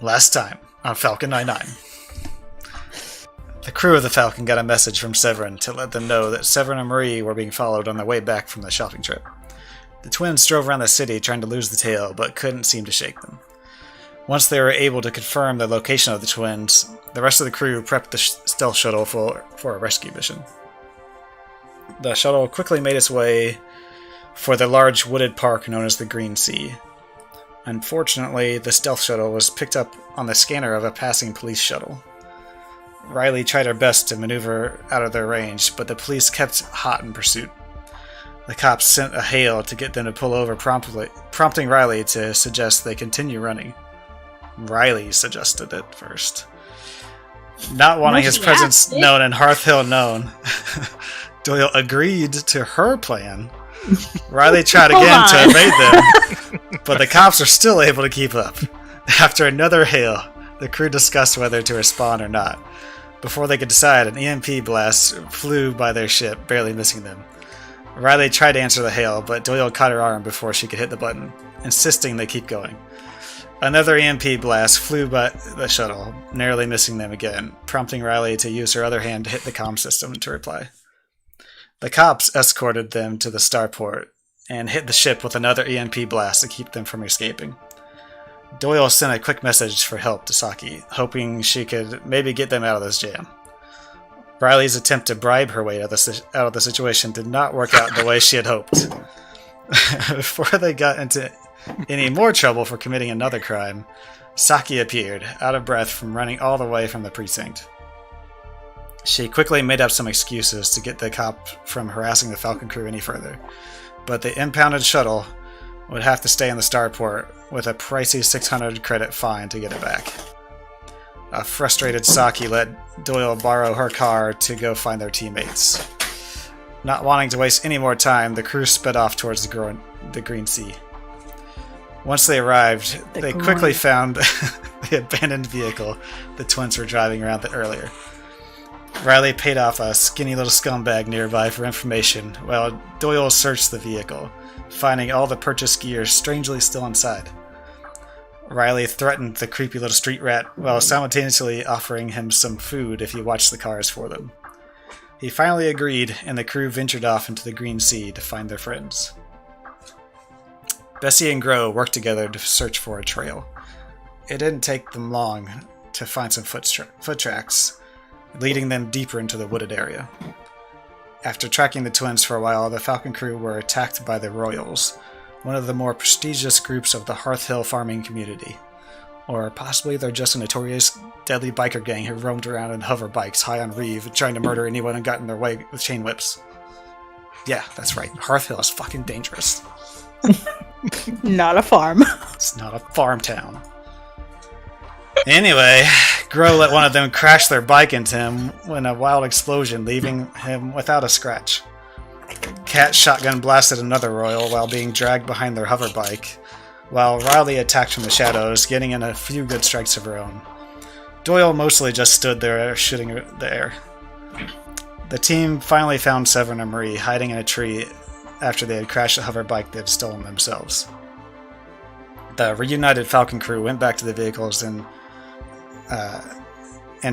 Last time on Falcon 99. The crew of the Falcon got a message from Severin to let them know that Severin and Marie were being followed on their way back from the shopping trip. The twins drove around the city trying to lose the tail, but couldn't seem to shake them. Once they were able to confirm the location of the twins, the rest of the crew prepped the stealth shuttle for a rescue mission. The shuttle quickly made its way for the large wooded park known as the Green Sea. Unfortunately, the stealth shuttle was picked up on the scanner of a passing police shuttle. Riley tried her best to maneuver out of their range, but the police kept hot in pursuit. The cops sent a hail to get them to pull over, prompting Riley to suggest they continue running. Riley suggested it first. Not wanting his presence known and Hearth Hill known, Doyle agreed to her plan. Riley tried again to evade them, but the cops are still able to keep up. After another hail, the crew discussed whether to respond or not. Before they could decide, an EMP blast flew by their ship, barely missing them. Riley tried to answer the hail, but Doyle caught her arm before she could hit the button, insisting they keep going. Another EMP blast flew by the shuttle, narrowly missing them again, prompting Riley to use her other hand to hit the comm system to reply. The cops escorted them to the starport and hit the ship with another EMP blast to keep them from escaping. Doyle sent a quick message for help to Saki, hoping she could maybe get them out of this jam. Riley's attempt to bribe her way out of the situation did not work out the way she had hoped. Before they got into any more trouble for committing another crime, Saki appeared, out of breath from running all the way from the precinct. She quickly made up some excuses to get the cop from harassing the Falcon Crew any further, but the impounded shuttle would have to stay in the starport with a pricey 600 credit fine to get it back. A frustrated Saki let Doyle borrow her car to go find their teammates. Not wanting to waste any more time, the crew sped off towards the Green Sea. Once they arrived, they quickly found the abandoned vehicle the twins were driving around earlier. Riley paid off a skinny little scumbag nearby for information, while Doyle searched the vehicle, finding all the purchased gear strangely still inside. Riley threatened the creepy little street rat while simultaneously offering him some food if he watched the cars for them. He finally agreed, and the crew ventured off into the Green Sea to find their friends. Bessie and Gro worked together to search for a trail. It didn't take them long to find some foot tracks, leading them deeper into the wooded area. After tracking the twins for a while, the Falcon Crew were attacked by the Royals, one of the more prestigious groups of the Hearth Hill farming community. Or possibly they're just a notorious deadly biker gang who roamed around in hover bikes high on Reeve, trying to murder anyone who got in their way with chain whips. Yeah, that's right. Hearth Hill is fucking dangerous. Not a farm. It's not a farm town. Anyway, Gro let one of them crash their bike into him in a wild explosion, leaving him without a scratch. Cat shotgun blasted another Royal while being dragged behind their hover bike, while Riley attacked from the shadows, getting in a few good strikes of her own. Doyle mostly just stood there, shooting the air. The team finally found Severin and Marie hiding in a tree after they had crashed a hover bike they had stolen themselves. The reunited Falcon Crew went back to the vehicles and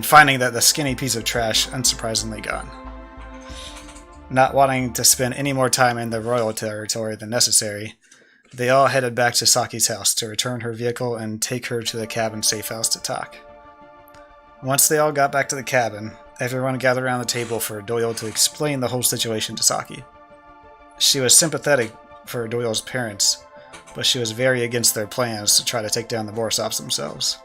finding that the skinny piece of trash unsurprisingly gone. Not wanting to spend any more time in the Royal territory than necessary, they all headed back to Saki's house to return her vehicle and take her to the cabin safe house to talk. Once they all got back to the cabin, everyone gathered around the table for Doyle to explain the whole situation to Saki. She was sympathetic for Doyle's parents, but she was very against their plans to try to take down the Borisops themselves.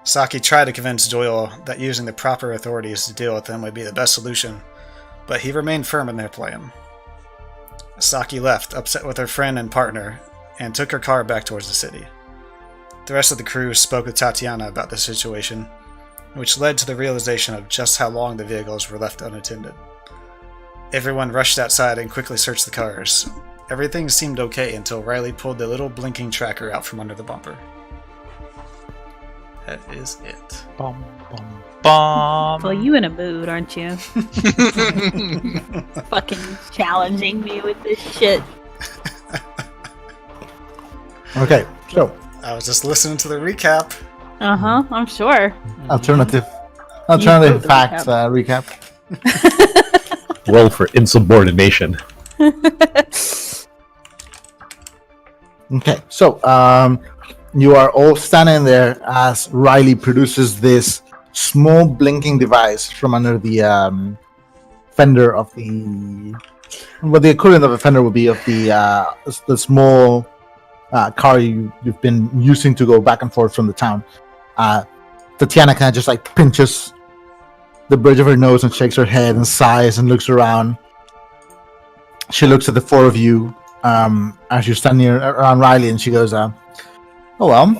Saki tried to convince Doyle that using the proper authorities to deal with them would be the best solution, but he remained firm in their plan. Saki left, upset with her friend and partner, and took her car back towards the city. The rest of the crew spoke with Tatiana about the situation, which led to the realization of just how long the vehicles were left unattended. Everyone rushed outside and quickly searched the cars. Everything seemed okay until Riley pulled the little blinking tracker out from under the bumper. That is it. Bum, bum, bum. Well, you in a mood, aren't you? Fucking challenging me with this shit. Okay, so I was just listening to the recap. I'm sure. Alternative wrote the facts recap. Roll for insubordination. Okay, so you are all standing there as Riley produces this small blinking device from under the fender of the. What the equivalent of a fender would be of the small car you've been using to go back and forth from the town. Tatiana kind of just like pinches the bridge of her nose and shakes her head and sighs and looks around. She looks at the four of you as you're standing around Riley, and she goes, "Oh well,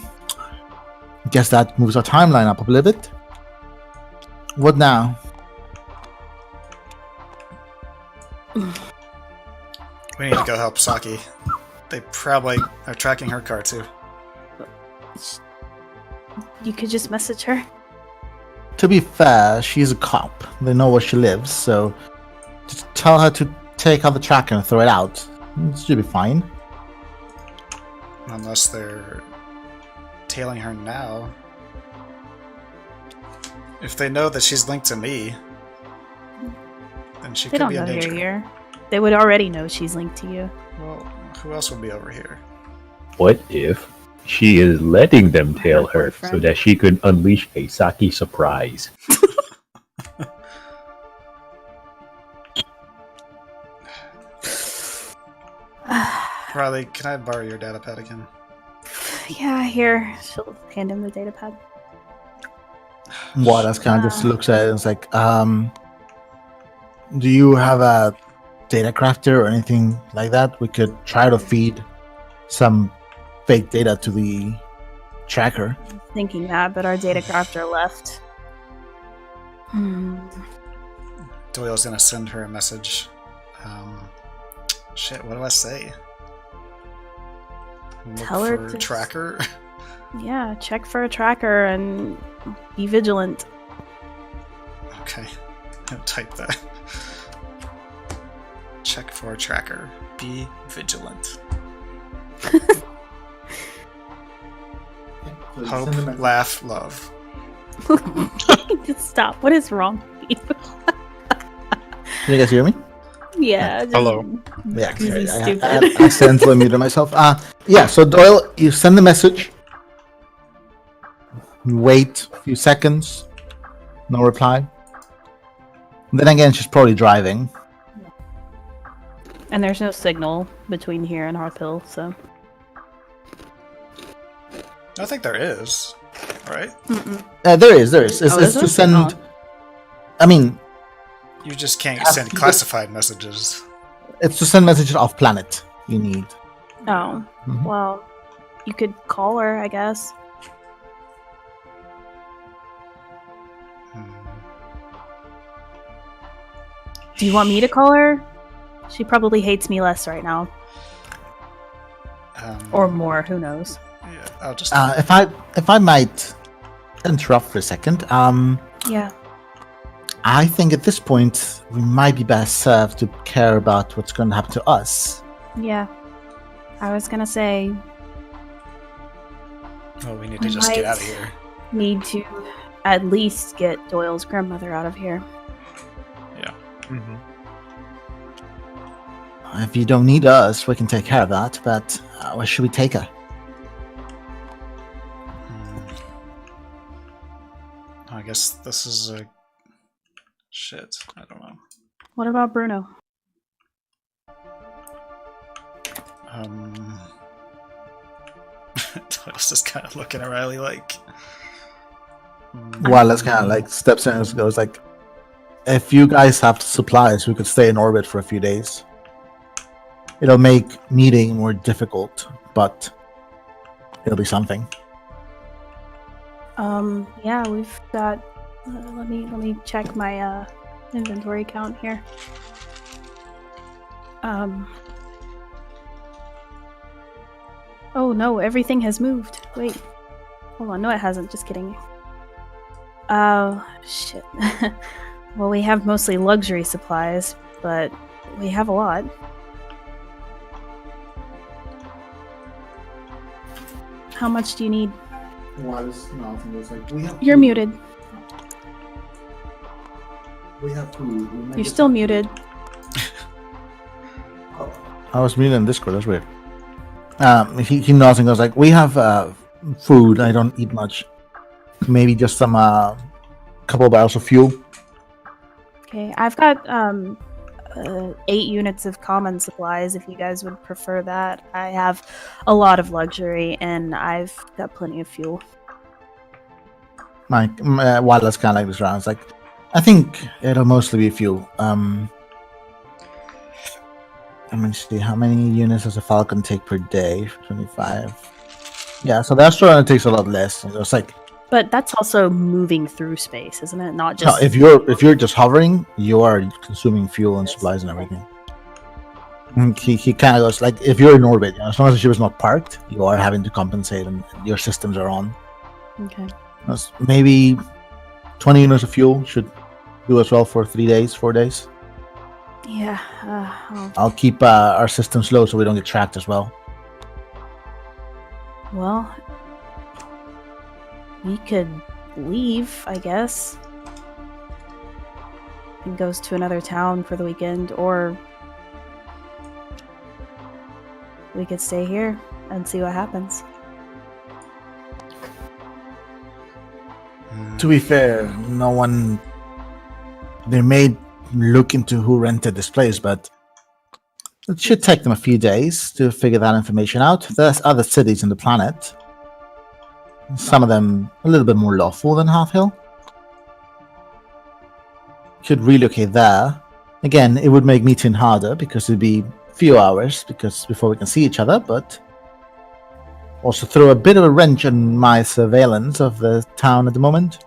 guess that moves our timeline up a little bit. What now?" We need to go help Saki. They probably are tracking her car too. You could just message her. To be fair, she's a cop. They know where she lives, so just tell her to take out the tracker and throw it out. She'll be fine. Unless they're tailing her now. If they know that she's linked to me, then she They could don't be in know danger. you're here. They would already know she's linked to you. Well, who else would be over here? What if she is letting them tail her so boyfriend. that she could unleash a Saki surprise? Riley, can I borrow your data pad again? Yeah, here. She'll hand him the data pad. Wallace kind of just looks at it and is like, do you have a data crafter or anything like that? We could try to feed some fake data to the tracker. Thinking that, but our data crafter left. Doyle's gonna send her a message. Shit, what do I say? Look Tell her for to- tracker? Yeah, check for a tracker and be vigilant. Okay, I'll type that. Check for a tracker. Be vigilant. Hope, laugh, love. Just stop. What is wrong with you? Can you guys hear me? Yeah. Just Hello. Yeah, This is I stupid. accidentally muted myself. Yeah, so Doyle, you send the message. You wait a few seconds. No reply. Then again, she's probably driving. And there's no signal between here and Harp Hill, so. I think there is, right? There is. It's is to there? send. Oh. I mean, You just can't Have send to- classified messages. it's to send messages off planet. You need. Oh. Mhm. Well, you could call her, I guess. Hmm. Do you want me to call her? She probably hates me less right now. Or more, who knows. Yeah, I'll just. If I might interrupt for a second. Yeah. I think at this point we might be best served to care about what's going to happen to us. Yeah. I was gonna say, Oh, we need to just get out of here. need to at least get Doyle's grandmother out of here. Yeah. Mm-hmm. If you don't need us, we can take care of that. But where should we take her? I guess this is a. Shit, I don't know. What about Bruno? I was just kind of looking at Riley like. Wallace kind of like steps in and goes like, "If you guys have supplies, we could stay in orbit for a few days. It'll make meeting more difficult, but it'll be something." Yeah, we've got. Let me check my inventory count here. Oh no, everything has moved. Wait, hold on. No, it hasn't. Just kidding. Oh shit. Well, we have mostly luxury supplies, but we have a lot. How much do you need? Wallace nods and goes like, "We have You're food. muted. We have food. You're still muted. I was muted in Discord. That's weird. He nods and goes like, "We have food. I don't eat much. Maybe just some couple of barrels of fuel." Okay, I've got 8 units of common supplies if you guys would prefer that. I have a lot of luxury and I've got plenty of fuel. Wallace kind of like this round. It's like, I think it'll mostly be fuel. Let me see, how many units does a Falcon take per day? 25. Yeah, so the Astro Runner takes a lot less. It's like, But that's also moving through space, isn't it? Not just no, if you're just hovering, you are consuming fuel and supplies and everything. And he kind of goes like, if you're in orbit, as long as the ship is not parked, you are having to compensate and your systems are on. Okay. That's maybe 20 units of fuel should do as well for 3 days, 4 days. Yeah. I'll keep our systems low so we don't get tracked as well. Well, we could leave, I guess. And goes to another town for the weekend, or we could stay here and see what happens. To be fair, no one. They may look into who rented this place, but it should take them a few days to figure that information out. There's other cities in the planet. Some of them a little bit more lawful than Half Hill. Could relocate there. Again, it would make meeting harder because it'd be a few hours before we can see each other, but also throw a bit of a wrench in my surveillance of the town at the moment.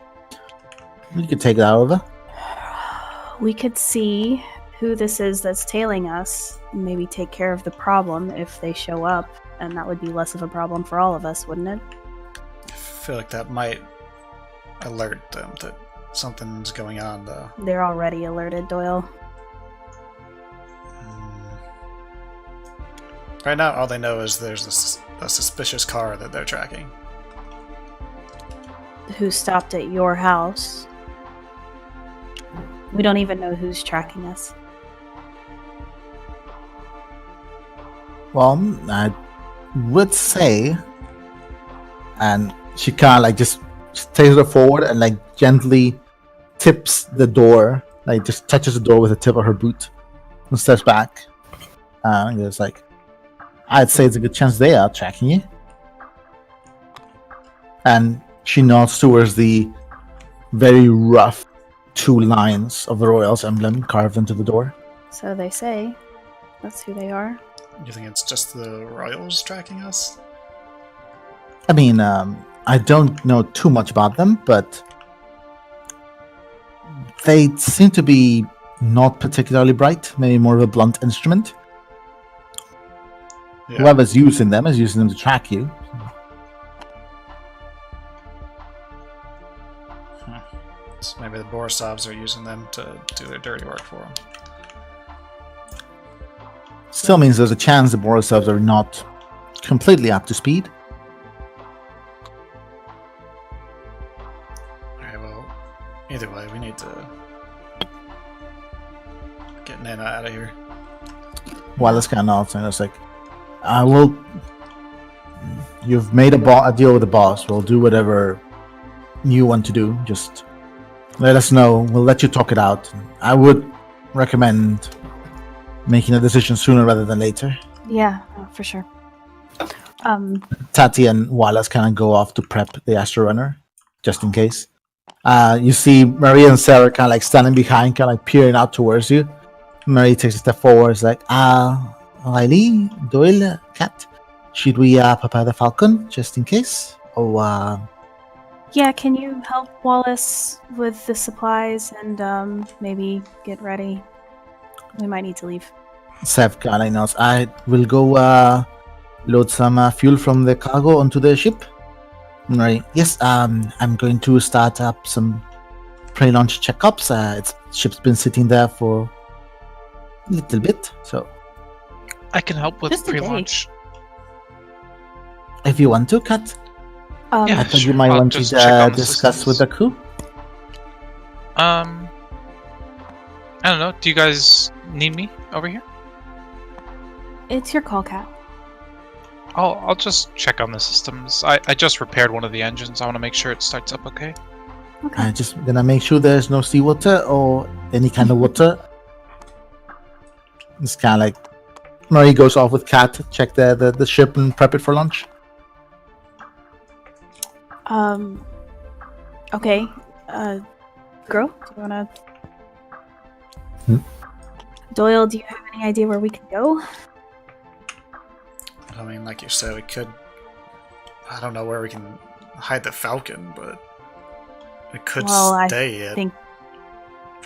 You could take that over. We could see who this is that's tailing us, and maybe take care of the problem if they show up, and that would be less of a problem for all of us, wouldn't it? I feel like that might alert them that something's going on, though. They're already alerted, Doyle. Right now, all they know is there's a suspicious car that they're tracking. Who stopped at your house? We don't even know who's tracking us. Well, I would say, and she kind of like just takes it forward and like gently tips the door, like just touches the door with the tip of her boot and steps back. And it's like, I'd say it's a good chance they are tracking you. And she nods towards the very rough 2 lines of the Royals emblem carved into the door. So they say. That's who they are. You think it's just the Royals tracking us? I mean, I don't know too much about them, but they seem to be not particularly bright, maybe more of a blunt instrument. Yeah. Whoever's using them is using them to track you. So maybe the Borisovs are using them to do their dirty work for them. Still means there's a chance the Borisovs are not completely up to speed. Alright, well, either way, we need to get Nana out of here. Wallace kind of nods and it's like, I will. You've made a deal with the boss. We'll do whatever you want to do. Just let us know. We'll let you talk it out. I would recommend making a decision sooner rather than later. Yeah, for sure. Tati and Wallace kind of go off to prep the Astro Runner, just in case. You see Marie and Sarah kind of like standing behind, kind of like peering out towards you. Marie takes a step forward. It's like, Riley, Doyle, Kat, should we prepare the Falcon just in case? Oh, Yeah, can you help Wallace with the supplies and maybe get ready? We might need to leave. Sev kind of knows. I will go load some fuel from the cargo onto the ship. Right. Yes. I'm going to start up some pre-launch checkups. Ship's been sitting there for a little bit, so I can help with Just a day. pre-launch. if you want to, Kat. Yeah. I thought Sure, you might I'll want just to check on the discuss with systems. the crew. I don't know. Do you guys need me over here? It's your call, Cat. I'll just check on the systems. I just repaired one of the engines. I want to make sure it starts up okay. Okay. I'm just gonna make sure there's no seawater or any kind of water. It's kind of like Murray goes off with Kat to check the ship and prep it for lunch. Okay. Gro, do you wanna... Doyle, do you have any idea where we can go? I mean, like you said, we could. I don't know where we can hide the Falcon, but we could Well, I stay at think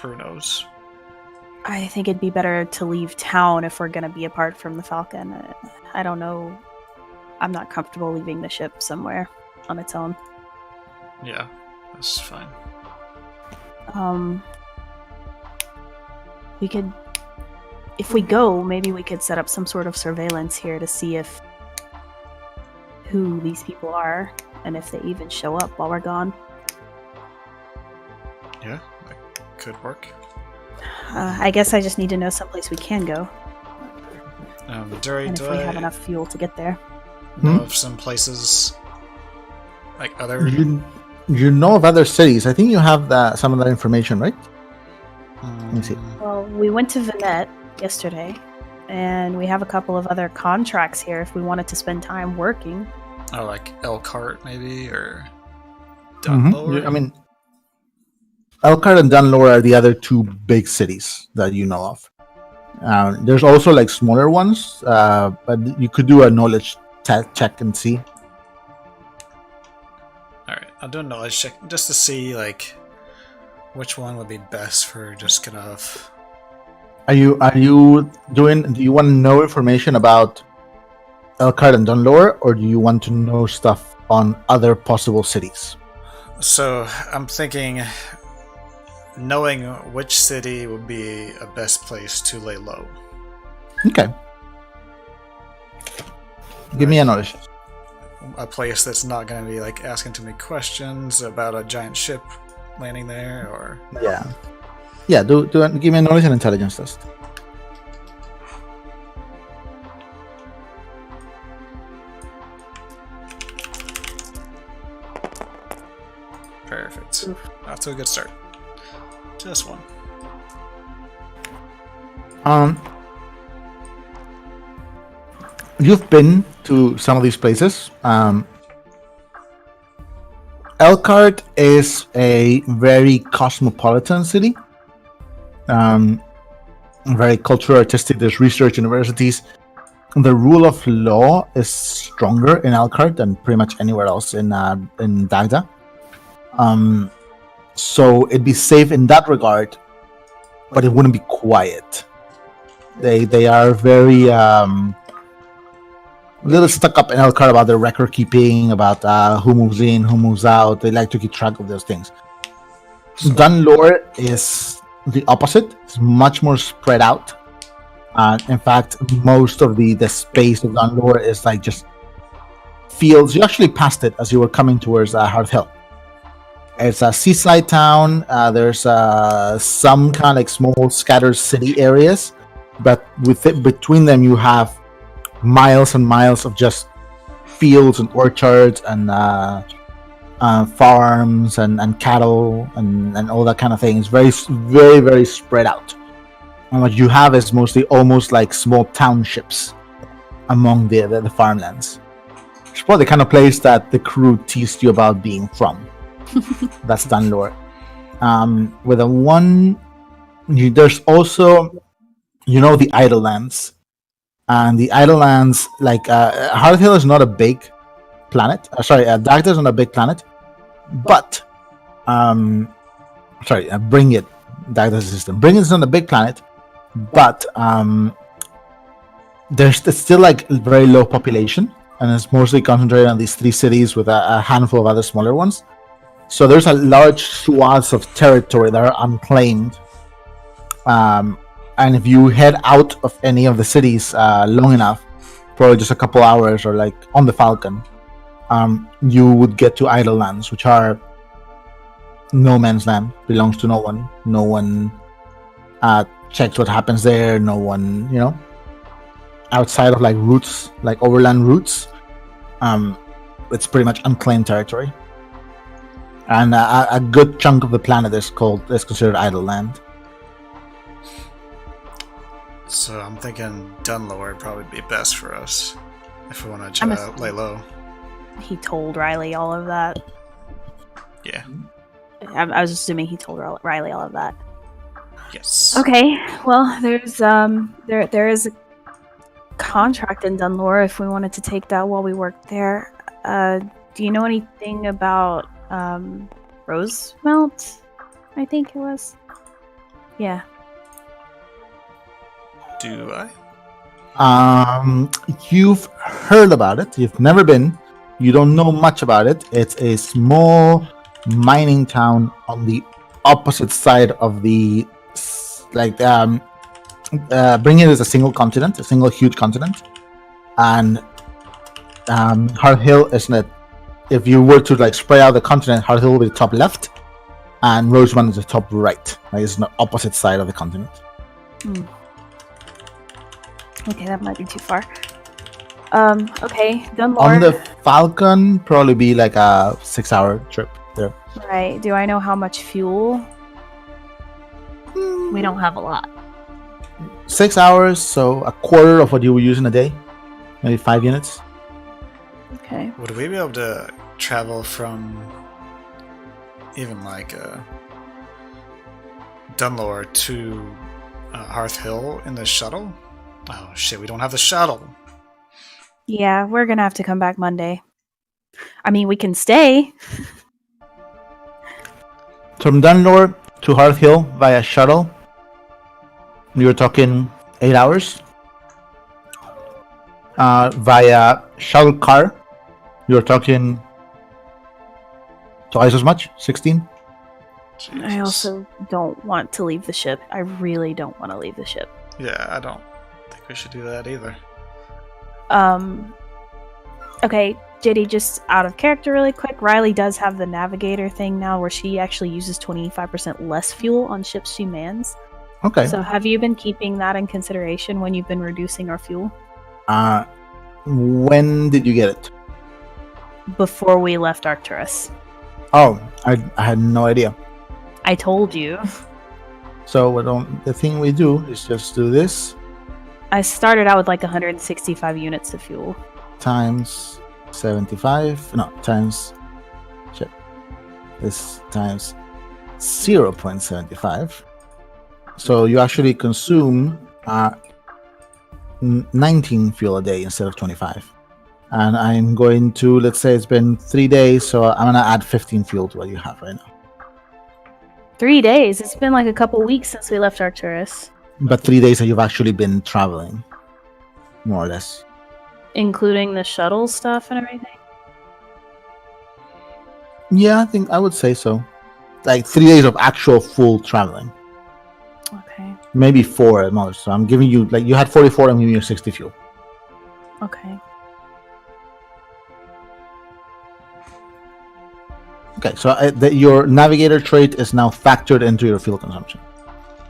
Who knows? I think it'd be better to leave town if we're gonna be apart from the Falcon. I don't know. I'm not comfortable leaving the ship somewhere on its own. Yeah, that's fine. We could, if we go, maybe we could set up some sort of surveillance here to see who these people are and if they even show up while we're gone. Yeah, that could work. I guess I just need to know someplace we can go, Dury, and if do we I have enough fuel to get there. know of some places, like other... You know of other cities. I think you have some of that information, right? Let me see. Well, we went to Vanette yesterday, and we have a couple of other contracts here if we wanted to spend time working. Oh, like Elkhart, maybe, or Mhm. Dunlore? I mean, Elkhart and Dunlore are the other two big cities that you know of. There's also like smaller ones, but you could do a knowledge check and see. Alright, I'll do a knowledge check just to see, like, which one would be best for just kind of... Do you want to know information about Elkhart and Dunlore, or do you want to know stuff on other possible cities? So, I'm thinking knowing which city would be a best place to lay low. Okay. Give me a knowledge. A place that's not going to be, like, asking too many questions about a giant ship landing there, or... Yeah. Yeah, give me a knowledge and intelligence test. Perfect. Off to a good start. Just one. You've been to some of these places. Elkhart is a very cosmopolitan city. Very cultural, artistic. There's research universities. The rule of law is stronger in Elkhart than pretty much anywhere else in Dagda. So it'd be safe in that regard, but it wouldn't be quiet. They are very a little stuck up in Elkhart about their record keeping, about who moves in, who moves out. They like to keep track of those things. Dunlore is the opposite. It's much more spread out. In fact, most of the space of Dunlore is like just fields. You actually passed it as you were coming towards Hard Hill. It's a seaside town. There's some kind of like small scattered city areas, but between them you have miles and miles of just fields and orchards and farms and cattle and all that kind of thing. It's very, very, very spread out. And what you have is mostly almost like small townships among the farmlands. It's probably the kind of place that the crew teased you about being from. That's Dunlore. With a one, there's also, the Idlelands. And the Idlelands, like, Hard Hill is not a big planet. Dagda is not a big planet. But, Bring It, Dagda's system. Bring It is not a big planet. But there's still like very low population, and it's mostly concentrated on these three cities with a handful of other smaller ones. So there's a large swaths of territory that are unclaimed. And if you head out of any of the cities long enough, probably just a couple hours or like on the Falcon, you would get to idle lands, which are no man's land, belongs to no one. No one checks what happens there. No one, outside of like routes, like overland routes, it's pretty much unclaimed territory. And a good chunk of the planet is considered idle land. So I'm thinking Dunlore would probably be best for us if we want to lay low. He told Riley all of that. Yeah. I was assuming he told Riley all of that. Yes. Okay. Well, there's there is a contract in Dunlore if we wanted to take that while we work there. Do you know anything about Rosemelt? I think it was. Yeah. Do I? You've heard about it. You've never been. You don't know much about it. It's a small mining town on the opposite side of the bring it as a single continent, a single huge continent, and Hard Hill is in it. If you were to like spread out the continent, Hard Hill will be the top left, and Rosemont is the top right. Like it's on the opposite side of the continent. Okay, that might be too far. Okay, Dunlore. On the Falcon, probably be like a 6-hour trip there. Right. Do I know how much fuel? We don't have a lot. 6 hours, so a quarter of what you would use in a day. Maybe 5 units. Okay. Would we be able to travel from even like Dunlore to Hearth Hill in the shuttle? Oh shit, we don't have the shuttle. Yeah, we're gonna have to come back Monday. I mean, we can stay. From Dunlore to Hearth Hill via shuttle, you're talking 8 hours. Via shuttle car, you're talking twice as much, 16. Jesus. I also don't want to leave the ship. I really don't want to leave the ship. Yeah, I don't think we should do that either. Okay, JD, just out of character really quick, Riley does have the navigator thing now where she actually uses 25% less fuel on ships she mans. Okay. So have you been keeping that in consideration when you've been reducing our fuel? When did you get it? Before we left Arcturus. Oh, I had no idea. I told you. So the thing we do is just do this I started out with like 165 units of fuel. times 75. No, times. Shit. This times 0.75. So you actually consume 19 fuel a day instead of 25. And I'm going to, let's say it's been 3 days, so I'm going to add 15 fuel to what you have right now. 3 days? It's been like a couple weeks since we left Arcturus. But 3 days that you've actually been traveling, more or less. Including the shuttle stuff and everything? Yeah, I would say so. Like 3 days of actual full traveling. Okay. Maybe 4 at most. So I'm giving you, like, you had 44, I'm giving you 60 fuel. Okay. Okay, so your navigator trait is now factored into your fuel consumption.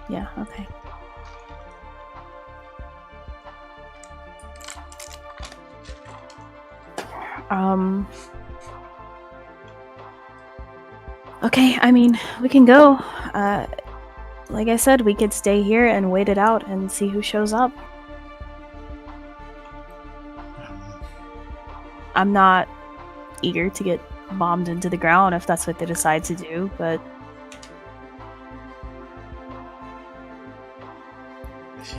Yeah, okay. Okay, I mean, we can go. Like I said, we could stay here and wait it out and see who shows up. I'm not eager to get bombed into the ground if that's what they decide to do, but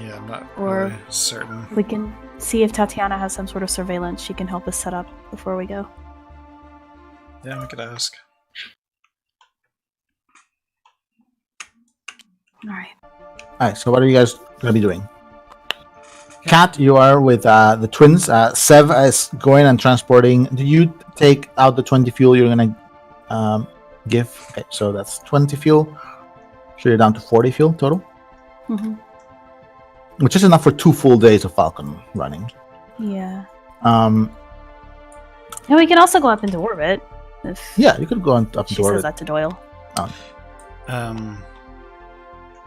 Yeah, I'm not Or- really certain. we can see if Tatiana has some sort of surveillance she can help us set up before we go. Yeah, we could ask. Alright. Alright, so what are you guys going to be doing? Kat, you are with the twins. Sev is going and transporting. Do you take out the 20 fuel you're going to give? Okay, so that's 20 fuel. So you're down to 40 fuel total, Mm-hmm. which is enough for 2 full days of Falcon running. Yeah. And we can also go up into orbit. If Yeah, you could go up she into says orbit. that to Doyle.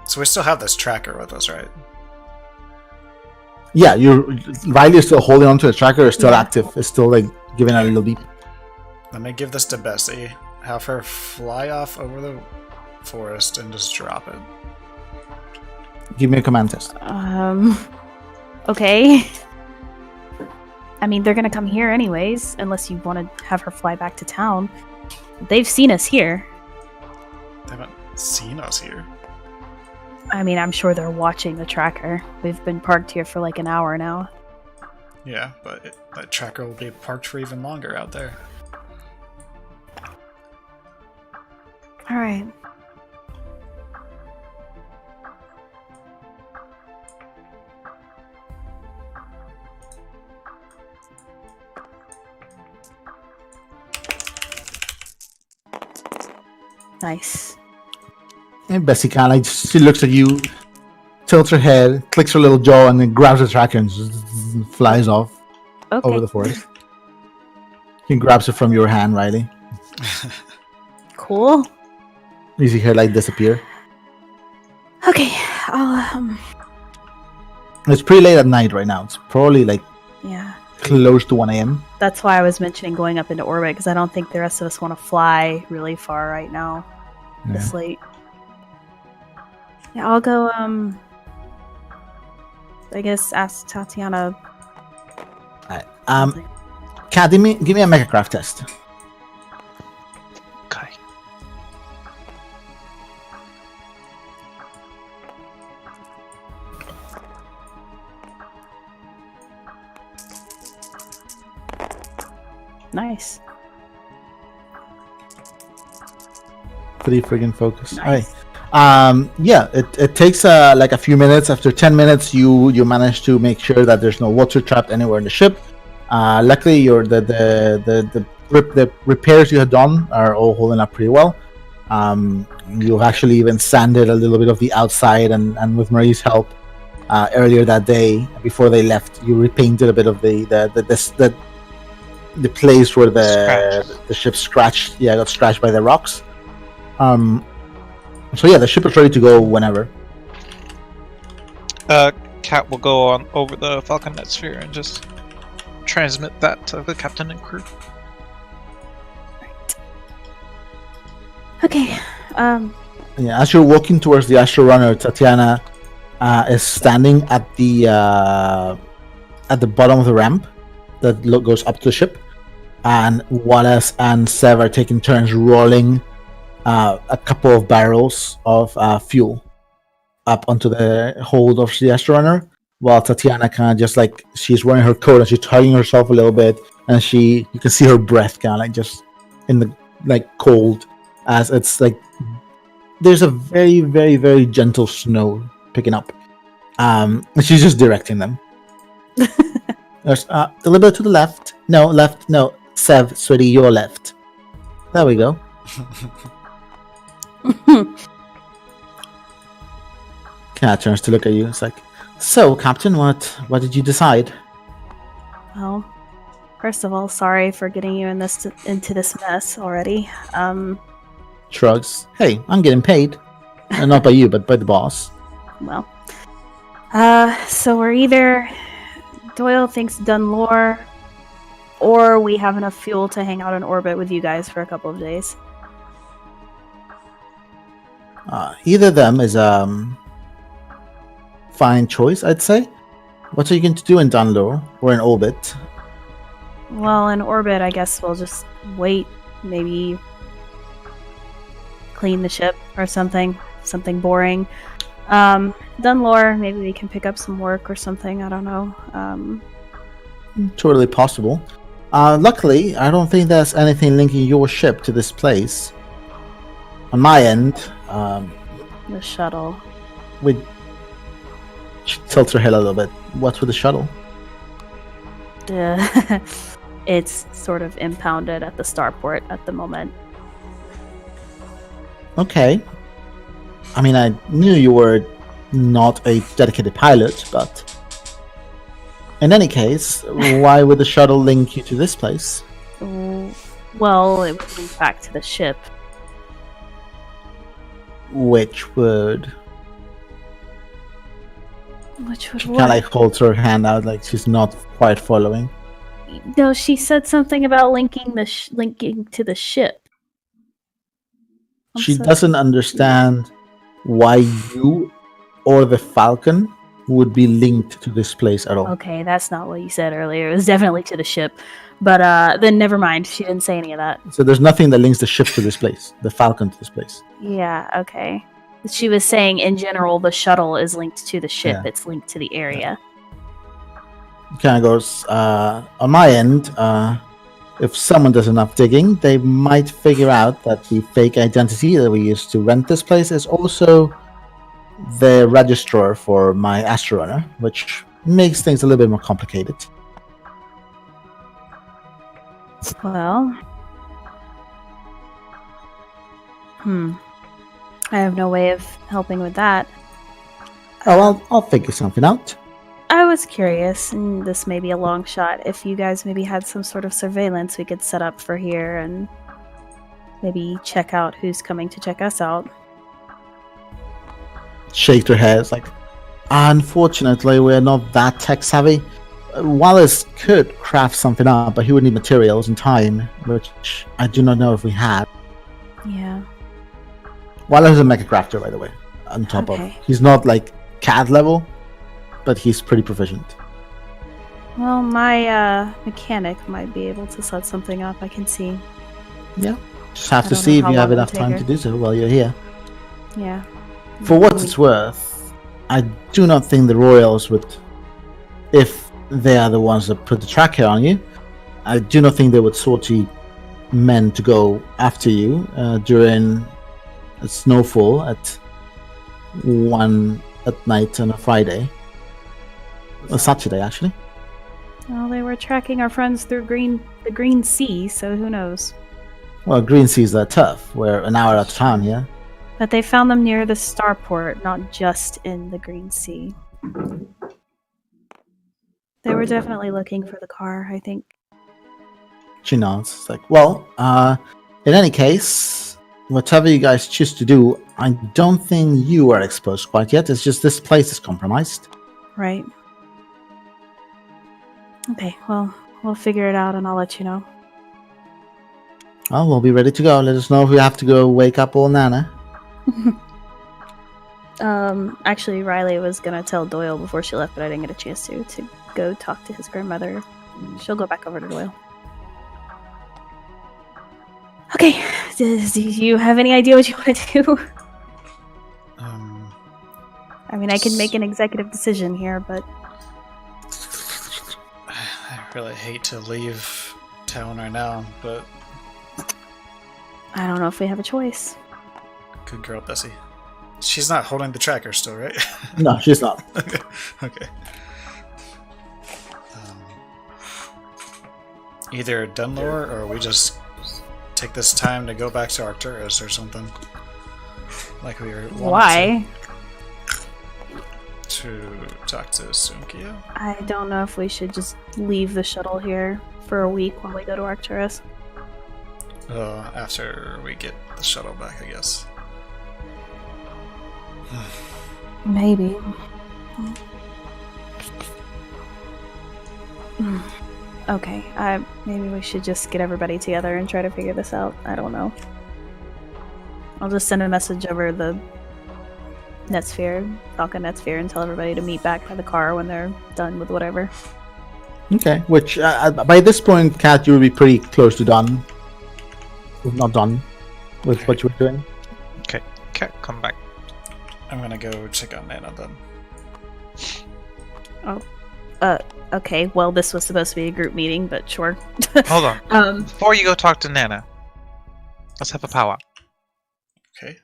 So we still have this tracker with us, right? Yeah, Riley is still holding onto the tracker. It's still Yeah. active. It's still like giving a little beep. Let me give this to Bessie. Have her fly off over the forest and just drop it. Give me a command test. Okay. I mean, they're gonna come here anyways, unless you want to have her fly back to town. They've seen us here. They haven't seen us here. I mean, I'm sure they're watching the tracker. We've been parked here for like an hour now. Yeah, but that tracker will be parked for even longer out there. Alright. Nice. And Bessie kind of like she looks at you, tilts her head, clicks her little jaw, and then grabs the tracker and flies off Okay. over the forest. He grabs it from your hand, Riley. Cool. You see her like disappear. Okay. I'll It's pretty late at night right now. It's probably like yeah. close to 1 a.m. That's why I was mentioning going up into orbit, because I don't think the rest of us want to fly really far right now. Yeah. This late. Yeah, I'll go, I guess ask Tatiana. Alright. Kat, give me a Mechacraft test. Okay. Nice. Pretty friggin' focus. Nice. Alright. Yeah, it takes like a few minutes. After 10 minutes, you manage to make sure that there's no water trapped anywhere in the ship. Luckily, the repairs you had done are all holding up pretty well. You actually even sanded a little bit of the outside, and with Marie's help, earlier that day before they left, you repainted a bit of the place where the ship scratched. Yeah, got scratched by the rocks. So yeah, the ship is ready to go whenever. Cat will go on over the Falcon net sphere and just transmit that to the captain and crew. Okay. Yeah, as you're walking towards the Astro Runner, Tatiana is standing at the bottom of the ramp that goes up to the ship, and Wallace and Sev are taking turns rolling a couple of barrels of fuel up onto the hold of the Astro Runner, while Tatiana kind of just like she's wearing her coat and she's tugging herself a little bit, and you can see her breath kind of like just in the like cold, as it's like there's a very, very, very gentle snow picking up. And she's just directing them. There's a little bit to the left. No, left. No, Sev, sweetie, your left. There we go. Cat turns to look at you. It's like, so, Captain, what did you decide? Well, first of all, sorry for getting you into this mess already. Shrugs. Hey, I'm getting paid. Not by you, but by the boss. Well. So we're either Doyle thinks Dunlore, or we have enough fuel to hang out in orbit with you guys for a couple of days. Either of them is fine choice, I'd say. What are you going to do in Dunlore or in orbit? Well, in orbit, I guess we'll just wait, maybe clean the ship or something boring. Dunlore, maybe we can pick up some work or something, I don't know. Totally possible. Luckily, I don't think there's anything linking your ship to this place. On my end, The shuttle. She tilts her head a little bit. What's with the shuttle? It's sort of impounded at the starport at the moment. Okay. I mean, I knew you were not a dedicated pilot, but in any case, why would the shuttle link you to this place? Well, it would link back to the ship. Which would... Which would She what? kind of like holds her hand out like she's not quite following. No, she said something about linking linking to the ship. She doesn't understand why you or the Falcon would be linked to this place at all. Okay, that's not what you said earlier. It was definitely to the ship. But then never mind. She didn't say any of that. So there's nothing that links the ship to this place, the Falcon to this place. Yeah, okay. She was saying in general the shuttle is linked to the ship. Yeah. It's linked to the area. It kind of goes, on my end, if someone does enough digging, they might figure out that the fake identity that we used to rent this place is also the registrar for my Astrorunner, which makes things a little bit more complicated. Well, I have no way of helping with that. Oh, I'll figure something out. I was curious, and this may be a long shot, if you guys maybe had some sort of surveillance we could set up for here and maybe check out who's coming to check us out. Shakes her head. It's like, unfortunately, we're not that tech savvy. Wallace could craft something up, but he would need materials and time, which I do not know if we have. Yeah. Wallace is a mecha crafter, by the way, on top of. He's not like CAD level, but he's pretty proficient. Well, my mechanic might be able to set something up, I can see. Yeah. Just have I to don't see know if you how have long enough it'll time take to do so while you're here. Yeah. For what it's worth, I do not think the Royals would, if they are the ones that put the tracker on you, I do not think they would sortie men to go after you during a snowfall at 1 at night on a Friday. A Saturday, actually. Well, they were tracking our friends through the Green Sea, so who knows? Well, Green Seas are tough. We're an hour out of town here. But they found them near the starport, not just in the Green Sea. They were definitely looking for the car, I think. She nods. It's like, well, in any case, whatever you guys choose to do, I don't think you are exposed quite yet. It's just this place is compromised. Right. Okay, well, we'll figure it out and I'll let you know. Well, we'll be ready to go. Let us know if we have to go wake up old Nana. Actually, Riley was gonna tell Doyle before she left, but I didn't get a chance to go talk to his grandmother. She'll go back over to Doyle. Okay, do you have any idea what you want to do? I mean, I can make an executive decision here, but... I really hate to leave town right now, but... I don't know if we have a choice. Good girl, Bessie. She's not holding the tracker still, right? No, she's not. Okay. Either Dunlore or we just take this time to go back to Arcturus or something. Like we were. Why? To talk to Sunkia? I don't know if we should just leave the shuttle here for a week while we go to Arcturus. After we get the shuttle back, I guess. Maybe. Okay, maybe we should just get everybody together and try to figure this out. I don't know. I'll just send a message over the Netsphere, Falcon Netsphere, and tell everybody to meet back by the car when they're done with whatever. Okay, which by this point, Kat, you will be pretty close to done. If not done with what you were doing. Okay, Cat, come back. I'm gonna go check on Nana then. Okay, well, this was supposed to be a group meeting, but sure. Hold on. Before you go talk to Nana, let's have a powwow. Okay.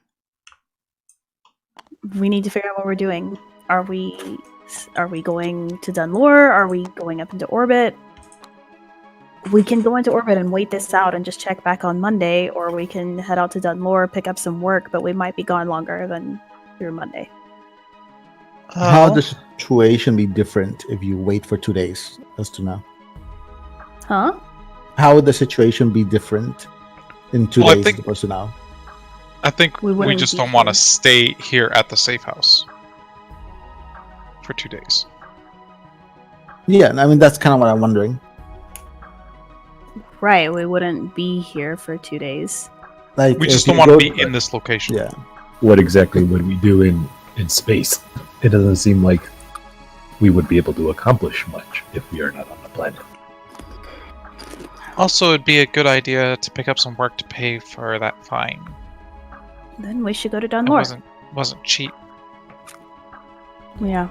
We need to figure out what we're doing. Are we going to Dunlore? Are we going up into orbit? We can go into orbit and wait this out and just check back on Monday, or we can head out to Dunlore, pick up some work, but we might be gone longer than through Monday. How would the situation be different if you wait for 2 days? As to now. Huh? How would the situation be different in 2 Well, I days think- as opposed to now? I think We we wouldn't just be don't want to here. stay here at the safe house for 2 days. Yeah, I mean that's kind of what I'm wondering. Right, we wouldn't be here for 2 days. Like, We if just you don't want to go- be in this location. Yeah, What exactly would we do in space? It doesn't seem like we would be able to accomplish much if we are not on the planet. Also, it'd be a good idea to pick up some work to pay for that fine. Then we should go to It Dunlore. wasn't cheap. Yeah.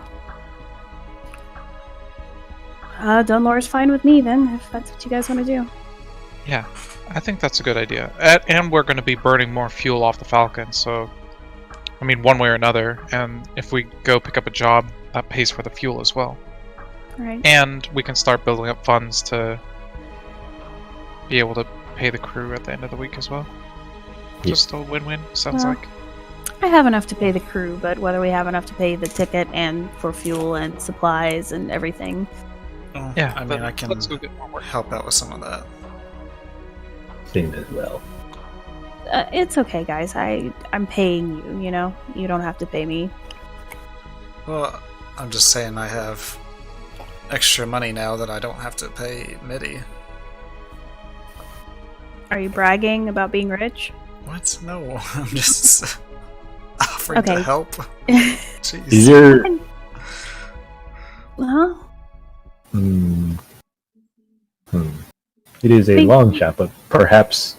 Dunlore's fine with me then, if that's what you guys want to do. Yeah, I think that's a good idea. And we're going to be burning more fuel off the Falcon, so... I mean, one way or another. And if we go pick up a job, that pays for the fuel as well. Alright. And we can start building up funds to be able to pay the crew at the end of the week as well. Yeah. Just a win-win, sounds Well, like. I have enough to pay the crew, but whether we have enough to pay the ticket and for fuel and supplies and everything. Oh, Yeah, I mean, but I can let's go get more work. help out with some of that. Same as well. It's okay, guys. I'm paying you, you know? You don't have to pay me. Well, I'm just saying I have extra money now that I don't have to pay MIDI. Are you bragging about being rich? What? No, I'm just offering to Okay. help. Is Jeez. there... Huh? Hmm. It is a Think- long shot, but perhaps...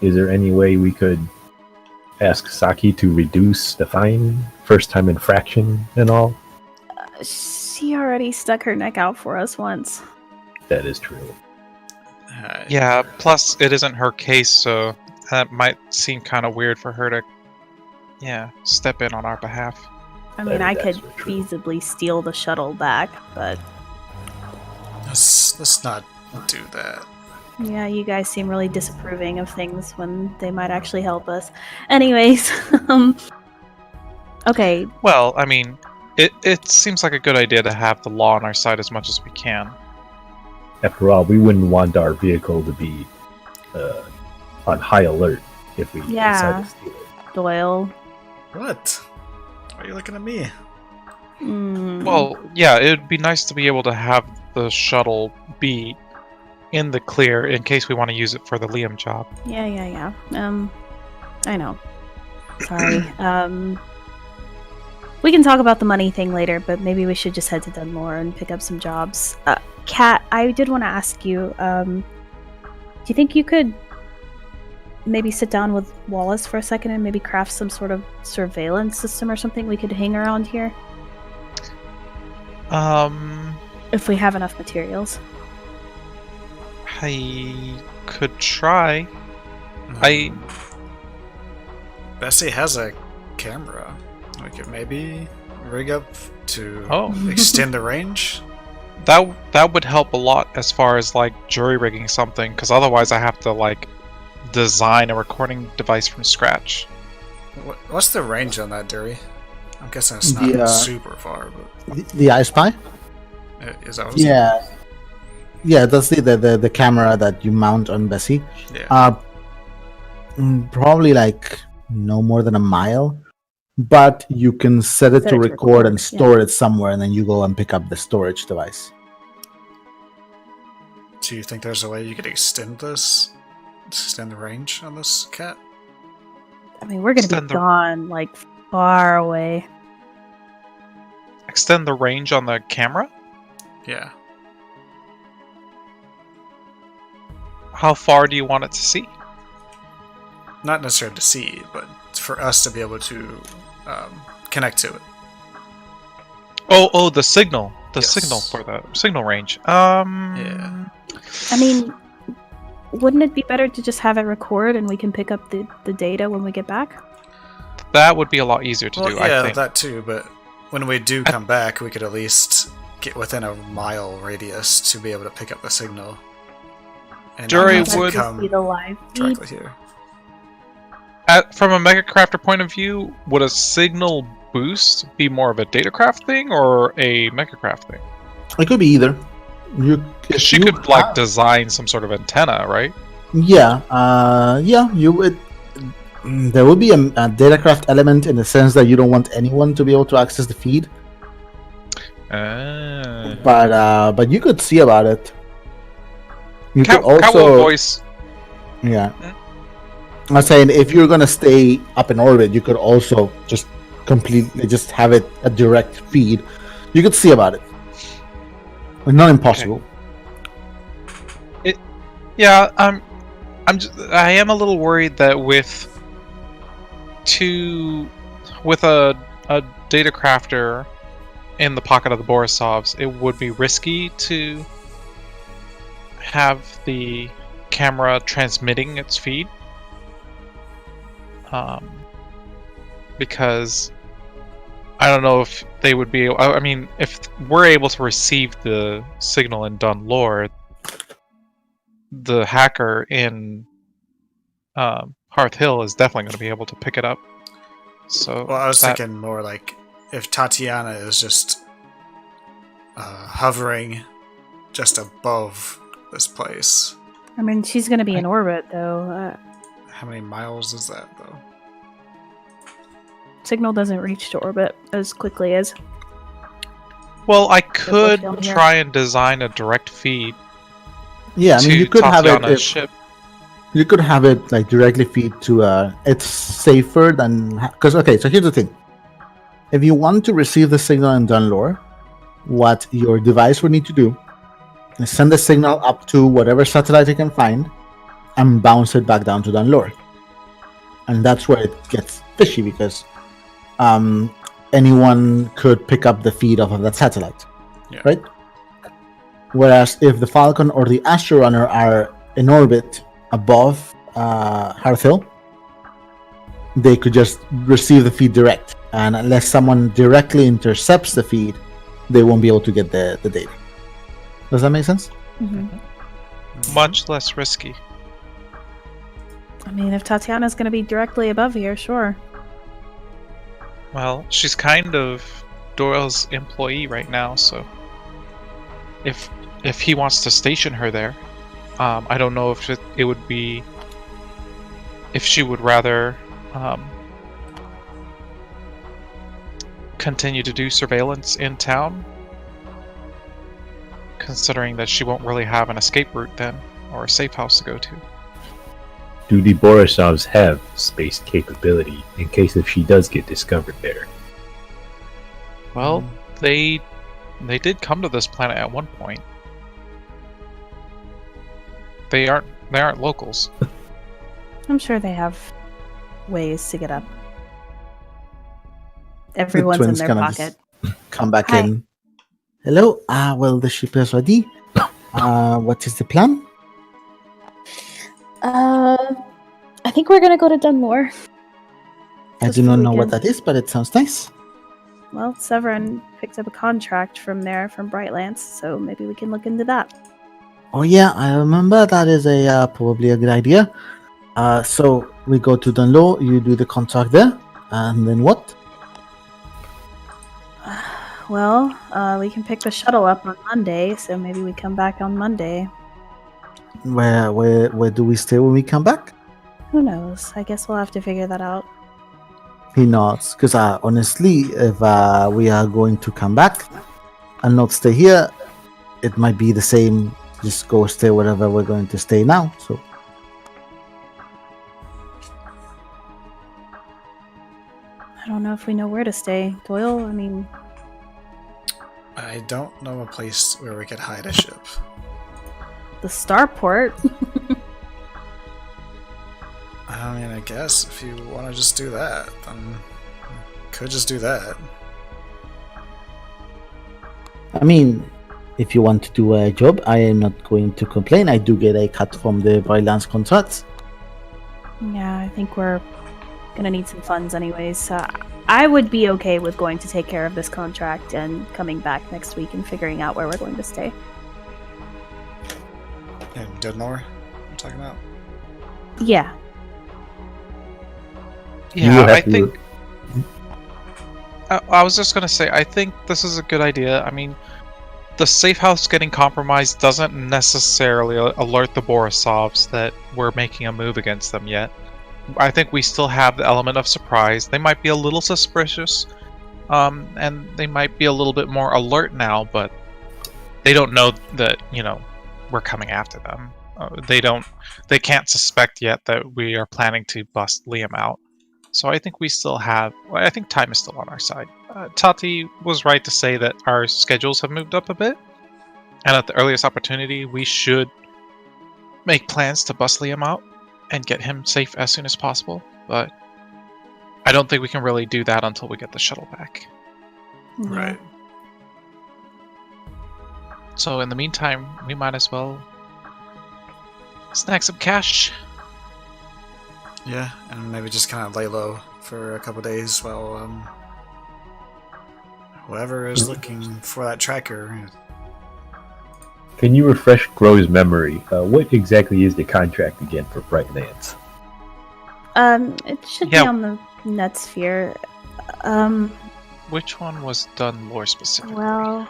Is there any way we could ask Saki to reduce the fine? First time infraction and all? She already stuck her neck out for us once. That is true. Yeah, plus it isn't her case, so that might seem kind of weird for her to, step in on our behalf. I mean, I could That's true. feasibly steal the shuttle back, but Let's not do that. yeah, you guys seem really disapproving of things when they might actually help us. Anyways, okay, Well, I mean, it seems like a good idea to have the law on our side as much as we can. After all, we wouldn't want our vehicle to be on high alert if we Yeah. decide to steal it. Doyle. What? Why are you looking at me? Well, yeah, it'd be nice to be able to have the shuttle be in the clear in case we want to use it for the Liam job. yeah. I know. Sorry. We can talk about the money thing later, but maybe we should just head to Dunmore and pick up some jobs. Kat, I did want to ask you, do you think you could maybe sit down with Wallace for a second and maybe craft some sort of surveillance system or something we could hang around here? If we have enough materials. I could try. Bessie has a camera. We could maybe rig up to Oh. extend the range. That would help a lot as far as like jury rigging something, because otherwise I have to like design a recording device from scratch. What's the range on that, Dury? I'm guessing it's not Yeah. super far, but the I Spy. is that what it's Yeah, that's the camera that you mount on Bessie. Yeah. Probably like no more than a mile, but you can set it Set to it to record record, and store it somewhere, and then you go and pick up the storage device. Do you think there's a way you could extend the range on this cat? I mean, we're gonna be Extend the- gone, like, far away. Extend the range on the camera? Yeah. How far do you want it to see? Not necessarily to see, but for us to be able to connect to it. Oh, the signal. The Yes. signal for the signal range. Yeah. I mean, wouldn't it be better to just have it record and we can pick up the data when we get back? That would be a lot easier to Well, do, yeah, I think. that too, but when we do come back, we could at least get within a mile radius to be able to pick up the signal. And Jury not have to would- come be the live feed. directly here. From a Mega Crafter point of view, would a signal boost be more of a Datacraft thing or a Mega Craft thing? It could be either. Because she could like design some sort of antenna, right? Yeah, you would. There will be a datacraft element in the sense that you don't want anyone to be able to access the feed. But you could see about it. You could also Cowell voice. Yeah. I'm saying if you're gonna stay up in orbit, you could also just completely just have it a direct feed. You could see about it. But not impossible. Yeah, I am a little worried that with a data crafter in the pocket of the Borisovs, it would be risky to have the camera transmitting its feed. Because I don't know if they would be. I mean, if we're able to receive the signal in Dunlore, the hacker in Hearth Hill is definitely going to be able to pick it up. So, well, I was thinking more like if Tatiana is just hovering just above this place. I mean, she's going to be in orbit, though. How many miles is that, though? Signal doesn't reach to orbit as quickly as... Well, I could try and design a direct feed. Yeah, I mean, you could Tatiana's have it. Ship. You could have it like directly feed to. It's safer than because okay. So here's the thing: if you want to receive the signal in Dunlore, what your device would need to do is send the signal up to whatever satellite you can find, and bounce it back down to Dunlore. And that's where it gets fishy because anyone could pick up the feed off of that satellite, right? Whereas if the Falcon or the Astro Runner are in orbit above Hearth Hill, they could just receive the feed direct. And unless someone directly intercepts the feed, they won't be able to get the data. Does that make sense? Mm-hmm. Much less risky. I mean, if Tatiana's going to be directly above here, sure. Well, she's kind of Doyle's employee right now, so if he wants to station her there, I don't know if it would be if she would rather continue to do surveillance in town, considering that she won't really have an escape route then, or a safe house to go to. Do the Borisovs have space capability in case if she does get discovered there? Well, they did come to this planet at one point. They aren't locals. I'm sure they have ways to get up. Everyone's in their pocket. Come back in. Hello. Well, the ship is ready. What is the plan? I think we're gonna go to Dunlore. I do not know what that is, but it sounds nice. Well, Severin picked up a contract from there, from Brightlands, so maybe we can look into that. Oh yeah, I remember. That is probably a good idea. So we go to Dunlore, you do the contract there, and then what? Well, we can pick the shuttle up on Monday, so maybe we come back on Monday. Where do we stay when we come back? Who knows? I guess we'll have to figure that out. He nods, because honestly, if we are going to come back and not stay here, it might be the same. Just go stay wherever we're going to stay now. So I don't know if we know where to stay, Doyle. I mean, I don't know a place where we could hide a ship. the starport. I mean, I guess if you want to just do that, then could just do that. I mean, if you want to do a job, I am not going to complain. I do get a cut from the Brightlands contracts. Yeah, I think we're gonna need some funds anyways. I would be okay with going to take care of this contract and coming back next week and figuring out where we're going to stay. In Dunlore, I'm talking about. Yeah. Yeah, I think. I was just gonna say, I think this is a good idea. I mean, the safe house getting compromised doesn't necessarily alert the Borisovs that we're making a move against them yet. I think we still have the element of surprise. They might be a little suspicious, and they might be a little bit more alert now, but they don't know that, we're coming after them. They can't suspect yet that we are planning to bust Liam out. So I think I think time is still on our side. Tati was right to say that our schedules have moved up a bit, and at the earliest opportunity, we should make plans to bust Liam out and get him safe as soon as possible. But I don't think we can really do that until we get the shuttle back. Right. So in the meantime, we might as well snag some cash. Yeah, and maybe just kind of lay low for a couple days while whoever is looking for that tracker. Can you refresh Grow's memory? What exactly is the contract again for Brightlands? It should be on the net sphere. Which one was done lore specifically? Well,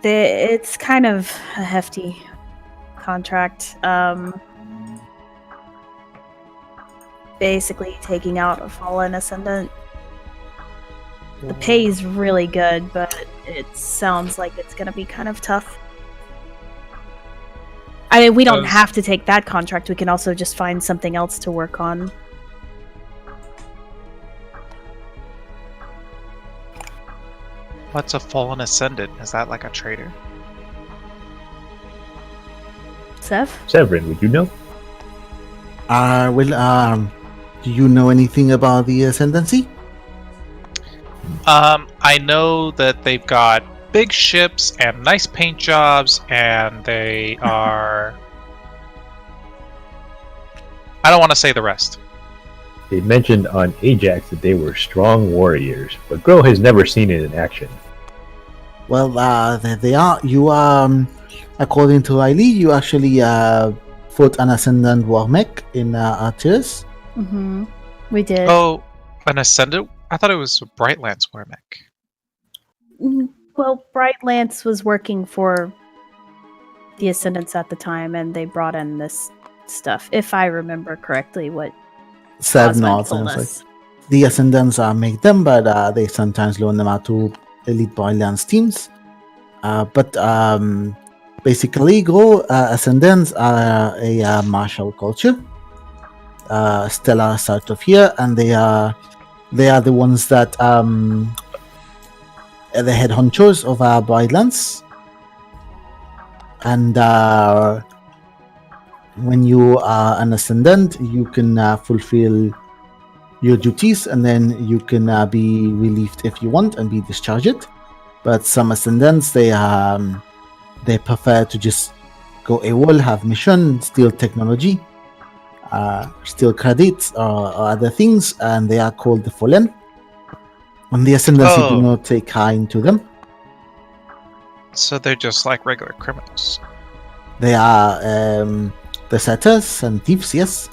it's kind of a hefty contract. Basically taking out a fallen ascendant. The pay is really good, but it sounds like it's going to be kind of tough. I mean, we don't have to take that contract. We can also just find something else to work on. What's a fallen ascendant? Is that like a traitor? Severin, would you know? Do you know anything about the Ascendancy? I know that they've got big ships and nice paint jobs, and they are... I don't want to say the rest. They mentioned on Ajax that they were strong warriors, but Grow has never seen it in action. Well, they are. You according to Riley, you actually fought an Ascendant war mech in Arteris. Mm-hmm. We did. Oh, an Ascendant? I thought it was Brightlands Warmech. Well, Brightlands was working for the Ascendants at the time, and they brought in this stuff, if I remember correctly, what Said Osmond not. told Like us. the Ascendants make them, but they sometimes loan them out to elite Brightlands teams. But basically, Ascendants are a martial culture. Stellar south of here, and they are the ones that are the head honchos of our Brightlands. And when you are an Ascendant, you can fulfill your duties, and then you can be relieved if you want and be discharged. But some Ascendants, they prefer to just go AWOL, have mission, steal technology, steal credits or other things, and they are called the Fallen. And the Ascendancy do not take kind to them. So they're just like regular criminals. They are deserters and thieves, yes.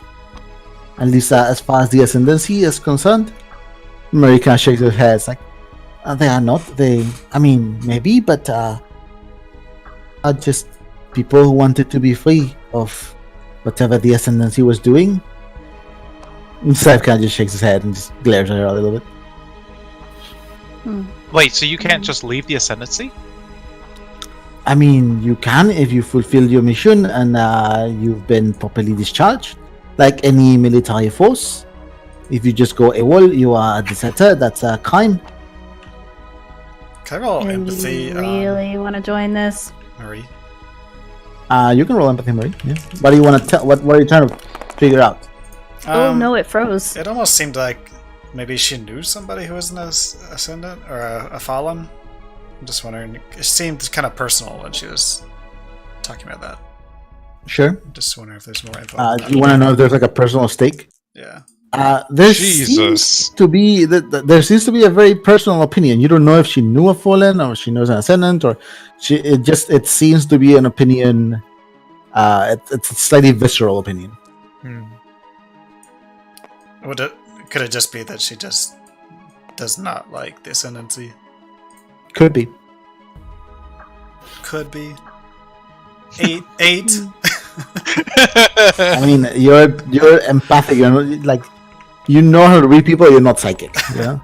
At least as far as the Ascendancy is concerned. Marika shakes her head. It's like, they are not. Maybe, but are just people who wanted to be free of whatever the Ascendancy was doing. And Saif kind of just shakes his head and just glares at her a little bit. Wait, so you can't just leave the Ascendancy? I mean, you can if you fulfill your mission and you've been properly discharged. Like any military force. If you just go AWOL, you are a deserter. That's a crime. Can I roll And empathy? you really want to join this? Marie. You can roll empathy, Marie. Yeah. What do you want to tell? What are you trying to figure out? Oh no, it froze. It almost seemed like maybe she knew somebody who was an ascendant or a fallen. I'm just wondering. It seemed kind of personal when she was talking about that. Sure. I'm just wondering if there's more info. You want to know if there's like a personal stake? Yeah. There Jesus. seems to be a very personal opinion. You don't know if she knew a fallen or she knows an ascendant, or it seems to be an opinion. It's a slightly visceral opinion. Could it just be that she just does not like the ascendancy? Could be. Could be. 8. I mean, you're empathic. You're not, like, you know how to read people. You're not psychic. You know.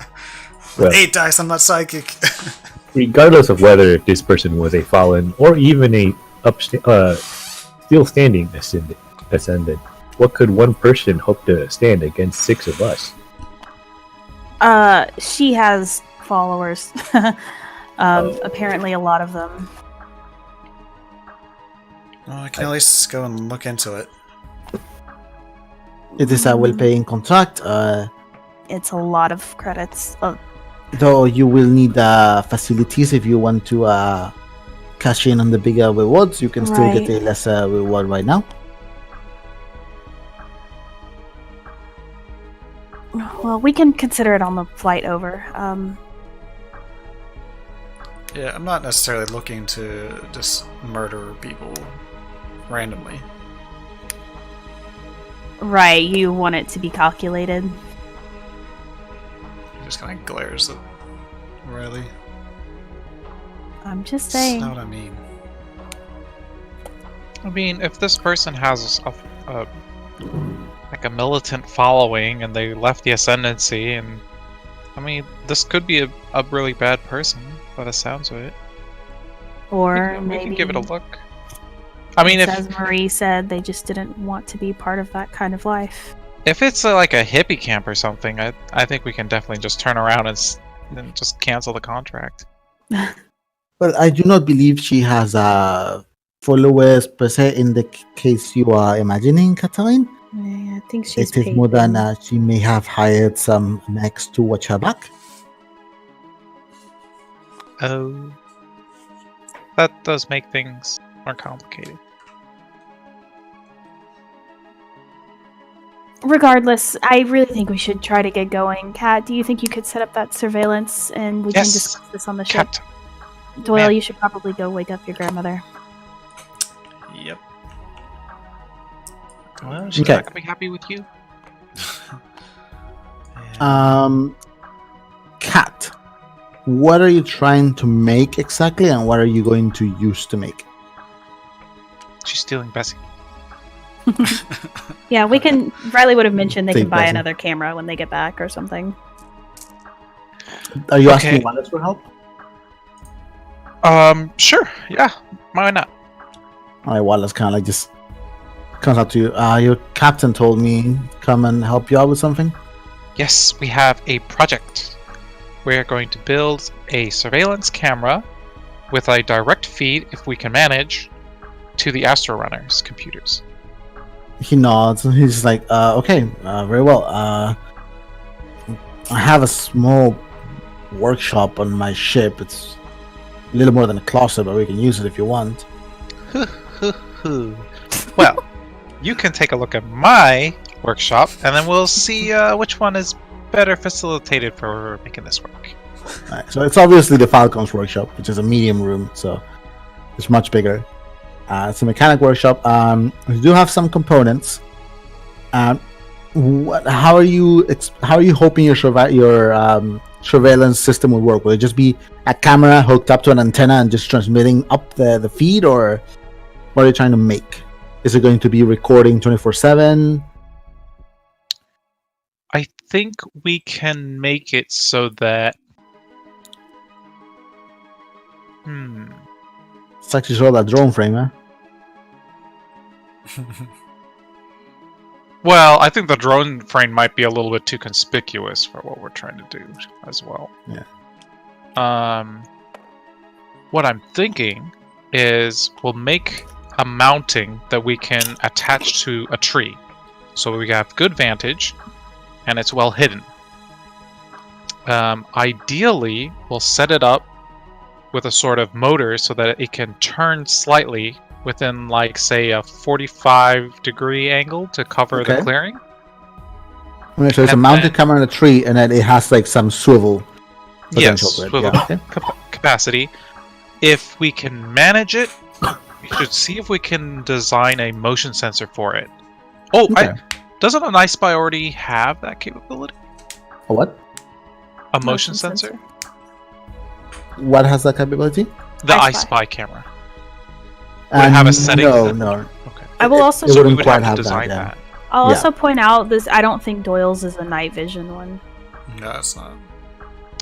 Well, 8 dice, I'm not psychic. regardless of whether this person was a fallen or even a still standing ascendant, what could one person hope to stand against 6 of us? She has followers. Apparently a lot of them. Well, I can at least go and look into it. It is a well-paying contract. It's a lot of credits. Though you will need facilities if you want to cash in on the bigger rewards. You can still get a lesser reward right now. Well, we can consider it on the flight over. Yeah, I'm not necessarily looking to just murder people randomly. Right, you want it to be calculated. He just kind of glares at Riley. I'm just saying. That's not what I mean. I mean, if this person has like a militant following and they left the ascendancy, and I mean, this could be a really bad person by the sounds of it. Or we maybe can give it a look. I mean, as Marie said, they just didn't want to be part of that kind of life. if it's like a hippie camp or something, I think we can definitely just turn around and just cancel the contract. Well, I do not believe she has followers per se in the case you are imagining, Catherine. Yeah, I think she's It is paid more than them. she may have hired some mechs to watch her back. Oh, that does make things more complicated. Regardless, I really think we should try to get going. Kat, do you think you could set up that surveillance and we can Yes. discuss this on the ship? Cat. Doyle, Ma'am. you should probably go wake up your grandmother. Yep. Well, she's Okay. not gonna be happy with you. Cat, what are you trying to make exactly, and what are you going to use to make? She's stealing Bessie. Yeah, we can. Riley would have mentioned they Take can buy Bessie. another camera when they get back or something. Are you Okay. asking Wallace for help? Sure. Yeah. Why not? All right, Wallace kind of like just comes up to you. Your captain told me come and help you out with something. Yes, we have a project. We're going to build a surveillance camera with a direct feed, if we can manage, to the Astro Runner's computers. He nods and he's like, okay, very well. I have a small workshop on my ship. It's a little more than a closet, but we can use it if you want. Well, you can take a look at my workshop, and then we'll see which one is better facilitated for making this work. All right, so it's obviously the Falcon's workshop, which is a medium room, so it's much bigger. It's a mechanic workshop. We do have some components. How are you hoping your surveillance system will work? Will it just be a camera hooked up to an antenna and just transmitting up the feed, or what are you trying to make? Is it going to be recording 24/7? I think we can make it so that... It's actually sort of that drone frame, huh? Well, I think the drone frame might be a little bit too conspicuous for what we're trying to do as well. Yeah. What I'm thinking is we'll make a mounting that we can attach to a tree, so we have good vantage, and it's well hidden. Ideally, we'll set it up with a sort of motor so that it can turn slightly within, like, say, a 45-degree angle to cover the Okay. clearing. Okay, so it's a And mounted then- camera on a tree, and then it has like some swivel potential Yes, to it. swivel Yeah, okay. capacity. If we can manage it, we should see if we can design a motion sensor for it. Oh, Okay. doesn't an iSpy already have that capability? A what? A motion sensor? What has that capability? The I I Spy. Spy camera. Would it have a setting? No. Okay. I will also. It So we wouldn't would quite have to have that, design yeah. that. I'll Yeah. also point out this. I don't think Doyle's is a night vision one, No, it's not.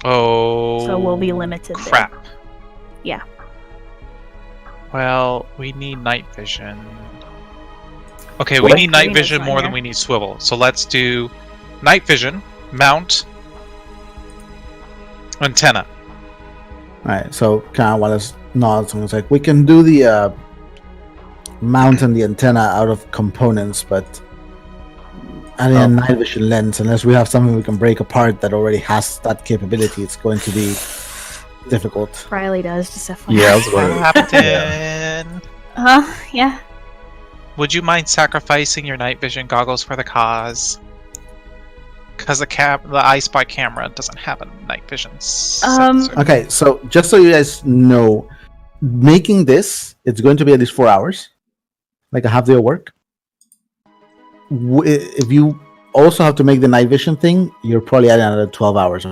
Oh. so we'll be limited. Crap. Yeah. Well, we need night vision. Okay, we What? need night Green is vision on more than here. we need swivel. So let's do night vision, mount, antenna. Alright, so kind of want to nod. Someone's like, we can do the mount and the antenna out of components, but adding a night vision lens, unless we have something we can break apart that already has that capability, it's going to be difficult. Riley does just FYI. Yeah, I was wondering. Captain, Yeah. would you mind sacrificing your night vision goggles for the cause? Because the I Spy camera doesn't have a night vision sensor. Okay, so just so you guys know, making this, it's going to be at least 4 hours, like a half day of work. If you also have to make the night vision thing, you're probably adding another 12 hours.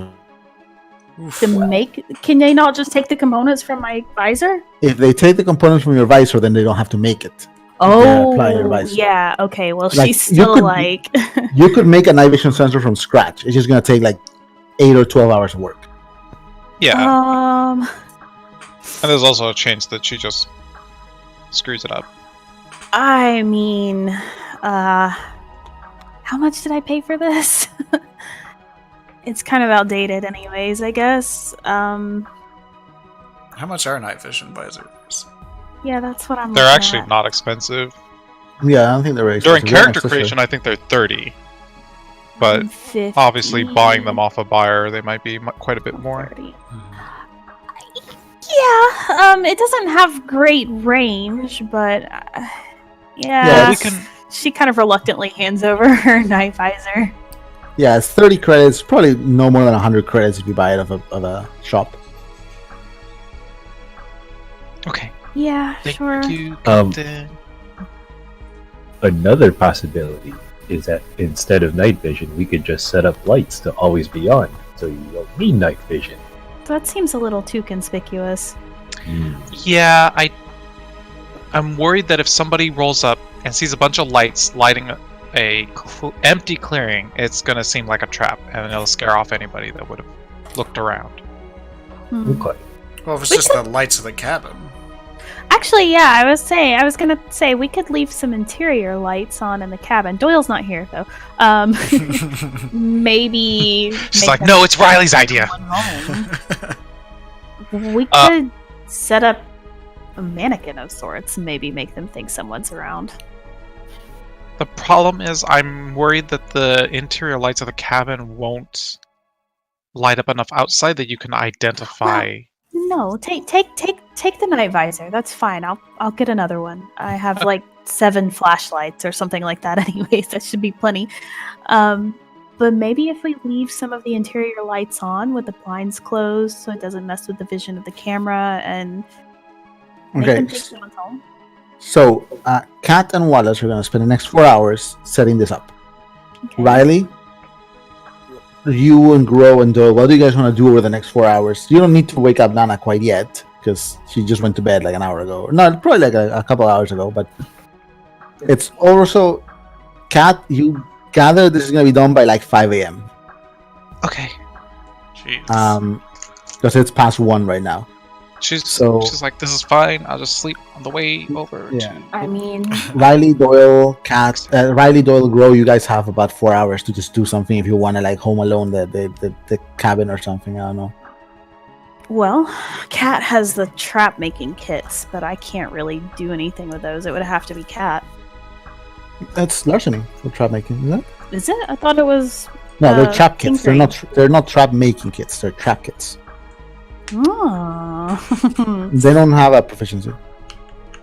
To make, can they not just take the components from my visor? If they take the components from your visor, then they don't have to make it. Oh, apply your visor. yeah. Okay. Well, Like, she's you still could- like. You could make a night vision sensor from scratch. It's just going to take like 8 or 12 hours of work. Yeah, Um. and there's also a chance that she just screws it up. I mean, how much did I pay for this? It's kind of outdated, anyways. I guess. How much are night vision visors? Yeah, that's what I'm. They're looking actually at. not expensive. Yeah, I don't think they're very During expensive. They're character accessory. creation, I think they're 30. But 50, obviously, buying them off a buyer, they might be quite a bit more. 30. Yeah, it doesn't have great range, but Yeah, yeah, we can. she kind of reluctantly hands over her night visor. Yeah, it's 30 credits. Probably no more than 100 credits if you buy it of a shop. Okay. Yeah, Thank sure. you, Um, Captain. Another possibility is that instead of night vision, we could just set up lights to always be on, so you don't need night vision. That seems a little too conspicuous. Yeah, I'm worried that if somebody rolls up and sees a bunch of lights lighting a empty clearing, it's gonna seem like a trap, and it'll scare off anybody that would have looked around. Hmm. Okay. Well, if it's We just the lights of the cabin. Actually, yeah, I was gonna say we could leave some interior lights on in the cabin. Doyle's not here though. Maybe. She's make like, them no, it's Riley's idea. one home. We could set up a mannequin of sorts and maybe make them think someone's around. The problem is, I'm worried that the interior lights of the cabin won't light up enough outside that you can identify. No, take the night visor. That's fine. I'll get another one. I have like 7 flashlights or something like that. Anyways, that should be plenty. But maybe if we leave some of the interior lights on with the blinds closed, so it doesn't mess with the vision of the camera, and make Okay. them think someone's home. So, Kat and Wallace are going to spend the next 4 hours setting this up. Okay. Riley, you and Grow and Doyle, what do you guys want to do over the next 4 hours? You don't need to wake up Nana quite yet, because she just went to bed like an hour ago. No, probably like a couple hours ago, but it's also, Kat, you gather this is going to be done by like 5 a.m. Okay. Jeez. Because it's past 1 right now. She's like, this is fine. I'll just sleep on the way over. Yeah. To... I mean, Riley, Doyle, Grow, you guys have about 4 hours to just do something if you want to like home alone the cabin or something. I don't know. well, Kat has the trap making kits, but I can't really do anything with those. It would have to be Kat. That's larceny for trap making, isn't it? Is it? I thought it was. No, they're trap kits. tinkering. They're not trap making kits. They're trap kits. Oh. They don't have a proficiency.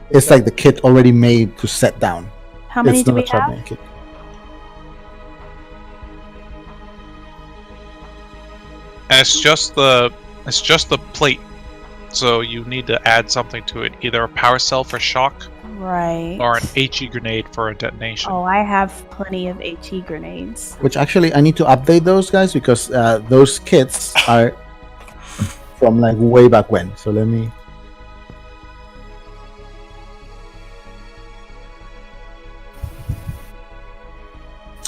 It's like the kit already made to set down. How many It's do not we a trap have? making kit. And it's just the plate. So you need to add something to it, either a power cell for shock Right. or an HE grenade for a detonation. Oh, I have plenty of HE grenades. Which actually I need to update those guys because those kits are from like way back when. So let me.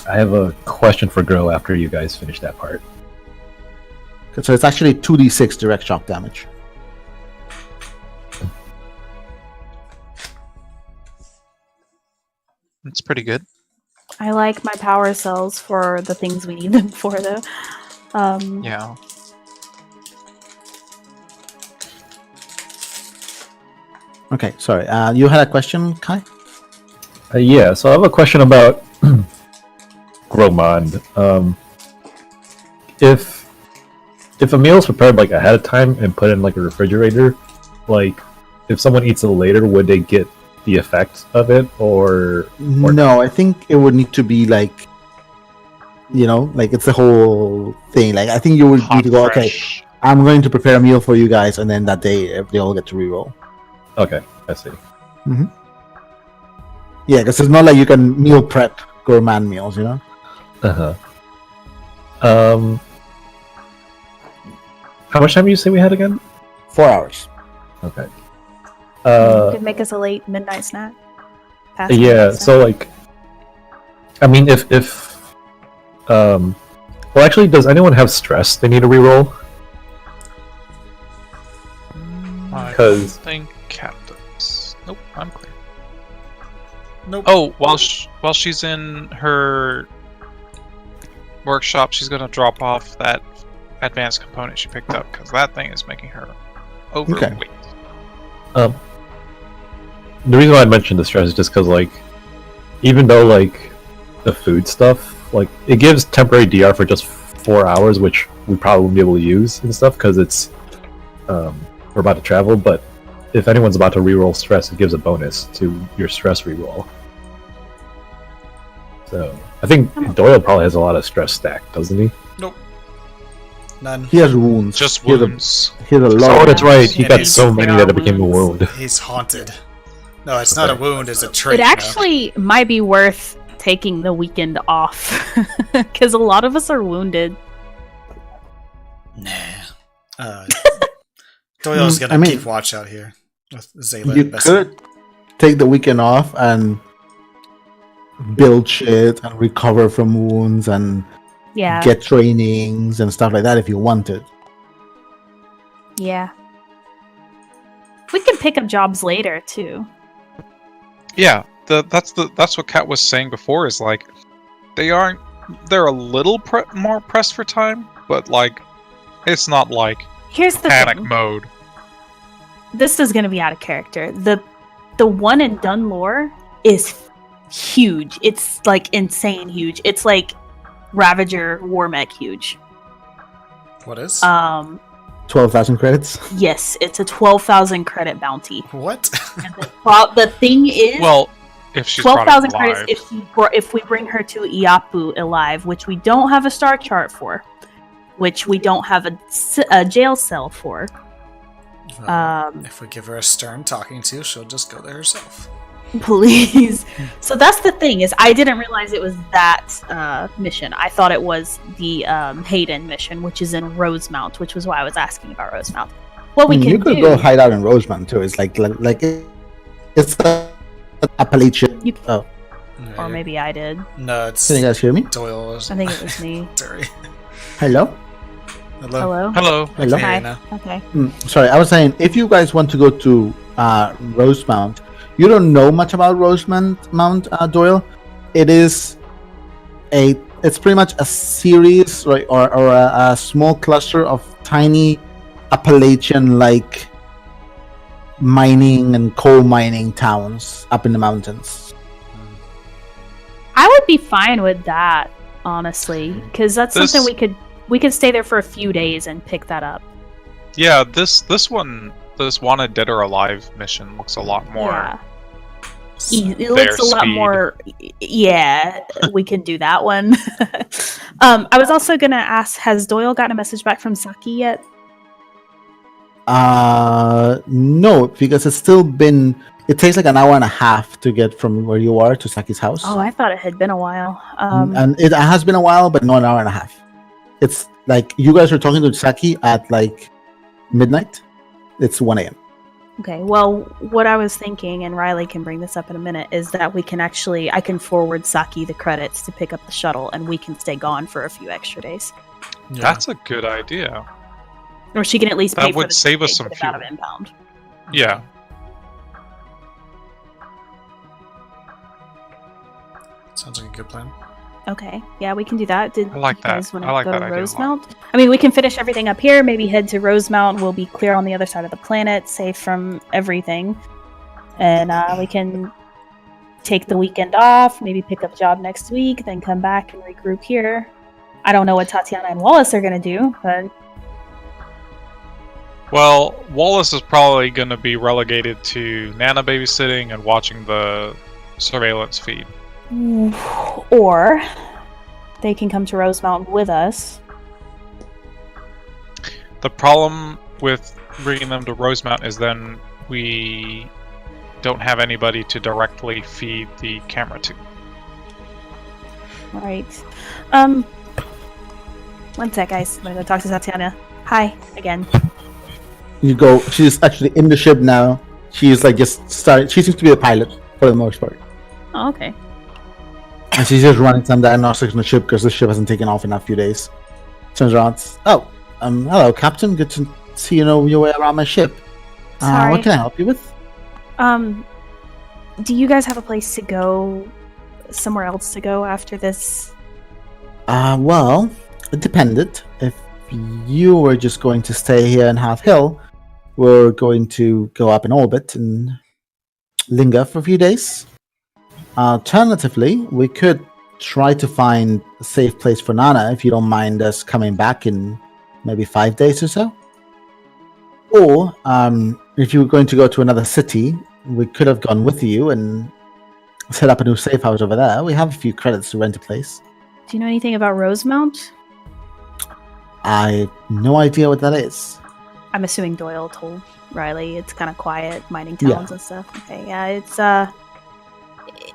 I have a question for Grow after you guys finish that part. So it's actually 2d6 direct shock damage. It's pretty good. I like my power cells for the things we need them for, though. Yeah. Okay, sorry. You had a question, Kai? Yeah, so I have a question about Gromond. If a meal is prepared like ahead of time and put in like a refrigerator, like if someone eats it later, would they get the effect of it, or No, I think it would need to be like, like it's the whole thing. Like I think you would need Hot to go. fresh. Okay, I'm going to prepare a meal for you guys, and then that day they all get to reroll. Okay, I see. Yeah, because it's not like you can meal prep gourmand meals, Uh-huh. How much time did you say we had again? 4 hours. Okay. You could make us a late midnight snack. Past Yeah, midnight so snack. like, I mean, if well, actually, does anyone have stress they need to reroll? I 'Cause- think Cat does. Nope, I'm clear. Nope. Oh, while she's in her workshop, she's gonna drop off that advanced component she picked up because that thing is making her overweight. The reason why I mentioned the stress is just because, like, even though like the food stuff, like it gives temporary DR for just 4 hours, which we probably won't be able to use and stuff because it's we're about to travel. But if anyone's about to reroll stress, it gives a bonus to your stress reroll. So I think Doyle probably has a lot of stress stacked, doesn't he? Nope. None. He has wounds. Just He has a- wounds. He has a Oh, lot. that's right. He And got he's- so many there that are it became a wounds. wound. He's haunted. No, it's not a wound, it's a trait. It now. actually might be worth taking the weekend off because a lot of us are wounded. Nah. Doyle's gonna I mean- keep watch out here with Zayla. You investing. could take the weekend off and build shit and recover from wounds and Yeah, get trainings and stuff like that if you wanted. yeah. We can pick up jobs later too. Yeah, that's what Kat was saying before. Is like they're a little more pressed for time, but like it's not like Here's the panic thing. mode. This is going to be out of character. The one in Dunlore is huge. It's like insane huge. It's like Ravager War Mech huge. What is? 12,000 credits. Yes, it's a 12,000 credit bounty. What? And the thing is, Well, if she's brought 12,000 it credits alive. if we bring her to Iapu alive, which we don't have a star chart for, which we don't have a jail cell for. If we give her a stern talking to, she'll just go there herself. Please. So that's the thing, is I didn't realize it was that mission. I thought it was the Hayden mission, which is in Rosemount, which was why I was asking about Rosemount. What we You can could do, go hide out in Rosemount too. It's it's the Appalachian. You- Oh, or maybe I did. No, it's can you guys hear me? Doyle. I think it was me. Sorry. Hello. Hello. Hello. Hello. Hello. Okay, Hi. now. Okay. Sorry, I was saying if you guys want to go to Rosemount, you don't know much about Rosemount, Doyle. It's pretty much a series, right, or a small cluster of tiny Appalachian-like mining and coal mining towns up in the mountains. I would be fine with that, honestly, because that's This- something we could stay there for a few days and pick that up. Yeah, this Wanted Dead or Alive mission looks a lot more. Yeah. It looks a lot speed. more. Yeah, we can do that one. I was also gonna ask: has Doyle gotten a message back from Saki yet? No, because it's still been. It takes like an hour and a half to get from where you are to Saki's house. Oh, I thought it had been a while. And it has been a while, but not an hour and a half. It's like you guys were talking to Saki at like midnight. It's 1 a.m. Okay, well, what I was thinking, and Riley can bring this up in a minute, is that I can forward Saki the credits to pick up the shuttle, and we can stay gone for a few extra days. Yeah. That's a good idea. Or she can at least That pay for would the save us ticket some to get out of fuel. inbound. Yeah. Sounds like a good plan. Okay, yeah, we can do that. Did I like you guys that. want I to like go that to idea a lot. Rosemount? I mean, we can finish everything up here, maybe head to Rosemount. We'll be clear on the other side of the planet, safe from everything. And we can take the weekend off, maybe pick up a job next week, then come back and regroup here. I don't know what Tatiana and Wallace are going to do, but Well, Wallace is probably going to be relegated to Nana babysitting and watching the surveillance feed. or they can come to Rosemount with us. The problem with bringing them to Rosemount is then we don't have anybody to directly feed the camera to. Right. One sec, guys. I'm gonna go talk to Tatiana. Hi, again. You go. She's actually in the ship now. She's like just starting. She seems to be the pilot for the most part, Oh, okay. and she's just running some diagnostics on the ship because the ship hasn't taken off in a few days. Turns around. Oh, hello, Captain. Good to see you know your way around my ship. Sorry. What can I help you with? Do you guys have a place to go? Somewhere else to go after this? Well, it depended. If you were just going to stay here in Half Hill, we're going to go up in orbit and linger for a few days. Alternatively, we could try to find a safe place for Nana if you don't mind us coming back in maybe 5 days or so. Or, if you were going to go to another city, we could have gone with you and set up a new safe house over there. We have a few credits to rent a place. Do you know anything about Rosemount? I have no idea what that is. I'm assuming Doyle told Riley it's kind of quiet, mining towns and stuff. Okay, yeah,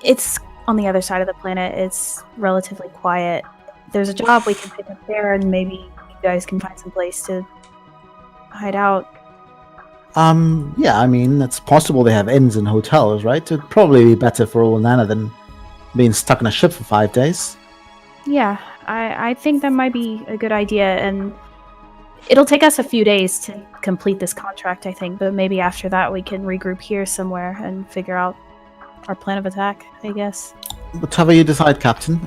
it's on the other side of the planet. It's relatively quiet. There's a job we can pick up there, and maybe you guys can find some place to hide out. Yeah, I mean, it's possible they have inns and hotels, right? It'd probably be better for old Nana than being stuck in a ship for 5 days. Yeah, I think that might be a good idea, and it'll take us a few days to complete this contract, I think, but maybe after that we can regroup here somewhere and figure out our plan of attack, I guess. Whatever you decide, Captain.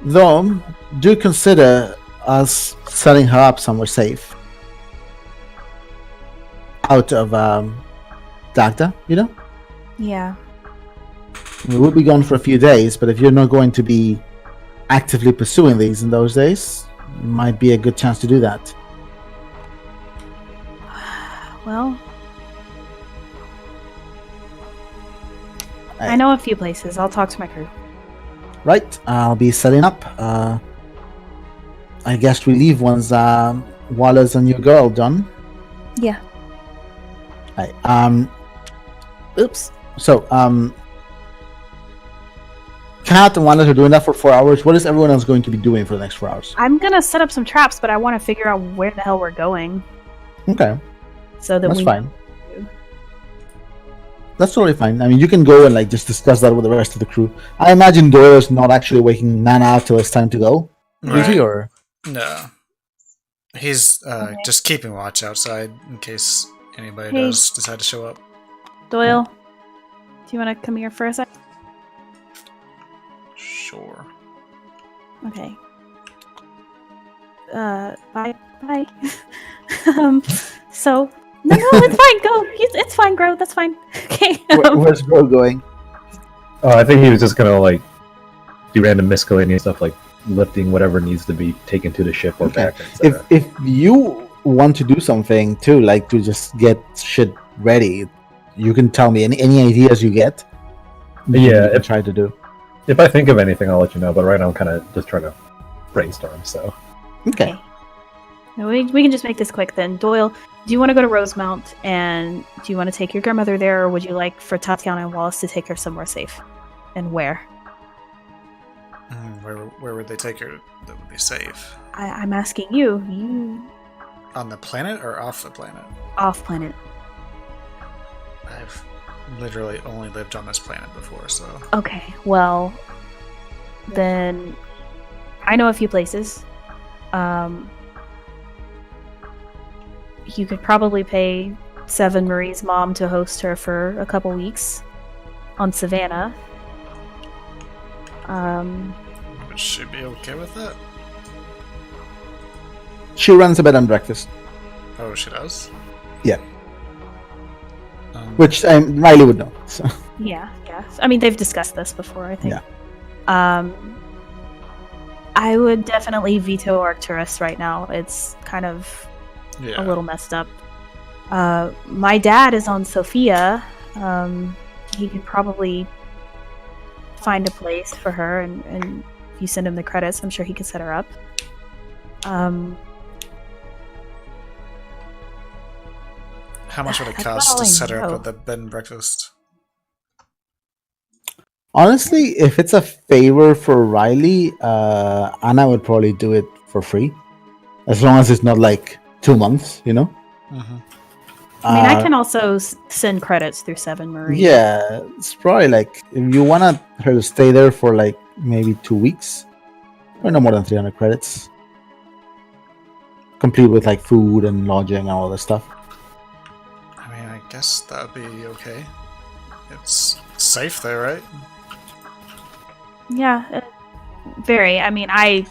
Though, do consider us setting her up somewhere safe. Out of Dagda, you know? Yeah. We will be gone for a few days, but if you're not going to be actively pursuing these in those days, it might be a good chance to do that. Well, I know a few places. I'll talk to my crew. Right, I'll be setting up. I guess we leave once Wallace and your girl done. Yeah. Right. Oops. So, Kat and Wallace are doing that for 4 hours. What is everyone else going to be doing for the next 4 hours? I'm gonna set up some traps, but I want to figure out where the hell we're going. Okay, So that that's we fine. That's totally fine. I mean, you can go and like just discuss that with the rest of the crew. I imagine Doyle is not actually waking Nana up till it's time to go. Is he, or? No. He's just keeping watch outside in case anybody Hey. does decide to show up. Doyle, do you want to come here for a sec? Sure. Okay. Bye. So, no, it's fine. Go. It's fine, Gro. That's fine. Okay. Where's Bro going? Oh, I think he was just gonna like do random miscellaneous stuff, like lifting whatever needs to be taken to the ship or Okay. back. etc. If you want to do something too, like to just get shit ready, you can tell me any ideas you get. Yeah, you can try to do. If I think of anything, I'll let you know. But right now, I'm kind of just trying to brainstorm. So Okay. No, we can just make this quick then. Doyle, do you want to go to Rosemount, and do you want to take your grandmother there, or would you like for Tatiana and Wallace to take her somewhere safe? And where? Where would they take her that would be safe? I'm asking you. You On the planet or off the planet? Off planet. I've literally only lived on this planet before, so... Okay, well, then I know a few places. You could probably pay Seven Marie's mom to host her for a couple weeks on Savannah. Would she be okay with that? She runs a bed and breakfast, Oh, she does? Yeah. Which... which Riley would know. So. Yeah. I mean, they've discussed this before, I think. Yeah. I would definitely veto Arcturus right now. It's kind of Yeah. a little messed up. My dad is on Sophia. He could probably find a place for her, and if you send him the credits, I'm sure he could set her up. How much would it That's cost all to I set her up know. with the bed and breakfast? Honestly, if it's a favor for Riley, Anna would probably do it for free, as long as it's not like 2 months, you know. Mm-hmm. I mean, I can also send credits through Seven Marie. Yeah, it's probably like if you want her to stay there for like maybe 2 weeks, or no more than 300 credits, complete with like food and lodging and all this stuff. I mean, I guess that would be okay. It's safe there, right? Yeah, very. I mean, I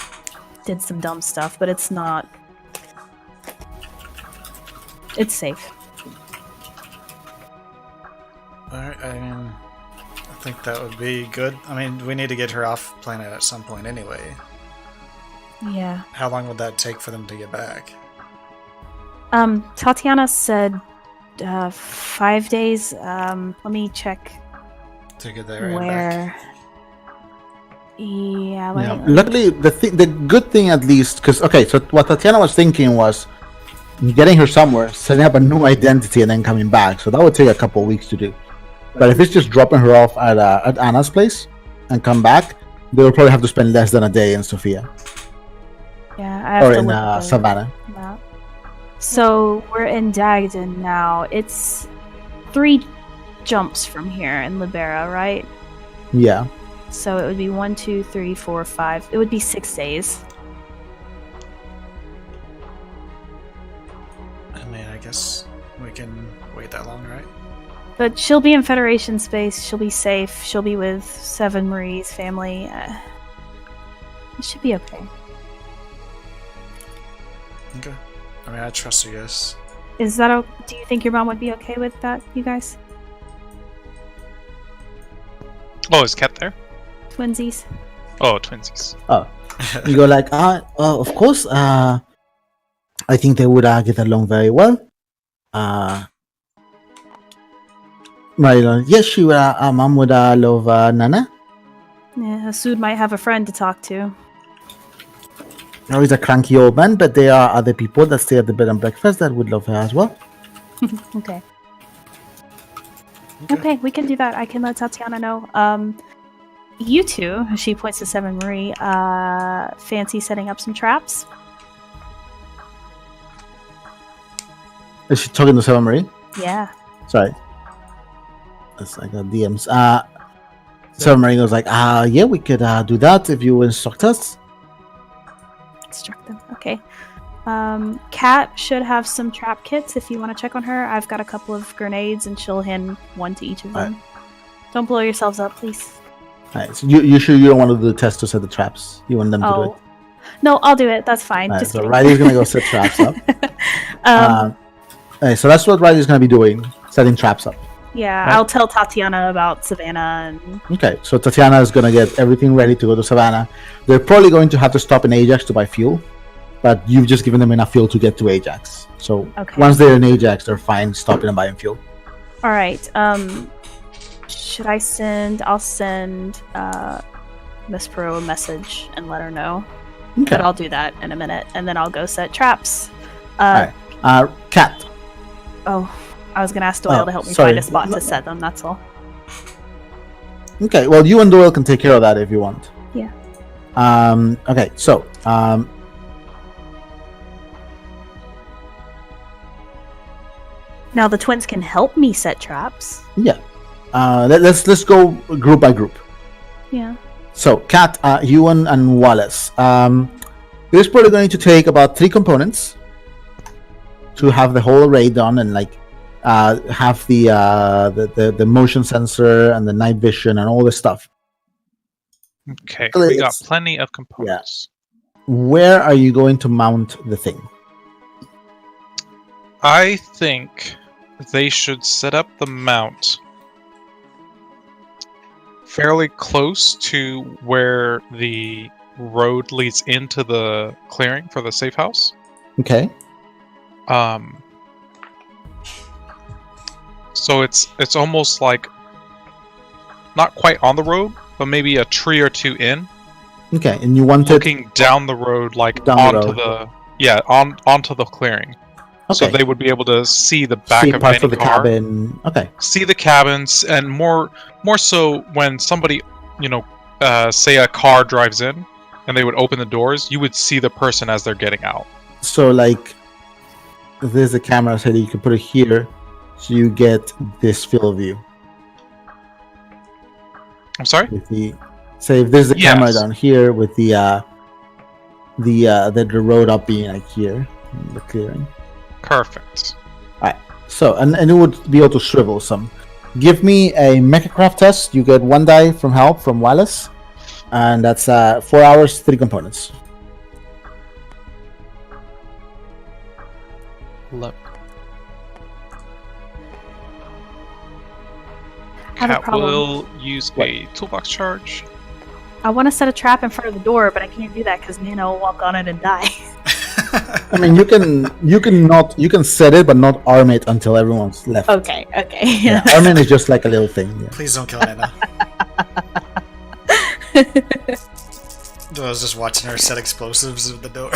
did some dumb stuff, but it's not. It's safe. Alright, I mean, I think that would be good. I mean, we need to get her off planet at some point anyway. Yeah. How long would that take for them to get back? Tatiana said 5 days. Let me check To get there and back? where. Yeah. Yeah. Luckily, the good thing at least, because okay, so what Tatiana was thinking was getting her somewhere, setting up a new identity, and then coming back. So that would take a couple of weeks to do. But if it's just dropping her off at Anna's place and come back, they will probably have to spend less than a day in Sofia Yeah, I have or to in look at the Savannah. map. So we're in Dagden now. It's 3 jumps from here in Libera, right? Yeah. So it would be 1, 2, 3, 4, 5. It would be 6 days. I mean, I guess we can wait that long, right? But she'll be in Federation space. She'll be safe. She'll be with Seven Marie's family. It should be okay. Okay. I mean, I trust you guys. Is that? Do you think your mom would be okay with that, you guys? Oh, is Cat there? Twinsies. Oh, twinsies. Oh, you go like, of course. I think they would get along very well. Right. Yes, she would. Mom would love Nana. Yeah, Sud might have a friend to talk to. Now he's a cranky old man, but there are other people that stay at the bed and breakfast that would love her as well. Okay. Okay, we can do that. I can let Tatiana know. You two, she points to Seven Marie, fancy setting up some traps? Is she talking to Seven Marie? Yeah. Sorry. That's like a DMs. Seven Marie was like, yeah, we could do that if you instruct us. Instruct them. Okay. Kat should have some trap kits if you want to check on her. I've got a couple of grenades and she'll hand one to each of them. Don't blow yourselves up, please. Alright, so you sure you don't want to do the test to set the traps? You want them to do it? No, I'll do it. That's fine. Alright, Just so kidding. Riley's gonna go set traps up. Alright, so that's what Riley's gonna be doing, setting traps up. Yeah, Right. I'll tell Tatiana about Savannah and Okay, so Tatiana is gonna get everything ready to go to Savannah. They're probably going to have to stop in Ajax to buy fuel, but you've just given them enough fuel to get to Ajax. So Okay. once they're in Ajax, they're fine stopping and buying fuel. all right. Should I send? I'll send Miss Peru a message and let her know. Okay. But I'll do that in a minute, and then I'll go set traps. Alright. Cat. Oh, I was gonna ask Doyle Oh, to help me sorry. find a spot to set them. That's all. Okay, well, you and Doyle can take care of that if you want. Yeah. Now the twins can help me set traps. Yeah. Let's go group by group. Yeah. So, Kat, Ewan, and Wallace. It is probably going to take about 3 components to have the whole array done, and have the motion sensor and the night vision and all this stuff. Okay, So we got it's- plenty of components. Where are you going to mount the thing? I think they should set up the mount fairly close to where the road leads into the clearing for the safe house. Okay. So it's almost like not quite on the road, but maybe a tree or two in, Okay, and you want it looking down the road, like Down the onto road. onto the clearing. So okay. they would be able to see the back See of parts any of the car, cabin. Okay. see the cabins, and more so when somebody, say a car drives in, and they would open the doors, you would see the person as they're getting out. So there's a camera so that you can put it here, so you get this field of view. I'm sorry? With the say if there's a camera Yes. down here with the road up being like here, the clearing. Perfect. So and it would be able to shrivel some. Give me a mechacraft test. You get 1 die from help from Wallace, and that's 4 hours, 3 components. Look. I have a Cat problem. will use a toolbox charge. I want to set a trap in front of the door, but I can't do that because Nana will walk on it and die. I mean, you can set it, but not arm it until everyone's left. Okay. Yeah, arming is just like a little thing. Yeah. Please don't kill Nana. I was just watching her set explosives at the door.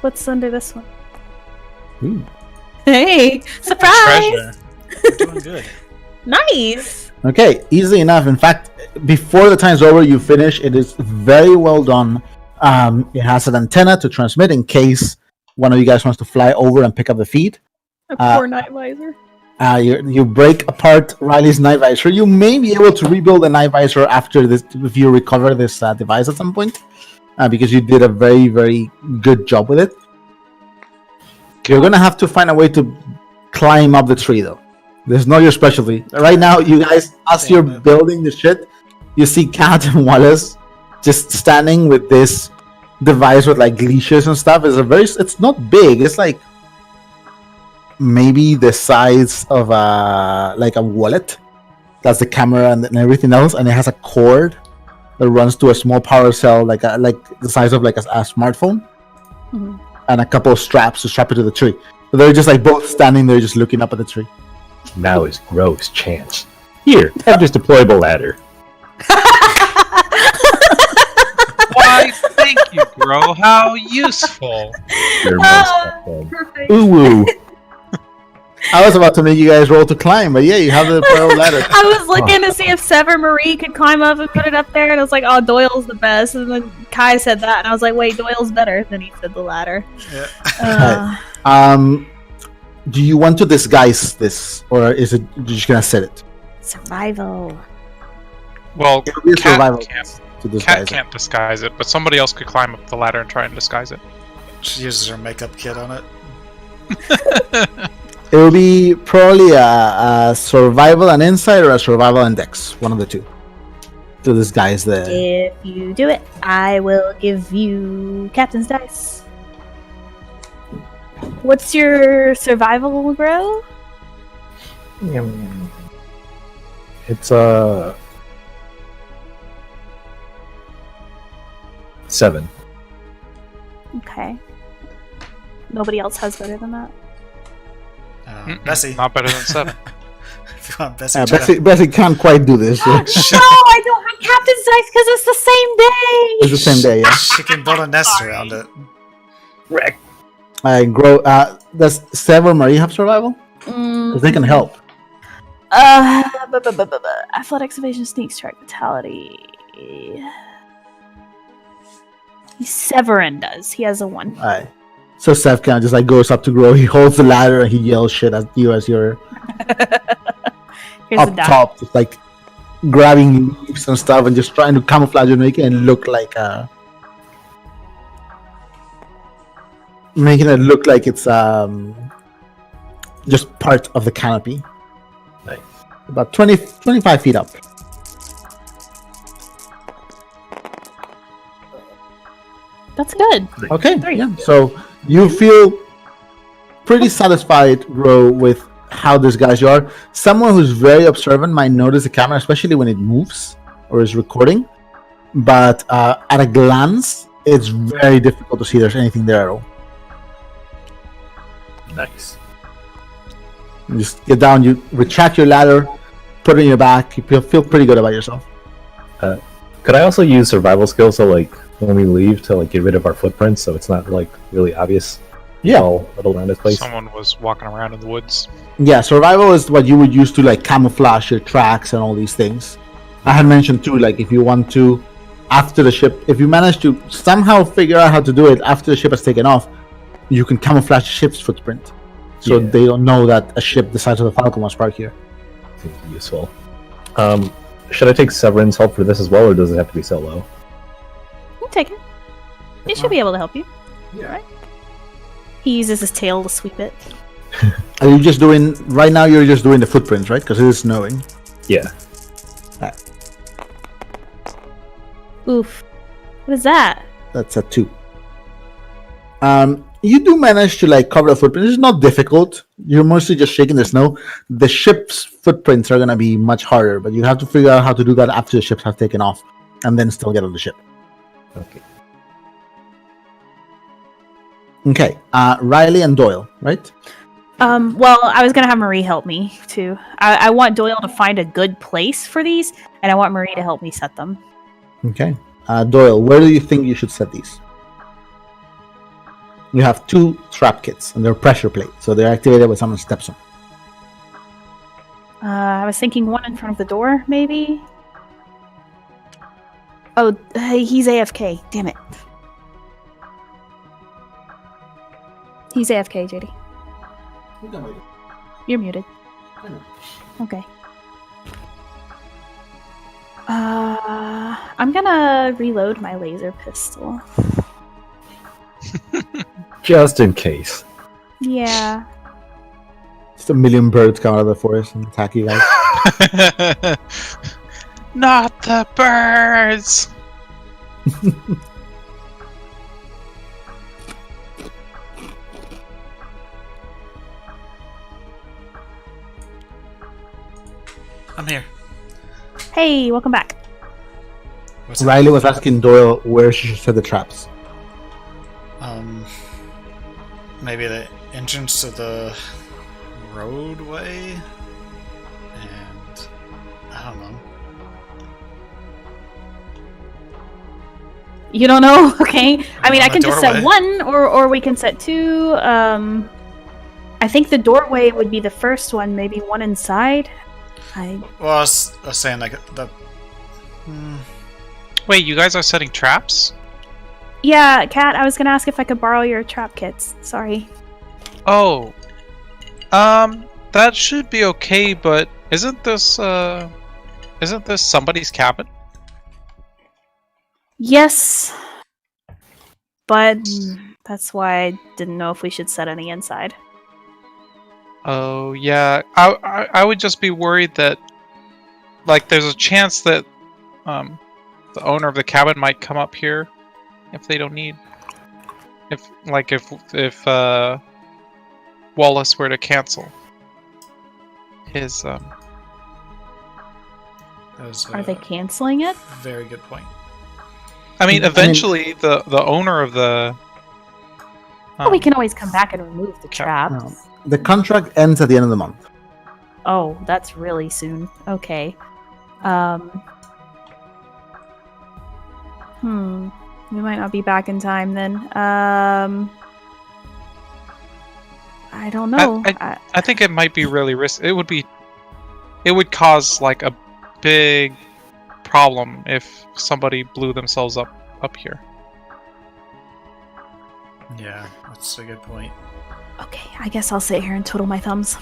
What's under this one? Ooh. Hey! Surprise! Treasure. We're doing good. Nice! Okay, easily enough. In fact, before the time's over, you finish. It is very well done. It has an antenna to transmit in case one of you guys wants to fly over and pick up the feed. A poor night visor. You break apart Riley's night visor. You may be able to rebuild the night visor after this if you recover this device at some point, because you did a very, very good job with it. You're gonna have to find a way to climb up the tree, though. This is not your specialty. Right now, you guys, as you're building the shit, you see Kat and Wallace just standing with this device with like leashes and stuff. It's not big. It's like maybe the size of a wallet. That's the camera and everything else, and it has a cord that runs to a small power cell, like the size of like a smartphone, and a couple of straps to strap it to the tree. So they're just like both standing there, just looking up at the tree. Now is Gro's chance. Here, have this deployable ladder. Why, thank you, bro. How useful. Your most Perfect. Ooh woo. I was about to make you guys roll to climb, but yeah, you have the deployable ladder. I was looking to see if Sever Marie could climb up and put it up there, and I was like, oh, Doyle's the best. And then Kai said that, and I was like, wait, Doyle's better. Then he said the ladder. Yeah. Do you want to disguise this, or is it you're just gonna set it? Survival. Well, It'll be a Cat survival can't, to disguise it. can't disguise it, but somebody else could climb up the ladder and try and disguise it. She uses her makeup kit on it. It will be probably a survival and insight, or a survival and dex, one of the two. To disguise the. If you do it, I will give you Captain's Dice. What's your survival, bro? It's 7. Okay. Nobody else has better than that. Bessie. Not better than 7. If you want Bessie, try to- Bessie can't quite do this. No, I don't have Captain's Dice because it's the same day. It's the same day, yeah. she can build a nest around it. Wreck. Mm. Does Sever Marie have survival? Because they can help. Athletics, evasion, sneak, strike, vitality. Severin does. He has a 1. Alright. So Seth kind of just like goes up to Grow. He holds the ladder and he yells shit at you as you're Here's up the dock. top, just like grabbing leaves and stuff and just trying to camouflage and make it look like making it look like it's just part of the canopy. Nice. About 25 feet up. That's good. Okay, 3. yeah. So you feel pretty satisfied, Grow, with how these guys are. Someone who's very observant might notice the camera, especially when it moves or is recording. But at a glance, it's very difficult to see there's anything there at all. Nice. You just get down, you retract your ladder, put it in your back. You feel pretty good about yourself. Could I also use survival skills to like when we leave to like get rid of our footprints so it's not like really obvious? Yeah. All around this place. Someone was walking around in the woods. Yeah, survival is what you would use to like camouflage your tracks and all these things. I had mentioned too, like if you want to, after the ship, if you manage to somehow figure out how to do it after the ship has taken off, you can camouflage the ship's footprint. So Yeah. they don't know that a ship the size of the Falcon was parked here. Seems useful. Should I take Severin's help for this as well, or does it have to be solo? You take it. He should be able to help you. Yeah. Right? He uses his tail to sweep it. Are you just doing, right now you're just doing the footprints, right? Because it is snowing. Yeah. Oof. What is that? That's a 2. You do manage to like cover the footprint. It's not difficult. You're mostly just shaking the snow. The ship's footprints are gonna be much harder, but you have to figure out how to do that after the ships have taken off, and then still get on the ship. Okay. Okay. Riley and Doyle, right? Well, I was gonna have Marie help me too. I want Doyle to find a good place for these, and I want Marie to help me set them. Okay. Doyle, where do you think you should set these? You have 2 trap kits, and they're pressure plate, so they're activated when someone steps on. I was thinking one in front of the door, maybe. Oh, he's AFK. Damn it. He's AFK, JD. You're muted. Okay. I'm gonna reload my laser pistol. Just in case. Yeah. Just a million birds come out of the forest and attack you guys. Not the birds! I'm here. Hey, welcome back. What's up? Riley was asking Doyle where she should set the traps. Maybe the entrance to the roadway? And I don't know. You don't know? Okay. I mean, On I can the just set doorway. one, or we can set 2. I think the doorway would be the first one, maybe one inside. Well, I was saying like the. Wait, you guys are setting traps? Yeah, Kat, I was gonna ask if I could borrow your trap kits. Sorry. Oh. That should be okay, but isn't this somebody's cabin? Yes. But that's why I didn't know if we should set any inside. Oh, yeah. I would just be worried that, like, there's a chance that, the owner of the cabin might come up here if they don't need. If Wallace were to cancel his, That was Are they canceling it? very good point. I mean, eventually the owner of the. Well, we can always come back and remove the traps. No. The contract ends at the end of the month. Oh, that's really soon. Okay. We might not be back in time then. I don't know. I think it might be really risky. It would cause like a big problem if somebody blew themselves up here. Yeah, that's a good point. Okay, I guess I'll sit here and twiddle my thumbs.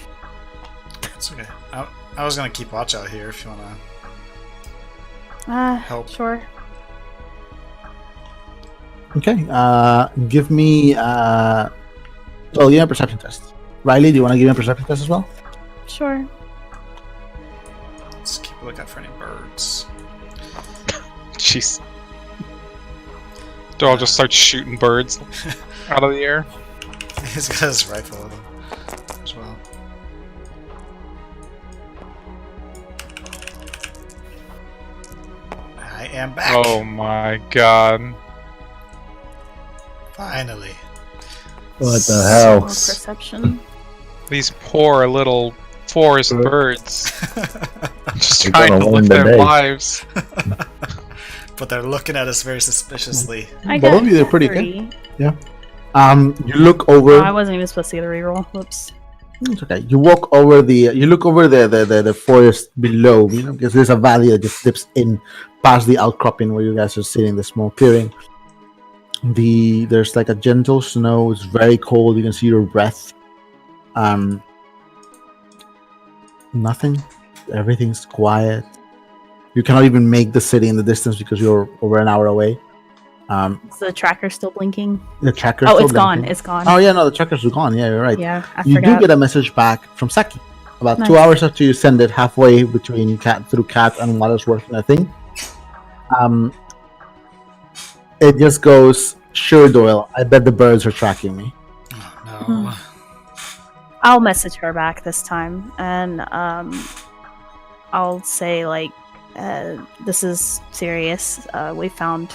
It's okay. I was gonna keep watch out here if you wanna help. Sure. Okay. Give me a perception test. Riley, do you want to give me a perception test as well? Sure. Let's keep a lookout for any birds. Jeez. Doyle just starts shooting birds out of the air. He's got his rifle with him as well. I am back. Oh my god. Finally. What the hell? More perception. These poor little forest birds. Just They're trying gonna to win live the their day. lives. But they're looking at us very suspiciously. I Both got of you did pretty 3. good. You look over. Oh, I wasn't even supposed to get a reroll. Whoops. It's okay. You walk over you look over the forest below, because there's a valley that just dips in past the outcropping where you guys are sitting, the small clearing. There's like a gentle snow. It's very cold. You can see your breath. Nothing. Everything's quiet. You cannot even make the city in the distance because you're over an hour away. Is the tracker still blinking? The tracker. Oh, it's gone. It's gone. Oh yeah, no, the trackers are gone. Yeah, you're right. Yeah, I You forgot. do get a message back from Saki about Nice. 2 hours after you send it, halfway between Cat and Wallace working a thing. It just goes, "Sure, Doyle. I bet the birds are tracking me." Oh no. I'll message her back this time, and I'll say like, "This is serious. We found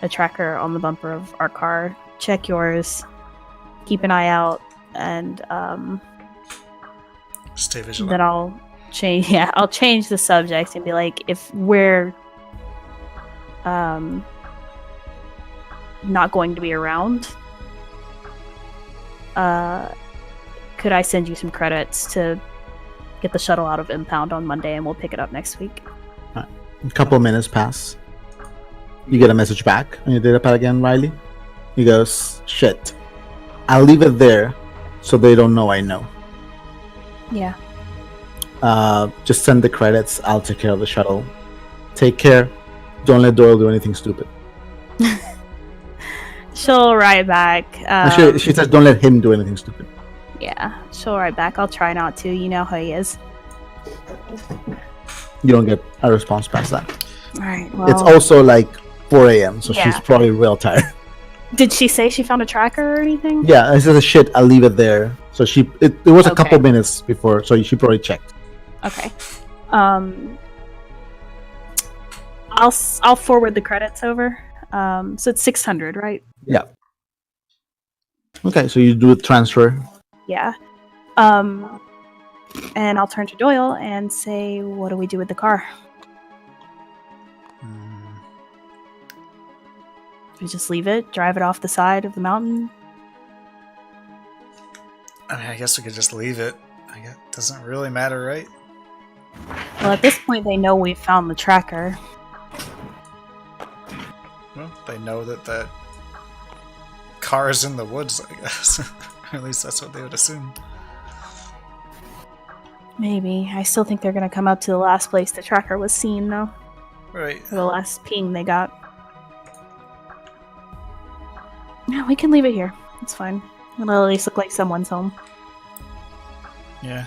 a tracker on the bumper of our car. Check yours. Keep an eye out, and Stay vigilant. then I'll change. Yeah, I'll change the subject and be like, if we're not going to be around, could I send you some credits to get the shuttle out of impound on Monday, and we'll pick it up next week?" A couple of minutes pass. You get a message back on your data pad again, Riley. He goes, "Shit. I'll leave it there so they don't know I know. Yeah. Just send the credits. I'll take care of the shuttle. Take care. Don't let Doyle do anything stupid." She'll write back. Actually, she says, "Don't let him do anything stupid." Yeah, she'll write back. I'll try not to. You know how he is. You don't get a response past that. Alright, well. It's also like 4 a.m., so Yeah. she's probably real tired. Did she say she found a tracker or anything? Yeah, I said, "Shit, I'll leave it there." So it was a Okay. couple minutes before, so she probably checked. Okay. I'll forward the credits over. So it's 600, right? Yeah. Okay, so you do a transfer. Yeah. And I'll turn to Doyle and say, "What do we do with the car? Hmm. Do we just leave it, drive it off the side of the mountain?" I mean, I guess we could just leave it. I guess it doesn't really matter, right? Well, at this point, they know we found the tracker. Well, they know that car is in the woods, I guess. Or at least that's what they would assume. Maybe. I still think they're going to come up to the last place the tracker was seen, though. Right. Or the last ping they got. Yeah, we can leave it here. It's fine. It'll at least look like someone's home. Yeah.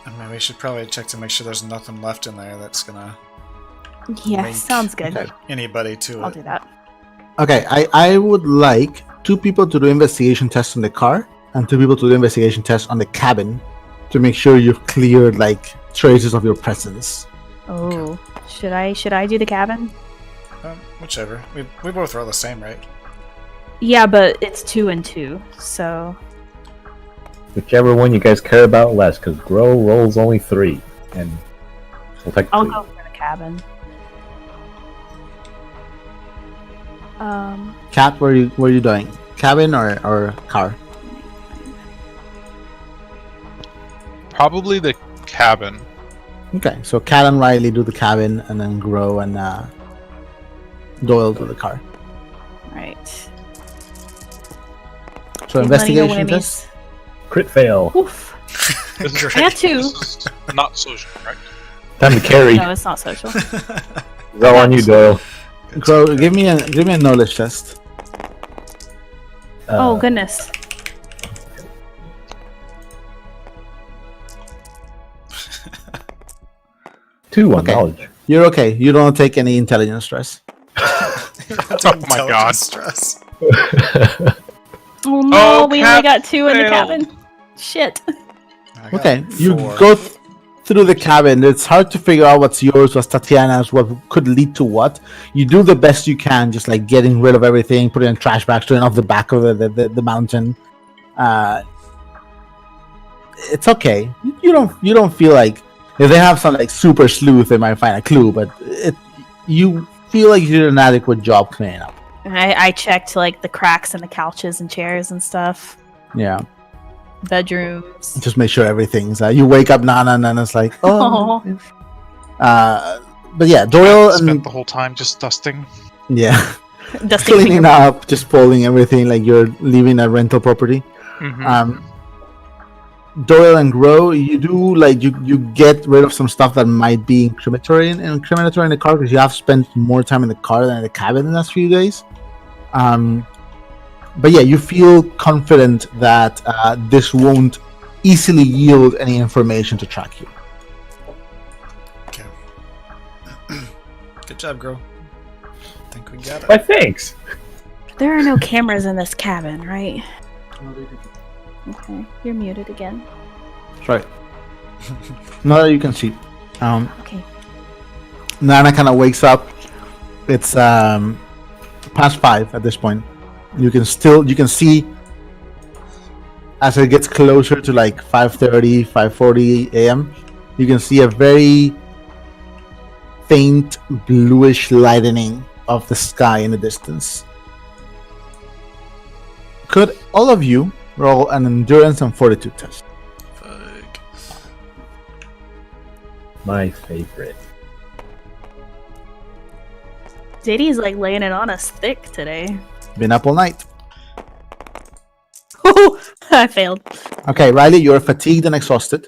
I mean, we should probably check to make sure there's nothing left in there that's gonna Yeah, Link. sounds good. Okay. anybody to I'll it. do that. Okay, I would like 2 people to do investigation tests on the car and 2 people to do investigation tests on the cabin to make sure you've cleared like traces of your presence. Oh, should I do the cabin? Whichever. We both roll the same, right? Yeah, but it's 2 and 2, so Whichever one you guys care about less, because Grow rolls only 3, and we'll take I'll 3. go for the cabin. Cat, where are you doing? Cabin or car? Probably the cabin. Okay, so Cat and Riley do the cabin, and then Grow and Doyle do the car. Right. So Keep letting your investigation whammies. test. Crit fail. Oof. This is, I had two. this is not social, correct? Time to carry. No, it's not social. It's all on you, Doyle. Crow, give me a knowledge test. Oh goodness. Two on Okay. knowledge. You're okay. You don't take any intelligence stress. Oh my God. Stress. Oh no, Oh, we Cap only got two in the failed. cabin. Shit. I got Okay, you 4. go through the cabin. It's hard to figure out what's yours, what's Tatiana's, what could lead to what. You do the best you can, just like getting rid of everything, putting in trash bags, turning off the back of the mountain. It's okay. You don't feel like if they have some like super sleuth, they might find a clue, but you feel like you did an adequate job cleaning up. I checked like the cracks in the couches and chairs and stuff. Yeah, Bedrooms. just make sure everything's. You wake up, Nana, and it's like, oh. But yeah, Doyle Spent and the whole time just dusting. yeah, Dusting cleaning finger- up, just folding everything like you're leaving a rental property. Mhm. Doyle and Grow, you do like you get rid of some stuff that might be incriminatory in the car because you have spent more time in the car than in the cabin in the last few days. But yeah, you feel confident that this won't easily yield any information to track you. Okay. Good job, girl. I think we got it. Why, thanks. There are no cameras in this cabin, right? Okay, you're muted again. Sorry. Not that you can see. Okay. Nana kind of wakes up. It's past 5 at this point. You can see as it gets closer to like 5:30, 5:40 a.m. You can see a very faint bluish lightening of the sky in the distance. Could all of you roll an endurance and fortitude test? Fuck. My favorite. Zadie's like laying it on us thick today. Been up all night. I failed. Okay, Riley, you're fatigued and exhausted.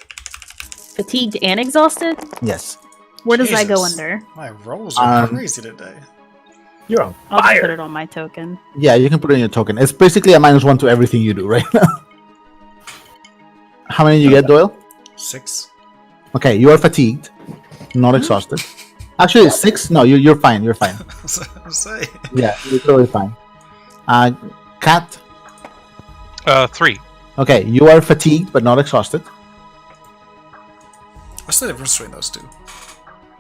Fatigued and exhausted? Yes. Where does that go Jesus. under? My rolls are Um, crazy today. You're on I'll just put fire. it on my token. Yeah, you can put it in your token. It's basically a -1 to everything you do right now. How many did you get, Doyle? 6. Okay, you are fatigued, not exhausted. Actually, 6? No, you're fine. You're fine. Say. Yeah, you're totally fine. Cat? 3. Okay, you are fatigued but not exhausted. What's the difference between those two?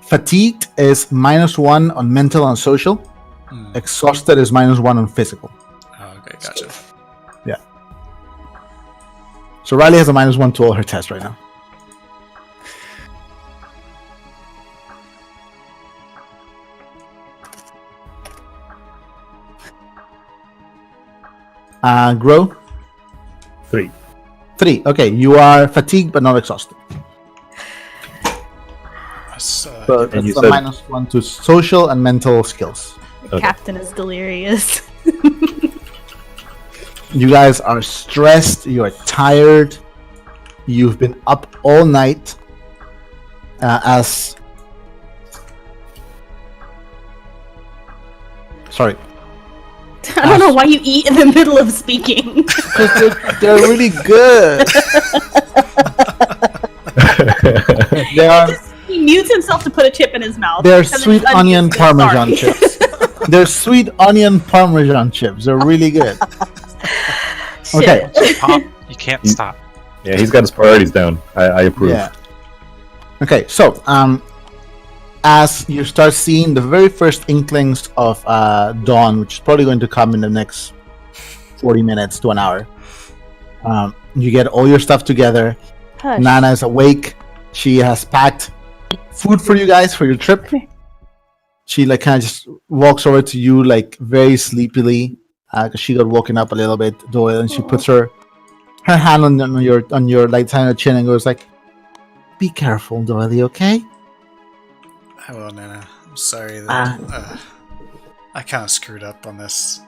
Fatigued is -1 on mental and social. Exhausted is -1 on physical. Oh, okay, gotcha. So Riley has a -1 to all her tests right now. Grow? 3. 3. Okay, you are fatigued but not exhausted. That's, So And that's you a said- -1 to social and mental skills. Okay. Captain is delirious. You guys are stressed. You are tired. You've been up all night. Sorry. I don't know why you eat in the middle of speaking. Because they're really good. They are. He mutes himself to put a chip in his mouth. They're and then sweet he unmutes onion it. parmesan Sorry. chips. They're sweet onion parmesan chips. They're really good. Okay. Shit. Pop, you can't stop. Yeah, he's got his priorities down. I approve. Yeah. Okay, so as you start seeing the very first inklings of dawn, which is probably going to come in the next 40 minutes to an hour, you get all your stuff together. Hush. Nana is awake. She has packed food for you guys for your trip. She like kind of just walks over to you like very sleepily because she got woken up a little bit, Doyle, and she puts her hand on your like side of your chin and goes like, "Be careful, Doyle, okay?" I will, Nana. I'm sorry that I kind of screwed up on this.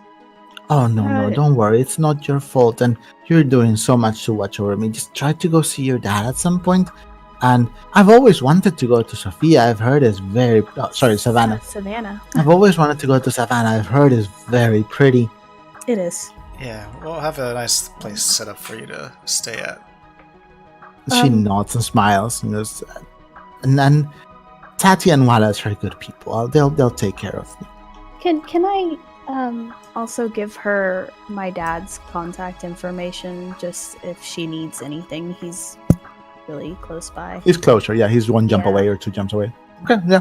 Oh, no, don't worry. It's not your fault, and you're doing so much to watch over me. Just try to go see your dad at some point. And I've always wanted to go to Sofia. I've heard it's very... Oh, sorry, Savannah. Savannah. I've always wanted to go to Savannah. I've heard it's very pretty. It is. Yeah, we'll have a nice place set up for you to stay at. She nods and smiles and goes... And then Tati and Wallace are good people. They'll take care of me. Can I also give her my dad's contact information just if she needs anything? He's really close by. He's closer, yeah. He's one jump away or two jumps away. Okay, yeah.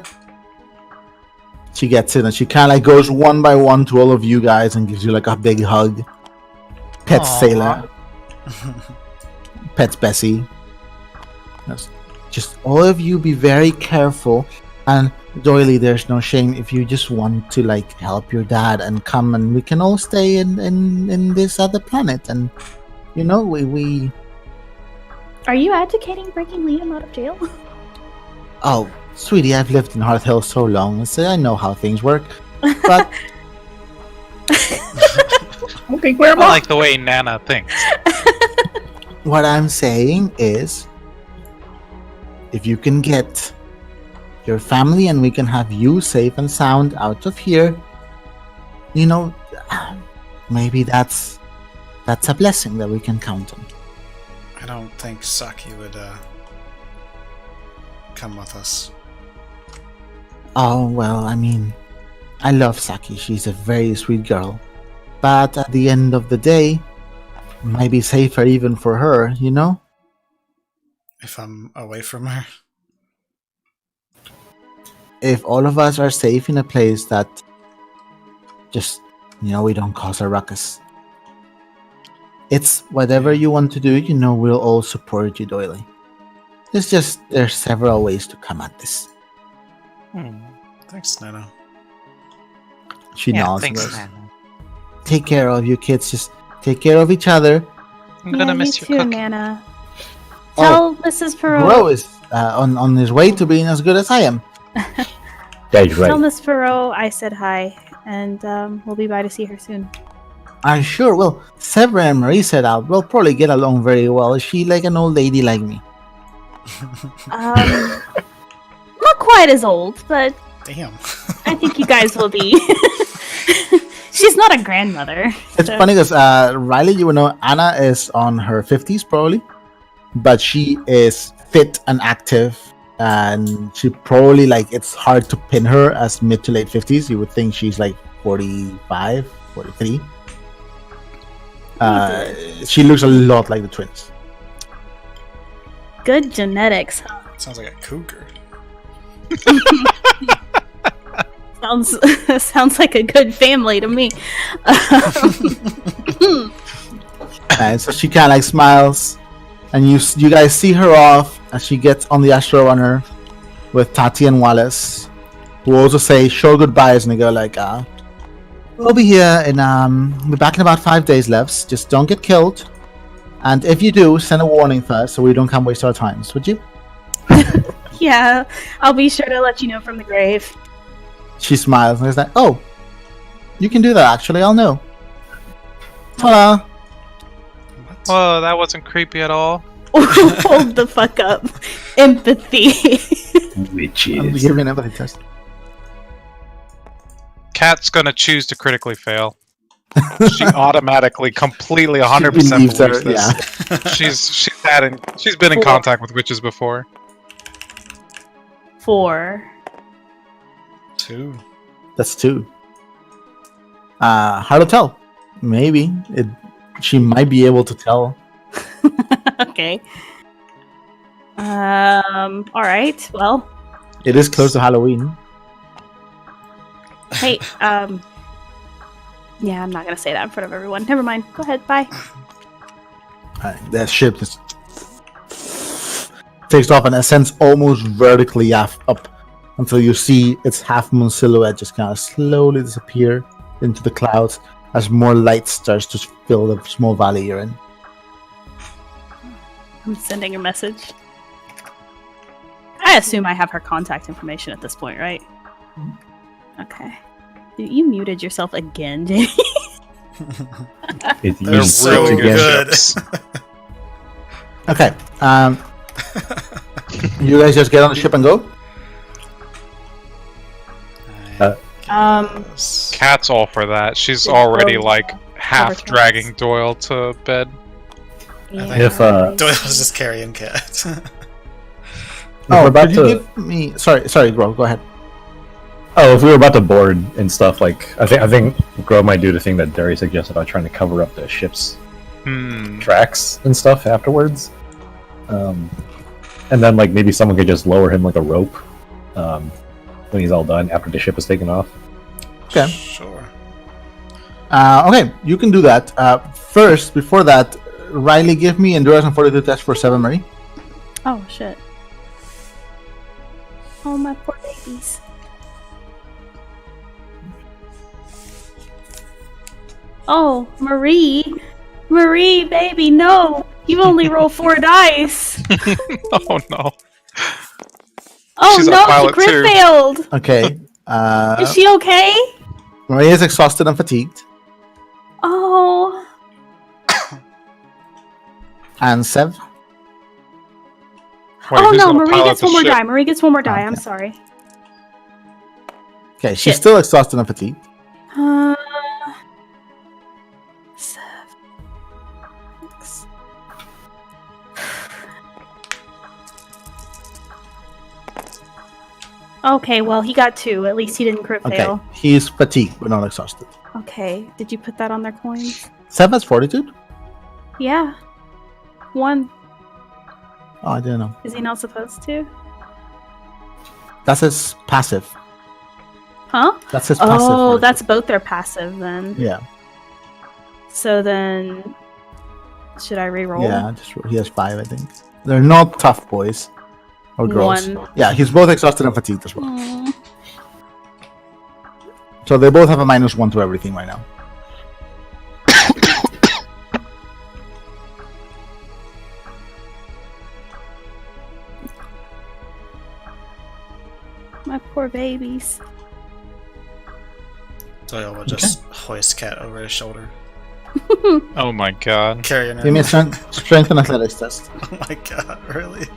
She gets in and she kind of like goes one by one to all of you guys and gives you like a big hug. Pets Aw. Sailor. Pets Bessie. Yes. Just all of you be very careful. And Doily, there's no shame if you just want to like help your dad and come and we can all stay in this other planet. And you know, we Are you advocating breaking Liam out of jail? Oh, sweetie, I've lived in Hearth Hill so long, so I know how things work. But Okay, I like the way Nana thinks. what I'm saying is, if you can get your family and we can have you safe and sound out of here, you know, maybe that's a blessing that we can count on. I don't think Saki would come with us. Oh, well, I mean, I love Saki. She's a very sweet girl. But at the end of the day, it might be safer even for her, you know? If I'm away from her. If all of us are safe in a place that just, you know, we don't cause a ruckus. It's whatever you want to do, you know, we'll all support you, Doily. There's several ways to come at this. Thanks, Nana. She nods and thanks, goes, Nana. take care of you kids, just take care of each other. I'm gonna miss you your too, cooking. Nana. Oh, Tell Mrs. Perot. Bro is on his way to being as good as I am. That is Tell right. Miss Perot I said hi, and we'll be by to see her soon. I sure will. Severin and Marie said out. We'll probably get along very well. Is she like an old lady like me? Not quite as old, but Damn. I think you guys will be. She's not a grandmother. It's funny because Riley, you will know Anna is on her 50s probably, but she is fit and active, and she probably like it's hard to pin her as mid to late 50s. You would think she's like 45, 43. She looks a lot like the twins. Good genetics. Sounds like a cougar. Sounds like a good family to me. And so she kind of like smiles, and you guys see her off as she gets on the Astro Runner with Tati and Wallace, who also say show goodbyes, and they go like, we'll be here in we'll be back in about 5 days, Levs. Just don't get killed, and if you do, send a warning first so we don't come waste our times, would you? Yeah, I'll be sure to let you know from the grave. She smiles and is like, oh, you can do that actually, I'll know. Hello. What? Whoa, that wasn't creepy at all. Hold the fuck up. Empathy. Which I'm is giving an empathy test. Cat's gonna choose to critically fail. She automatically, completely, 100% believes believes her, this. yeah. She's been in contact with witches before. 4. 2. That's 2. Hard to tell. Maybe she might be able to tell. Okay. All right. Well, It is close to Halloween. hey. Yeah, I'm not gonna say that in front of everyone. Never mind. Go ahead. Bye. That ship just takes off and ascends almost vertically up until you see its half moon silhouette just kind of slowly disappear into the clouds as more light starts to fill the small valley you're in. I'm sending a message. I assume I have her contact information at this point, right? Okay. You muted yourself again, Jamie. It They're uses so six again. good. Okay. You guys just get on the ship and go. Cat's all for that. She's Did already Doyle like half cover dragging Doyle to bed. If, Doyle's just carrying Cat. Oh, about could you to- give me? Sorry, Grove. Go ahead. Oh, if we were about to board and stuff, like I think Grove might do the thing that Derry suggested about trying to cover up the ship's tracks and stuff afterwards. And then like maybe someone could just lower him like a rope when he's all done after the ship is taken off. Okay. Sure. Okay, you can do that. First, before that, Riley, give me endurance and fortitude test for 7, Marie. Oh shit. Oh my poor babies. Oh, Marie, baby, no! You only roll 4 dice. Oh no. Oh She's a no, the pilot, crit too. failed. Okay. Is she okay? Marie is exhausted and fatigued. Oh, And Sev. Wait, oh who's no, gonna Marie pilot gets the one more ship? die. Marie gets one more die. I'm Okay. sorry. Okay, she's Shit. still exhausted and fatigued. Uh, 6. Okay, well, he got 2. At least he didn't crit Okay, fail. he's fatigued but not exhausted. Okay, did you put that on their coins? Sev has fortitude. Yeah. 1. Oh, I didn't know. Is he not supposed to? That's his passive. Huh? That's his passive. Oh, fortitude. that's both their passive then. Yeah. So then, should I re-roll? Yeah, he has 5, I think. They're not tough boys or girls. 1. Yeah, he's both exhausted and fatigued as well. Aw. So they both have a -1 to everything right now. My poor babies. Doyle will just hoist Cat over his shoulder. Oh my god. Carrying her. Give me a strength and athletics test. Oh my god, really?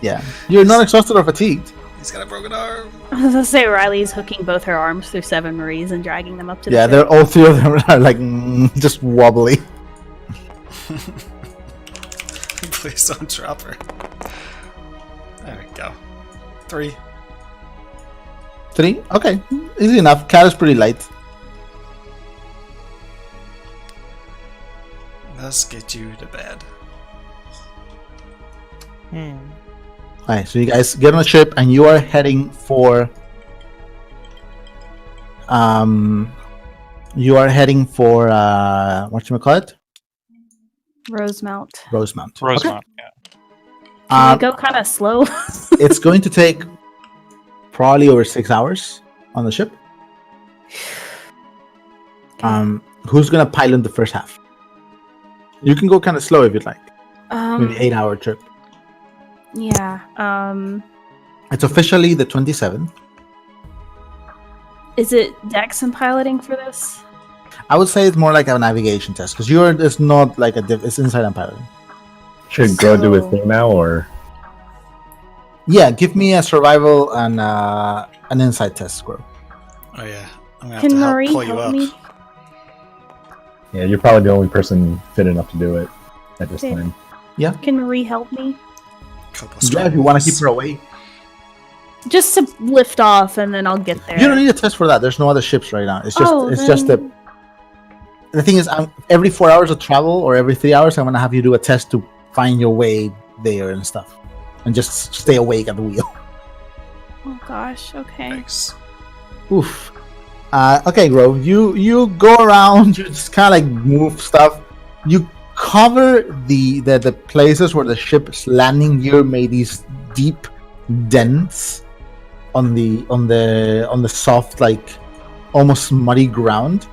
Yeah. You're not exhausted or fatigued. He's got a broken arm. I was gonna say Riley's hooking both her arms through 7 Maries and dragging them up to the Yeah, ship. they're all 3 of them are like just wobbly. Please don't drop her. There we go. 3. 3? Okay. Easy enough. Cat is pretty light. Let's get you to bed. Alright, so you guys get on the ship and you are heading for whatchamacallit? Rosemount. Rosemount. Rosemont, yeah. Can I go kind of slow? It's going to take probably over 6 hours on the ship. Who's gonna pilot the first half? You can go kind of slow if you'd like. Maybe 8-hour trip. Yeah. It's officially the 27th. Is it Dex and piloting for this? I would say it's more like a navigation test because it's not like it's inside and piloting. Should Grow do his So- thing now, or Yeah, give me a survival and an insight test, Squirrel. Oh yeah. I'm gonna have Can to Marie help pull you help up. me? yeah, you're probably the only person fit enough to do it at this Okay. time. Can Marie help me? Couple Yeah, if you want to keep scrolls. her away. Just to lift off and then I'll get there. You don't need a test for that. There's no other ships right now. It's just Oh, just then- the thing is, every 4 hours of travel or every 3 hours, I'm gonna have you do a test to find your way there and stuff, and just stay awake at the wheel. Oh gosh, okay. Thanks. Oof. Okay, Grove. You go around. You just kind of like move stuff. You cover the places where the ship's landing gear made these deep dents on the soft, like almost muddy ground.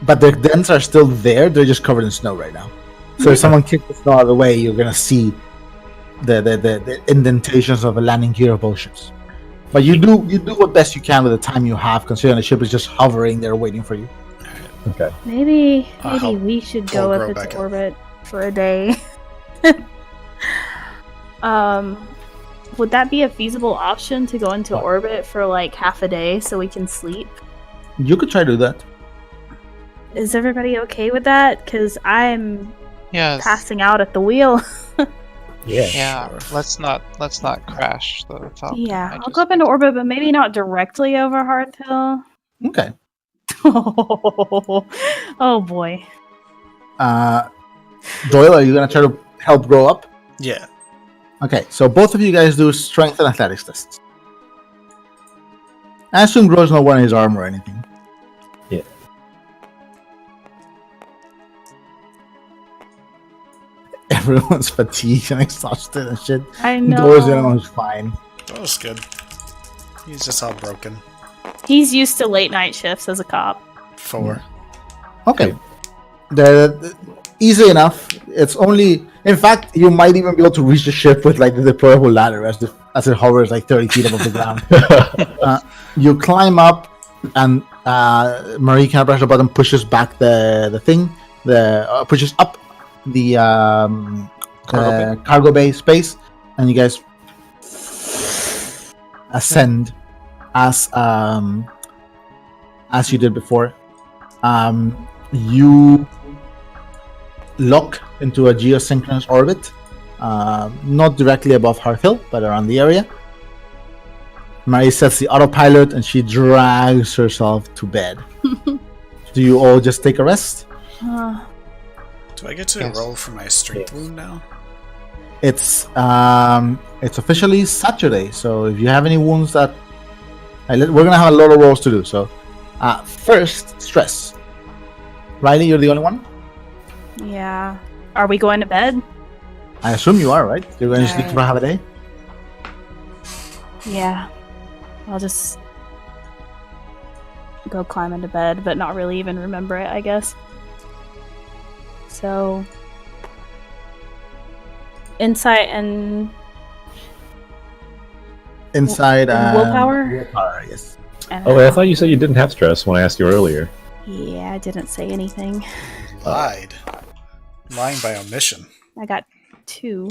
But the dents are still there. They're just covered in snow right now. So if someone kicks the snow out of the way, you're gonna see the indentations of the landing gear of both ships. But you do what best you can with the time you have, considering the ship is just hovering there waiting for you. Okay. Maybe I'll we should pull go up Grow its back up. orbit for a day. Would that be a feasible option to go into orbit for like half a day so we can sleep? You could try to do that. Is everybody okay with that? Because I'm Yes. passing out at the wheel. Yeah. Yeah. Let's not crash the Falcon. Yeah, I I'll just- go up into orbit, but maybe not directly over Hearth Hill. Okay. Oh boy. Doyle, are you gonna try to help grow up? Yeah. Okay, so both of you guys do strength and athletics tests. I assume Gro's not wearing his armor or anything. Yeah. Everyone's fatigued and exhausted and shit. I know. Doyle's the only one who's fine. That was good. He's just all broken. He's used to late night shifts as a cop. 4. Okay. The easy enough. It's only, in fact, you might even be able to reach the ship with like the deployable ladder as it hovers like 30 feet above the ground. You climb up, and Marie can press the button, pushes back the thing, pushes up the cargo bay space, and you guys ascend as you did before. You lock into a geosynchronous orbit, not directly above Hearth Hill, but around the area. Marie sets the autopilot and she drags herself to bed. Do you all just take a rest? Do I get to Yes. roll for my strength wound now? It's officially Saturday, so if you have any wounds that we're gonna have a lot of rolls to do. So first, stress. Riley, you're the only one. Yeah. Are we going to bed? I assume you are, right? You're going to sleep for half a day. Yeah. I'll just go climb into bed, but not really even remember it, I guess. So, insight and Inside willpower? Willpower, yes. Oh, wait, I thought you said you didn't have stress when I asked you earlier. Yeah, I didn't say anything. Lied. Lying by omission. I got 2.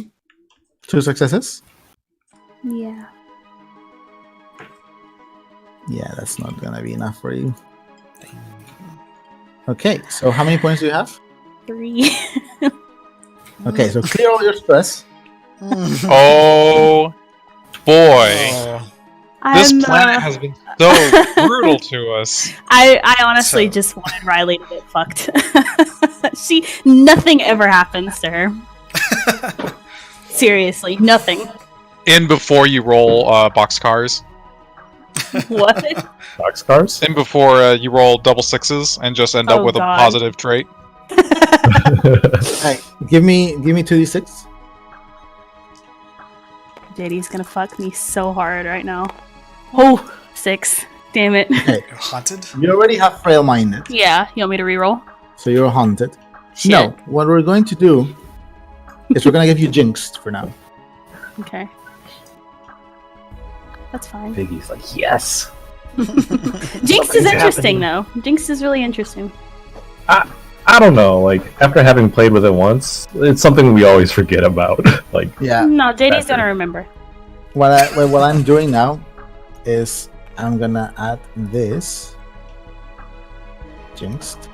2 successes. Yeah. Yeah, that's not gonna be enough for you. Okay, so how many points do you have? 3. Okay, so clear all your stress. Oh boy. Oh, This I'm, planet has been so brutal to us. I honestly So- just wanted Riley to get fucked. Nothing ever happens to her. Seriously, nothing. In before you roll boxcars. What? Boxcars? In before you roll double sixes and just end up Oh, with God. a positive trait. Hey, give me 2d6. JD's gonna fuck me so hard right now. Oh, 6. Damn it. Okay, haunted? you already have frail minded, Yeah, you want me to reroll? so you're haunted. Shit. No, what we're going to do is we're gonna give you jinxed for now. Okay. That's fine. Piggy's like, yes! Jinx is Something's interesting, happening. though. Jinx is really interesting. I don't know, like, after having played with it once, it's something we always forget about. Like, Yeah. No, JD's Better. gonna remember. What I'm doing now is I'm gonna add this jinxed.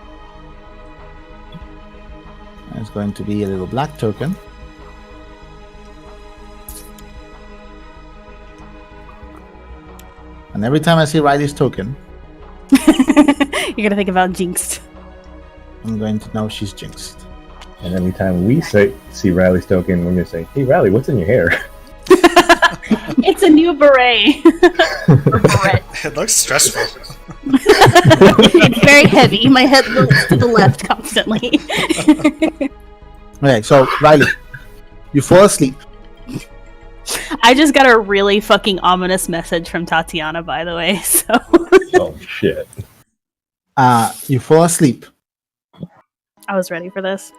And it's going to be a little black token. And every time I see Riley's token, You're gonna think about Jinxed. I'm going to know she's jinxed. and every time we see Riley's token, we're gonna say, hey Riley, what's in your hair? It's a new beret. Or beret. It looks stressful. It's very heavy. My head goes to the left constantly. Okay, so Riley, you fall asleep. I just got a really fucking ominous message from Tatiana, by the way. So Oh shit. You fall asleep, I was ready for this.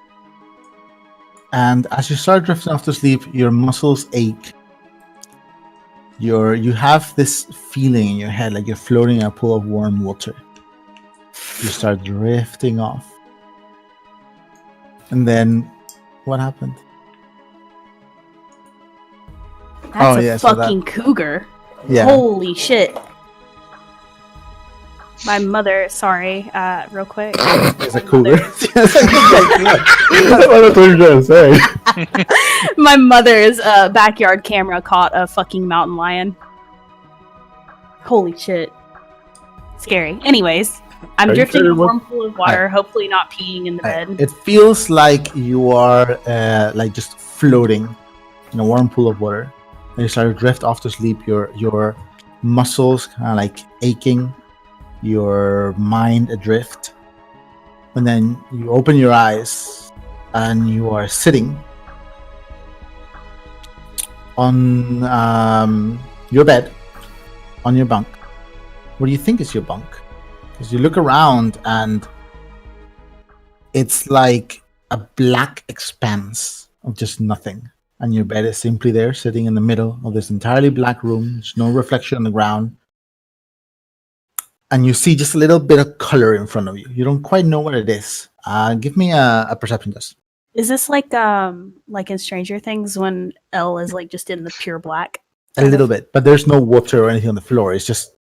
and as you start drifting off to sleep, your muscles ache. You have this feeling in your head like you're floating in a pool of warm water. You start drifting off. And then, what happened? That's a yeah, so fucking cougar. Yeah. Holy shit. My mother, sorry, real quick. It's a cougar. That's what you're trying to say. My mother's backyard camera caught a fucking mountain lion. Holy shit. Scary. Anyways, I'm Are you drifting in a sure? warm pool of water, hopefully not peeing in the bed. It feels like you are like just floating in a warm pool of water. And you start to drift off to sleep. Your muscles kind of like aching, your mind adrift. And then you open your eyes and you are sitting on your bed, on your bunk. What do you think is your bunk? Because you look around and it's like a black expanse of just nothing. And your bed is simply there, sitting in the middle of this entirely black room. There's no reflection on the ground. And you see just a little bit of color in front of you. You don't quite know what it is. Give me a perception test. Is this like in Stranger Things when Elle is like just in the pure black? A little bit, but there's no water or anything on the floor. It's just,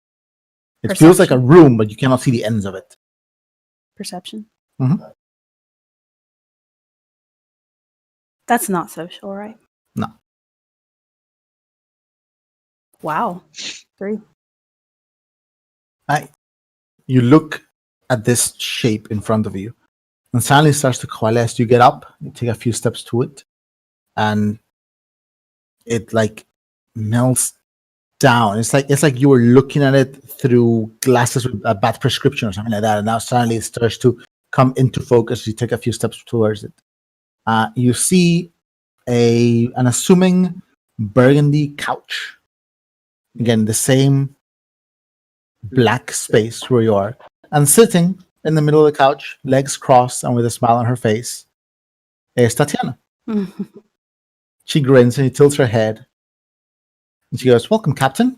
it feels like a room, but you cannot see the ends of it. Perception? Mhm. That's not social, right? No. Wow. 3. You look at this shape in front of you, and suddenly it starts to coalesce. You get up, you take a few steps to it, and it like melts down. It's like you were looking at it through glasses with a bad prescription or something like that, and now suddenly it starts to come into focus. You take a few steps towards it. You see an assuming burgundy couch. Again, the same black space where you are, and sitting in the middle of the couch, legs crossed and with a smile on her face, is Tatiana. She grins and she tilts her head, and she goes, "Welcome, Captain.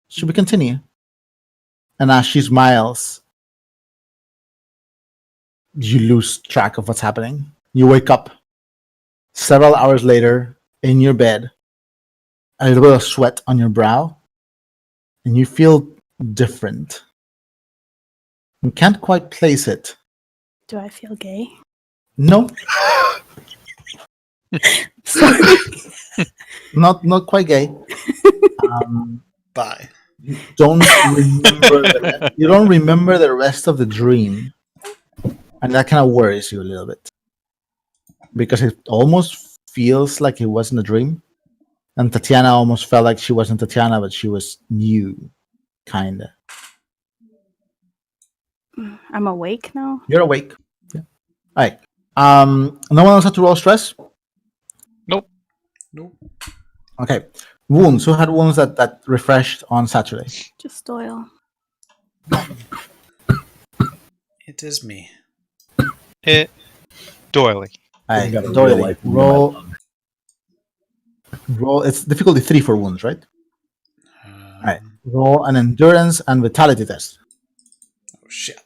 Should we continue?" And as she smiles, you lose track of what's happening. You wake up several hours later in your bed, a little bit of sweat on your brow, and you feel different. You can't quite place it. Do I feel gay? No, Sorry. not quite gay. Bye. You don't remember the rest of the dream, and that kind of worries you a little bit because it almost feels like it wasn't a dream, and Tatiana almost felt like she wasn't Tatiana, but she was new, kinda. I'm awake now. You're awake. Yeah. All right. No one else had to roll stress. Nope. Okay. Wounds. Who had wounds that refreshed on Saturday? Just Doyle. It is me. Doily. All right. You got a real Doily, life roll. It's difficulty 3 for wounds, right? All right. Roll an endurance and vitality test. Oh shit.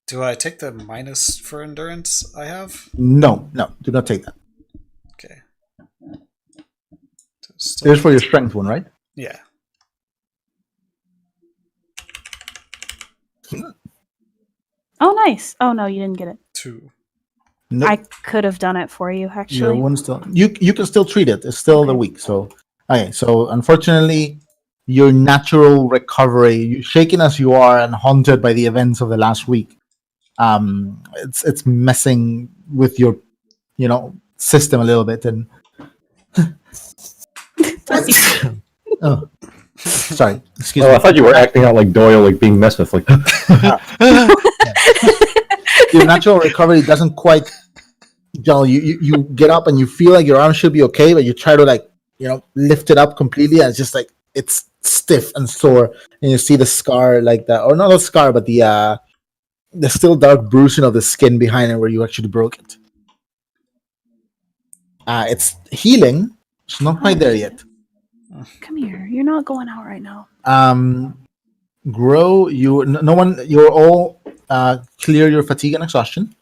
Do I take the minus for endurance I have? No, do not take that. Okay. It is for your strength one, right? Yeah. Oh, nice. Oh, no, you didn't get it. 2. No. I could have done it for you, Your actually. wound still. You can still treat it. It's still the weak. So okay. So unfortunately, your natural recovery, you shaken as you are and haunted by the events of the last week, it's messing with your, system a little bit. And oh, sorry. Excuse Oh, me. I thought you were acting out like Doyle, like being messed with. Like, Your natural recovery doesn't quite. You get up and you feel like your arm should be okay, but you try to lift it up completely, and it's just like it's stiff and sore, and you see the scar like that, or not a scar, but the still dark bruising of the skin behind it where you actually broke it. It's healing. It's not quite there yet. Come here. You're not going out right now. Grow, no one. You're all clear your fatigue and exhaustion.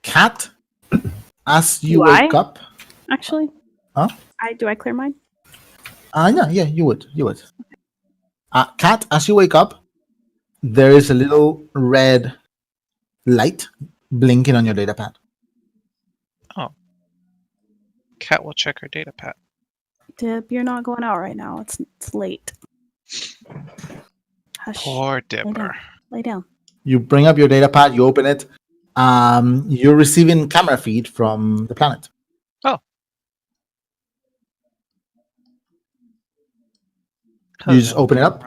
Cat, as you Do wake I? up. Actually. Huh? Do I clear mine? Yeah, you would. Cat, as you wake up, there is a little red light blinking on your data pad. Cat will check her data pad. Dib, you're not going out right now. It's late. Hush. Poor Dipper. Lay down. You bring up your data pad, you open it. You're receiving camera feed from the planet. You just open it up?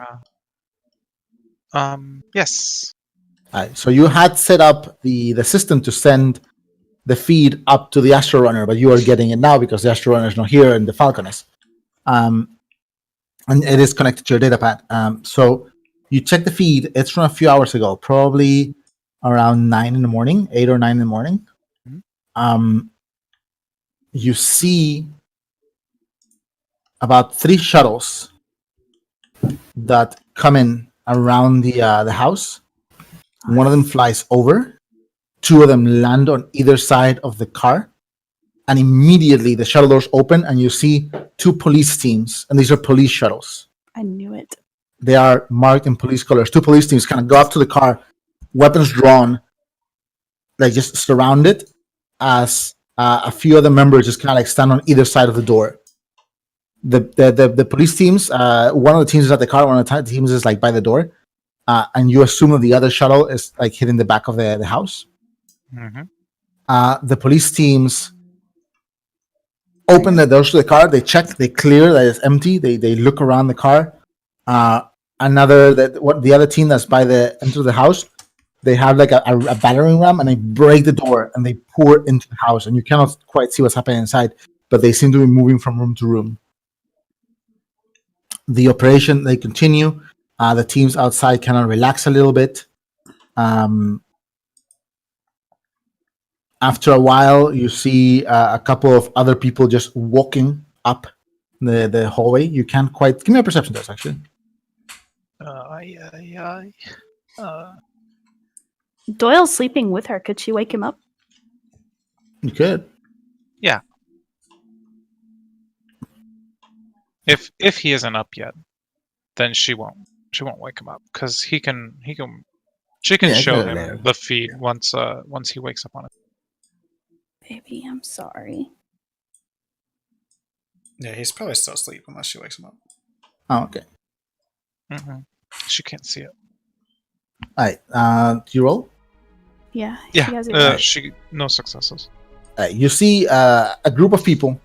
Yes. Alright, so you had set up the system to send the feed up to the Astro Runner, but you are getting it now because the Astro Runner is not here and the Falcon is. And it is connected to your data pad. So you check the feed. It's from a few hours ago, probably around 9 in the morning, 8 or 9 in the morning. You see about 3 shuttles that come in around the house. One of them flies over. 2 of them land on either side of the car. And immediately the shuttle doors open and you see 2 police teams. And these are police shuttles. I knew it. They are marked in police colors. 2 police teams kind of go up to the car, weapons drawn, like just surround it, as a few other members just kind of like stand on either side of the door. The police teams, one of the teams is at the car, one of the teams is like by the door. And you assume that the other shuttle is like hitting the back of the house. The police teams open the doors to the car. They check, they clear that it's empty. They look around the car. The other team that's by the end of the house, they have like a battering ram and they break the door and they pour into the house. And you cannot quite see what's happening inside, but they seem to be moving from room to room. The operation, they continue. The teams outside kind of relax a little bit. After a while, you see a couple of other people just walking up the hallway. You can't quite... Give me a perception test, actually. Doyle's sleeping with her. Could she wake him up? You could. Yeah. If he isn't up yet, then she won't wake him up because she can show him the feed once he wakes up on it. Baby, I'm sorry. Yeah, he's probably still asleep unless she wakes him up. Oh, okay. She can't see it. All right. Do you roll? Yeah. Yeah. She has it right. No successes. You see a group of people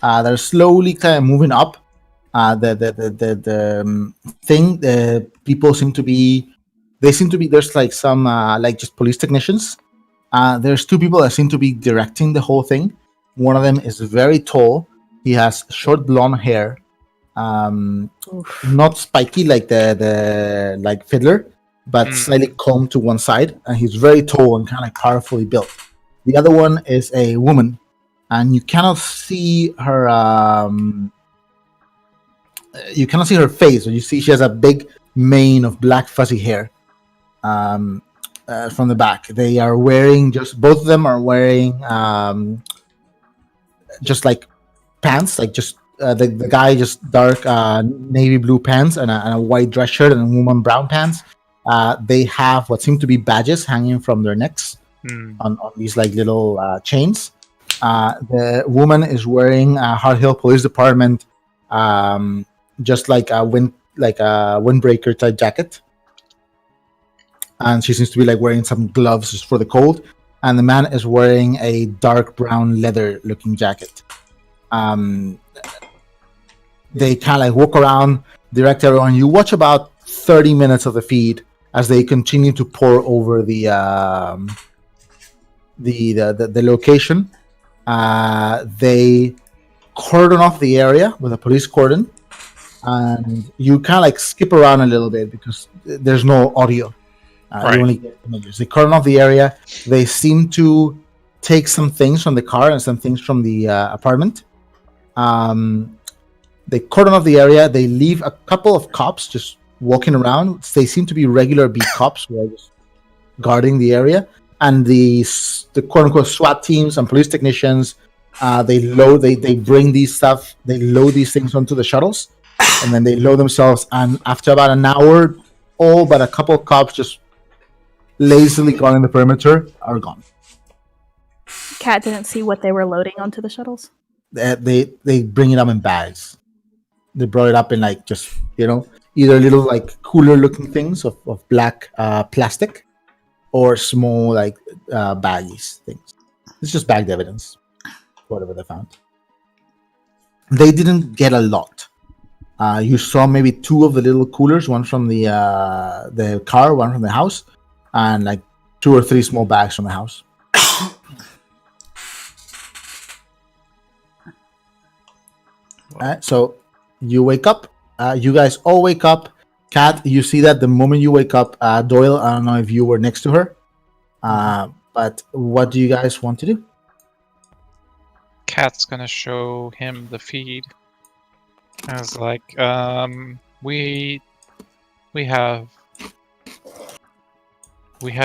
that are slowly kind of moving up. The people seem to be. There's like some like just police technicians. There's 2 people that seem to be directing the whole thing. One of them is very tall. He has short blonde hair, not spiky like the like Fiddler, but slightly combed to one side. And he's very tall and kind of like powerfully built. The other one is a woman, and you cannot see her. You cannot see her face. You see she has a big mane of black fuzzy hair. From the back, they are wearing both of them are wearing just like pants, like just the guy just dark navy blue pants and a white dress shirt, and a woman brown pants. They have what seem to be badges hanging from their necks on these like little chains. The woman is wearing a Hard Hill Police Department, just like a windbreaker type jacket. And she seems to be like wearing some gloves just for the cold. And the man is wearing a dark brown leather looking jacket. They kind of like walk around, direct everyone. You watch about 30 minutes of the feed as they continue to pour over the location. They cordon off the area with a police cordon. And you kind of like skip around a little bit because there's no audio. Right. You only get images. They cordon off the area. They seem to take some things from the car and some things from the apartment. They cordon off the area. They leave a couple of cops just walking around. They seem to be regular beat cops who are just guarding the area. And the quote-unquote SWAT teams and police technicians, they bring these stuff, they load these things onto the shuttles, and then they load themselves. And after about an hour, all but a couple of cops just lazily guarding the perimeter are gone. Cat didn't see what they were loading onto the shuttles. They bring it up in bags. They brought it up in like just either little like cooler looking things of black plastic, or small like baggies things. It's just bagged evidence, whatever they found. They didn't get a lot. You saw maybe 2 of the little coolers, one from the car, one from the house, and like 2 or 3 small bags from the house. So you wake up. You guys all wake up. Kat, you see that the moment you wake up. Doyle, I don't know if you were next to her. But what do you guys want to do? Cat's gonna show him the feed. I was like, we had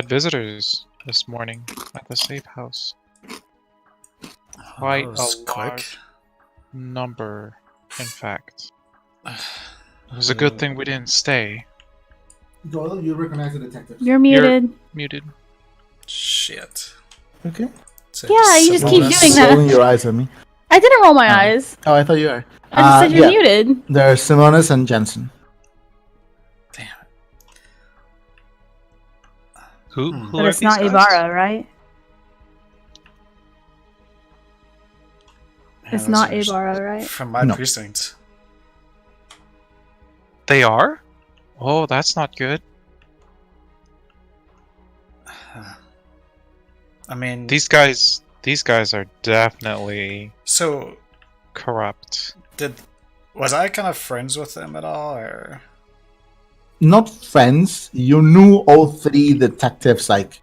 visitors this morning at the safe house. Quite a large number, in fact. It was a good thing we didn't stay. Doyle, you recognize the detective. You're muted. You're muted. Shit. Okay. So Yeah, you just keep Simonis- doing that. Rolling your eyes at me. I didn't roll my eyes. Oh, I thought you were. I just said you're yeah. muted. There's Simonis and Jensen. Damn Who But are it's not these guys? Ibarra, right? it. It's Yeah, not those are Ibarra, right? from my No. precinct. They are? Oh, that's not good. I mean, These guys are definitely so corrupt. was I kind of friends with them at all, or Not friends. You knew all 3 detectives. Like,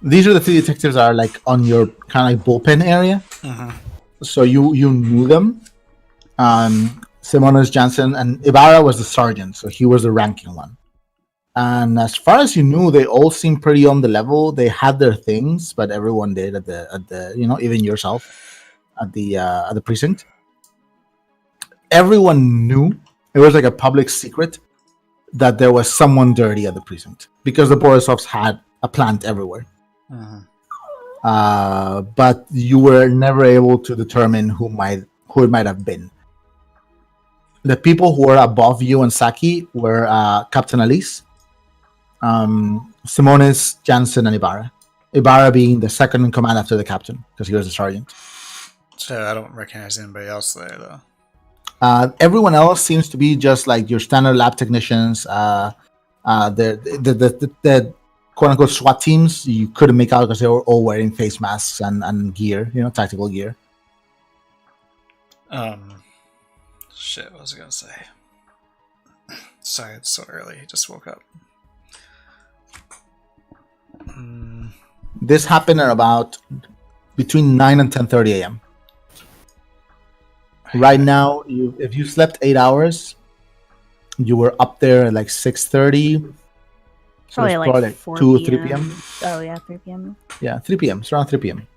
these are the 3 detectives that are like on your kind of like bullpen area. So you knew them. Simonis, Jansen, and Ibarra was the sergeant, so he was the ranking one. And as far as you knew, they all seemed pretty on the level. They had their things, but everyone did at the even yourself at the precinct. Everyone knew, it was like a public secret, that there was someone dirty at the precinct because the Borisovs had a plant everywhere. But you were never able to determine who it might have been. The people who were above you and Saki were Captain Alice, Simonis, Jansen, and Ibarra. Ibarra being the second in command after the captain, because he was the sergeant. so I don't recognize anybody else there though. Everyone else seems to be just like your standard lab technicians. The quote-unquote SWAT teams, you couldn't make out because they were all wearing face masks and gear, tactical gear. Shit, what was I gonna say? Sorry, it's so early. I just woke up. This happened at about between 9 and 10:30 a.m. Right now, if you slept 8 hours, you were up there at like 6:30. So Probably it's like probably like 4 2 or 3 p.m. Oh yeah, 3 p.m. Yeah, 3 p.m. It's around 3 p.m.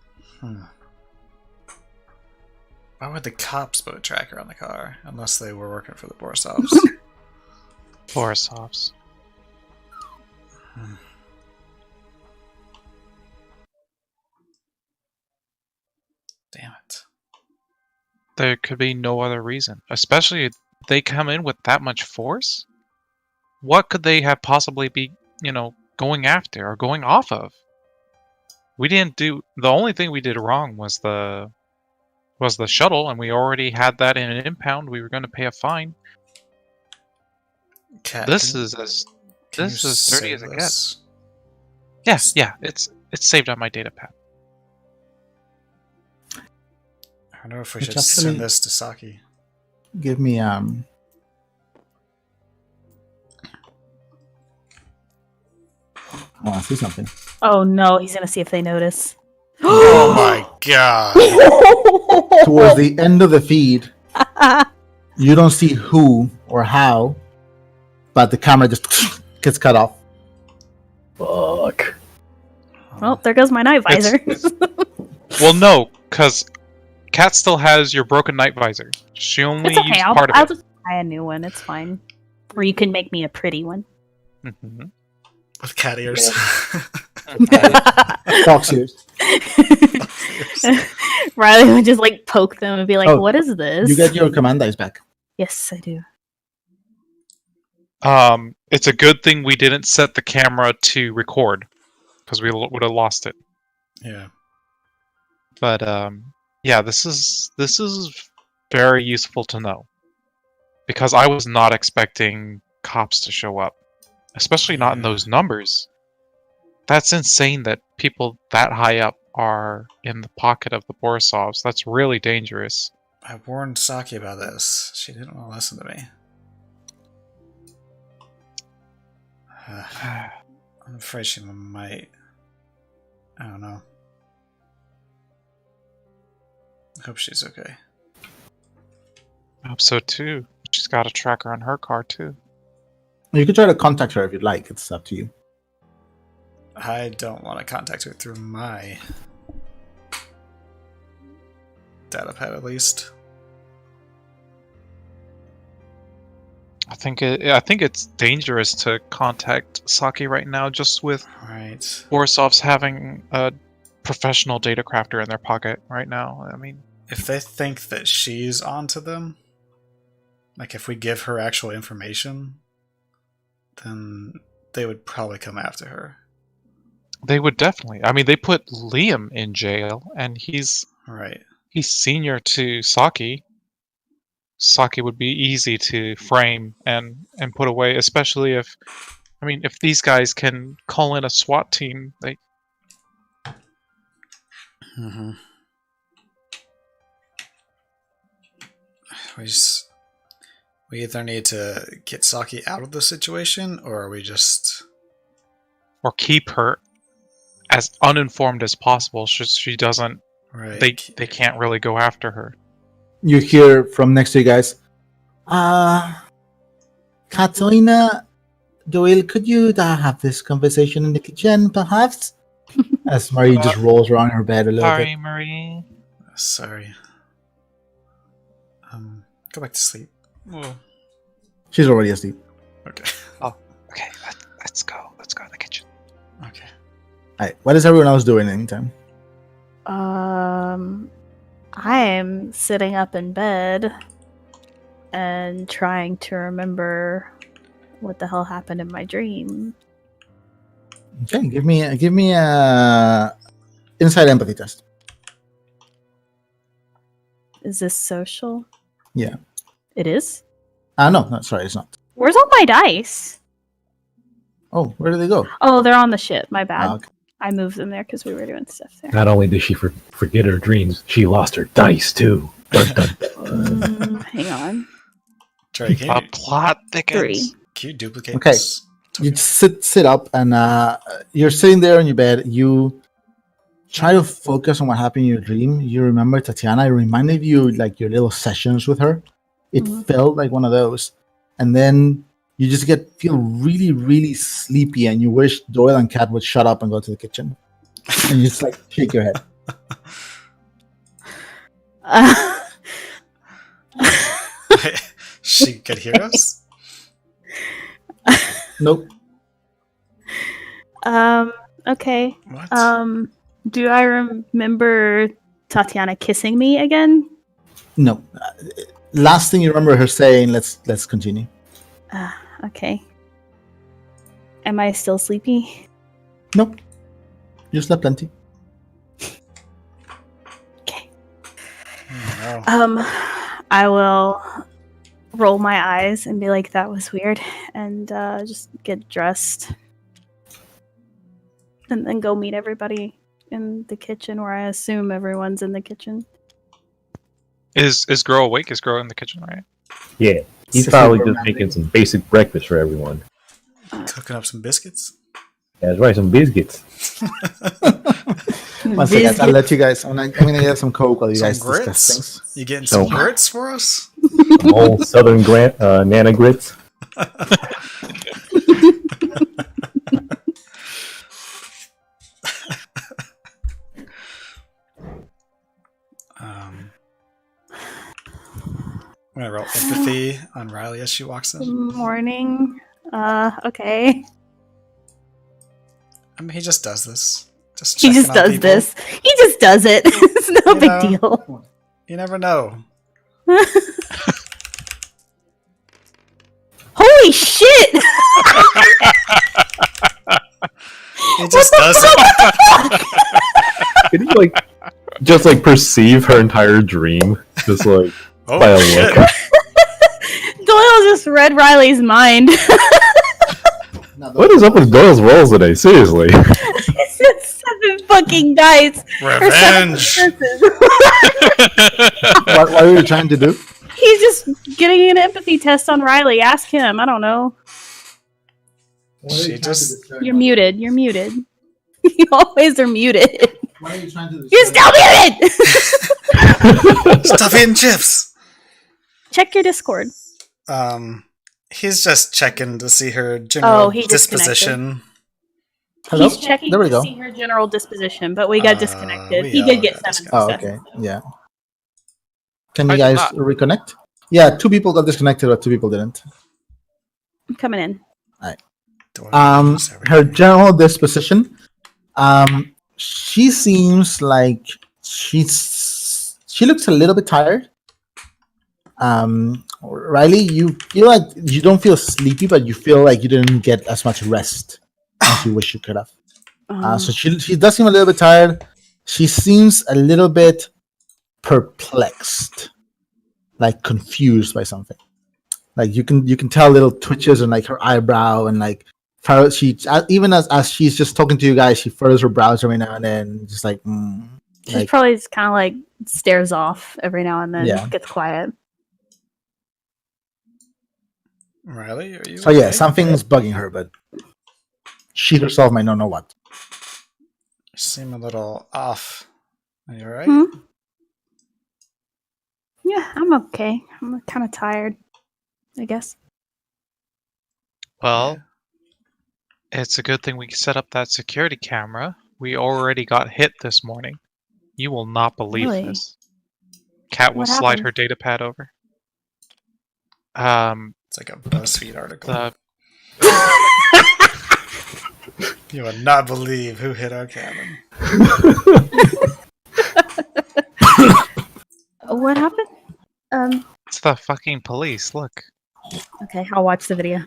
Why would the cops put a tracker on the car unless they were working for the Borisovs? Borisovs. Damn it. There could be no other reason. Especially if they come in with that much force. What could they have possibly be, going after or going off of? We didn't do the only thing we did wrong was the shuttle, and we already had that in an impound. We were going to pay a fine. Cat, This can- is as can this you is as dirty save as it this? gets. Yeah, it's saved on my data pad. I don't know if we It's should actually- send this to Saki. Give me I want to see something. Oh no, he's gonna see if they notice. Oh my god! Towards the end of the feed, You don't see who or how, but the camera just gets cut off. Fuck. Well, there goes my night visor. Well, no, because Kat still has your broken night visor. She only It's okay. used I'll part of it. just buy a new one. It's fine. Or you can make me a pretty one. Mhm. With cat ears. Fox ears. Riley would just like poke them and be like, Oh, "What is this?" You get your command dice back. Yes, I do. It's a good thing we didn't set the camera to record, because we would have lost it. Yeah. But yeah, this is very useful to know, because I was not expecting cops to show up, especially not in those numbers. That's insane that people that high up are in the pocket of the Borisovs. That's really dangerous. I warned Saki about this. She didn't want to listen to me. I'm afraid she might. I don't know. I hope she's okay. I hope so too. She's got a tracker on her car too. You could try to contact her if you'd like. It's up to you. I don't want to contact her through my data pad, at least. I think it's dangerous to contact Saki right now, just with Right. Borisov's having a professional data crafter in their pocket right now. I mean, If they think that she's onto them, like if we give her actual information, then they would probably come after her. they would definitely. I mean, they put Liam in jail, and he's Right. senior to Saki. Saki would be easy to frame and put away, especially if, I mean, if these guys can call in a SWAT team, they Mm-hmm. We either need to get Saki out of the situation, or are we just... or keep her as uninformed as possible. She doesn't. Right. They can't really go after her. You hear from next to you guys. Katarina, Doyle, could you have this conversation in the kitchen, perhaps? As Marie just rolls around her bed a little Sorry, Marie. Sorry. Go back to sleep. bit. She's already asleep. Okay. Okay, let's go. Let's go in the kitchen. Okay. Alright, what is everyone else doing anytime? I am sitting up in bed and trying to remember what the hell happened in my dream. Okay, give me a inside empathy test. Is this social? Yeah. It is? No, sorry, it's not. Where's all my dice? Oh, where did they go? Oh, they're on the ship. My bad. Okay. I moved them there because we were doing stuff there. Not only did she forget her dreams, she lost her dice too. Dun, dun, dun. Hang on. Trey, A plot thickens. 3. can you duplicate Okay. this? You sit up and you're sitting there in your bed. You try to focus on what happened in your dream. You remember Tatiana. It reminded you like your little sessions with her. It Mhm. felt like one of those. And then you just feel really, really sleepy, and you wish Doyle and Kat would shut up and go to the kitchen. And you just like shake your head. She could hear us? Nope. Okay. What? Do I remember Tatiana kissing me again? No. Last thing you remember her saying, let's continue. Okay. Am I still sleepy? Nope. You slept plenty. Okay. Oh, no. I will roll my eyes and be like, that was weird, and just get dressed. And then go meet everybody in the kitchen, where I assume everyone's in the kitchen. Is Girl awake? Is Girl in the kitchen, right? Yeah, he's probably just making some basic breakfast for everyone. Cooking up some biscuits? Yeah, that's right, some biscuits. One second, I'll let you guys. I'm gonna get some Coke while you Some guys discuss grits? things. You getting some So- grits for us? Some old Southern Nana grits. I'm gonna roll empathy on Riley as she walks Good in. morning. Okay. I mean, he just does this. He just checking on does people. this. He just does it. It's no You big know. deal. You never know. Holy shit! He just does it. Can you just perceive her entire dream? Just like Oh by a shit! look. Doyle just read Riley's mind. What is up with Doyle's rolls today? Seriously. It's just 7 fucking dice. For 7 Revenge. successes. What were you trying to do? He's just getting an empathy test on Riley. Ask him. I don't know. She just. You're muted. You're muted. You always are muted. What are you trying to do? You're still muted! Stop eating chips. Check your Discord. He's just checking to see her general he disposition. Hello? He's checking There we to go. see her general disposition, but we got disconnected. we He all did get got 7 Oh, successes. okay. Yeah. Can I you did guys not. reconnect? Yeah, 2 people got disconnected, but 2 people didn't. I'm coming in. Her general disposition. She seems like she looks a little bit tired. Riley, you feel like you don't feel sleepy, but you feel like you didn't get as much rest as you wish you could have. So she does seem a little bit tired. She seems a little bit perplexed, like confused by something. Like you can tell little twitches in like her eyebrow and like she even as she's just talking to you guys, she furrows her brows every now and then, just like. She's Like- probably just kind of like stares off every now and then. Yeah. Gets quiet. Riley, are you? So yeah, okay? something's bugging her, but she herself might not know what. You seem a little off. Are you alright? Hmm? Yeah, I'm okay. I'm kind of tired, I guess. Well, it's a good thing we set up that security camera. We already got hit this morning. You will not believe Really? this. Cat will What slide happened? her data pad over. It's like a BuzzFeed article. The You would not believe who hit our cabin. What happened? it's the fucking police. Look. Okay, I'll watch the video.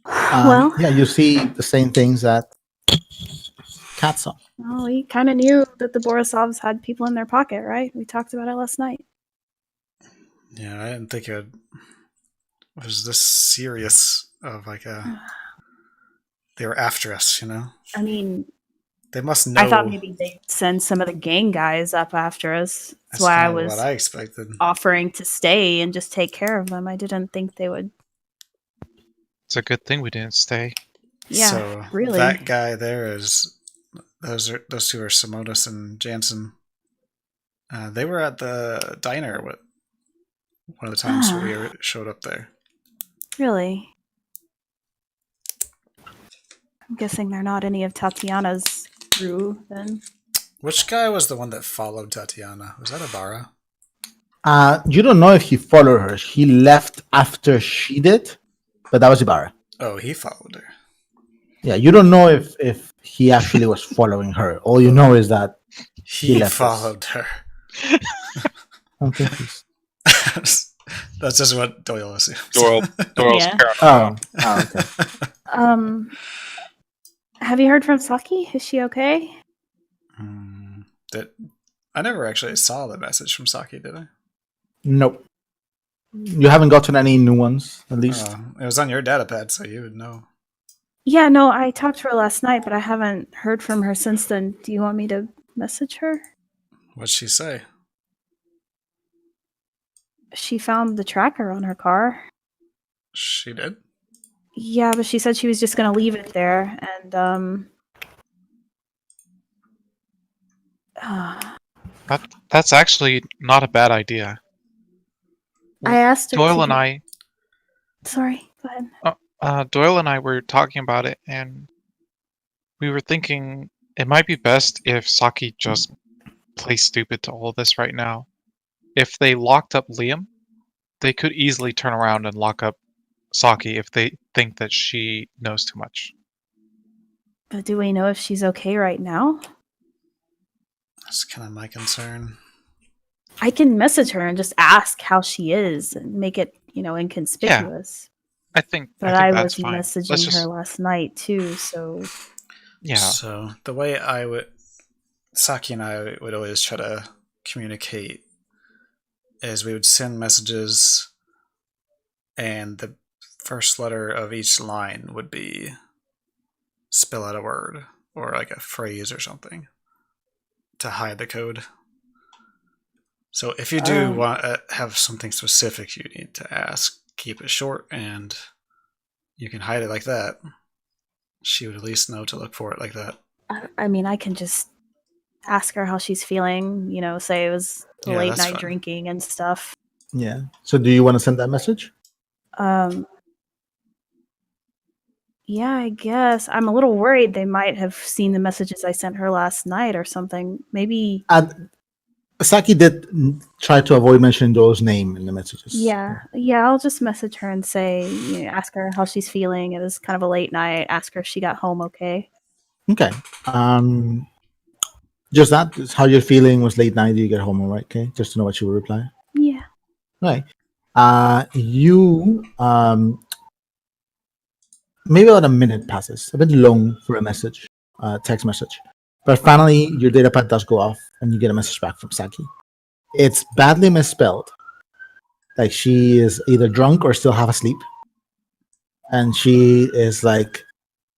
Well, Yeah, you see the same things that Kat saw. well, we kind of knew that the Borisovs had people in their pocket, right? We talked about it last night. Yeah, I didn't think it was this serious of like a. They were after us, you know? I mean, They must know. I thought maybe they'd send some of the gang guys up after us. That's why I kinda was what I expected. offering to stay and just take care of them. I didn't think they would. It's a good thing we didn't stay. Yeah, so really. That guy there is. Those two are Simonis and Jansen. They were at the diner one of the times Ah. we showed up there. Really? I'm guessing they're not any of Tatiana's crew then. Which guy was the one that followed Tatiana? Was that Ibarra? You don't know if he followed her. He left after she did, but that was Ibarra. Oh, he followed her. Yeah, you don't know if he actually was following her. All you know is that He left us. followed her. I'm confused. That's just what Doyle assumes. Doyle's Yeah. paranoid. Okay. Have you heard from Saki? Is she okay? I never actually saw the message from Saki, did I? Nope. You haven't gotten any new ones, at least. It was on your datapad, so you would know. Yeah, no, I talked to her last night, but I haven't heard from her since then. Do you want me to message her? What'd she say? She found the tracker on her car. She did? Yeah, but she said she was just gonna leave it there, and That's actually not a bad idea. I asked her Doyle to and I, Sorry, go ahead. Doyle and I were talking about it, and we were thinking it might be best if Saki just plays stupid to all of this right now. If they locked up Liam, they could easily turn around and lock up Saki if they think that she knows too much. But do we know if she's okay right now? That's kind of my concern. I can message her and just ask how she is and make it, inconspicuous. I think But I I think was that's fine. messaging Let's just her last night too, so yeah. So the way Saki and I would always try to communicate is we would send messages, and the first letter of each line would be spell out a word or like a phrase or something to hide the code. So if you do want to have something specific you need to ask, keep it short and you can hide it like that. She would at least know to look for it like that. I mean, I can just ask her how she's feeling, say it was a Yeah, late that's night fine. drinking and stuff. Yeah. So do you want to send that message? Yeah, I guess. I'm a little worried they might have seen the messages I sent her last night or something. Maybe. Saki did try to avoid mentioning Doyle's name in the messages. Yeah, I'll just message her and say, ask her how she's feeling. It was kind of a late night. Ask her if she got home okay. Okay. Just that is how you're feeling was late night. You get home all right? Okay. Just to know what you would reply. Yeah. Right. You maybe about a minute passes, a bit long for a message, text message. But finally, your data pad does go off, and you get a message back from Saki. It's badly misspelled. Like she is either drunk or still half asleep, and she is like,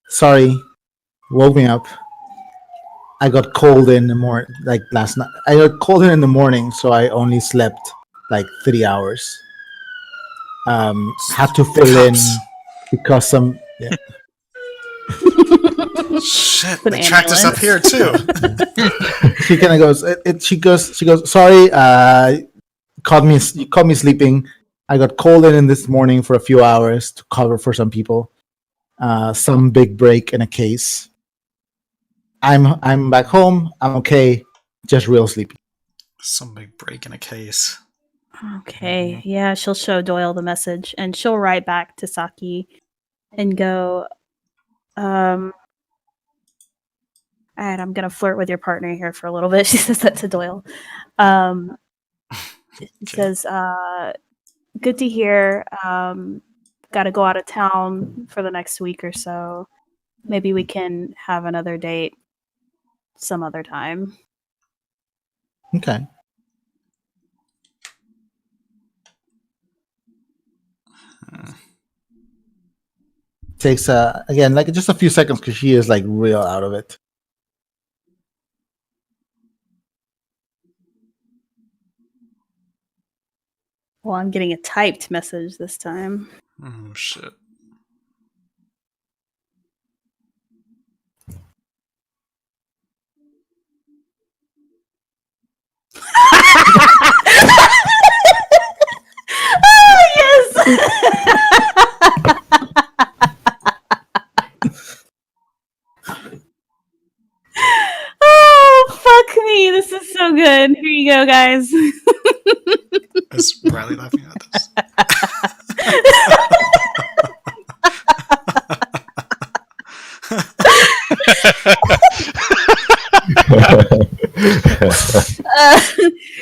"Sorry, woke me up. I got cold in the morning, like last night. I got cold in the morning, so I only slept like 3 hours. Had to fill in because some." Yeah. Shit, An they tracked us up ambulance. here too. She kind of goes. She goes. Sorry, you caught me sleeping. I got called in this morning for a few hours to cover for some people. Some big break in a case. I'm back home. I'm okay. Just real sleepy. Some big break in a case. Okay. Yeah, she'll show Doyle the message and she'll write back to Saki and go, all right, I'm gonna flirt with your partner here for a little bit. She says that to Doyle. She says, good to hear. Gotta go out of town for the next week or so. Maybe we can have another date some other time. Okay. Takes again like just a few seconds because she is like real out of it. Well, I'm getting a typed message this time. Oh shit. Oh, yes! Oh, fuck me. This is so good. Here you go, guys. Is Riley laughing at this?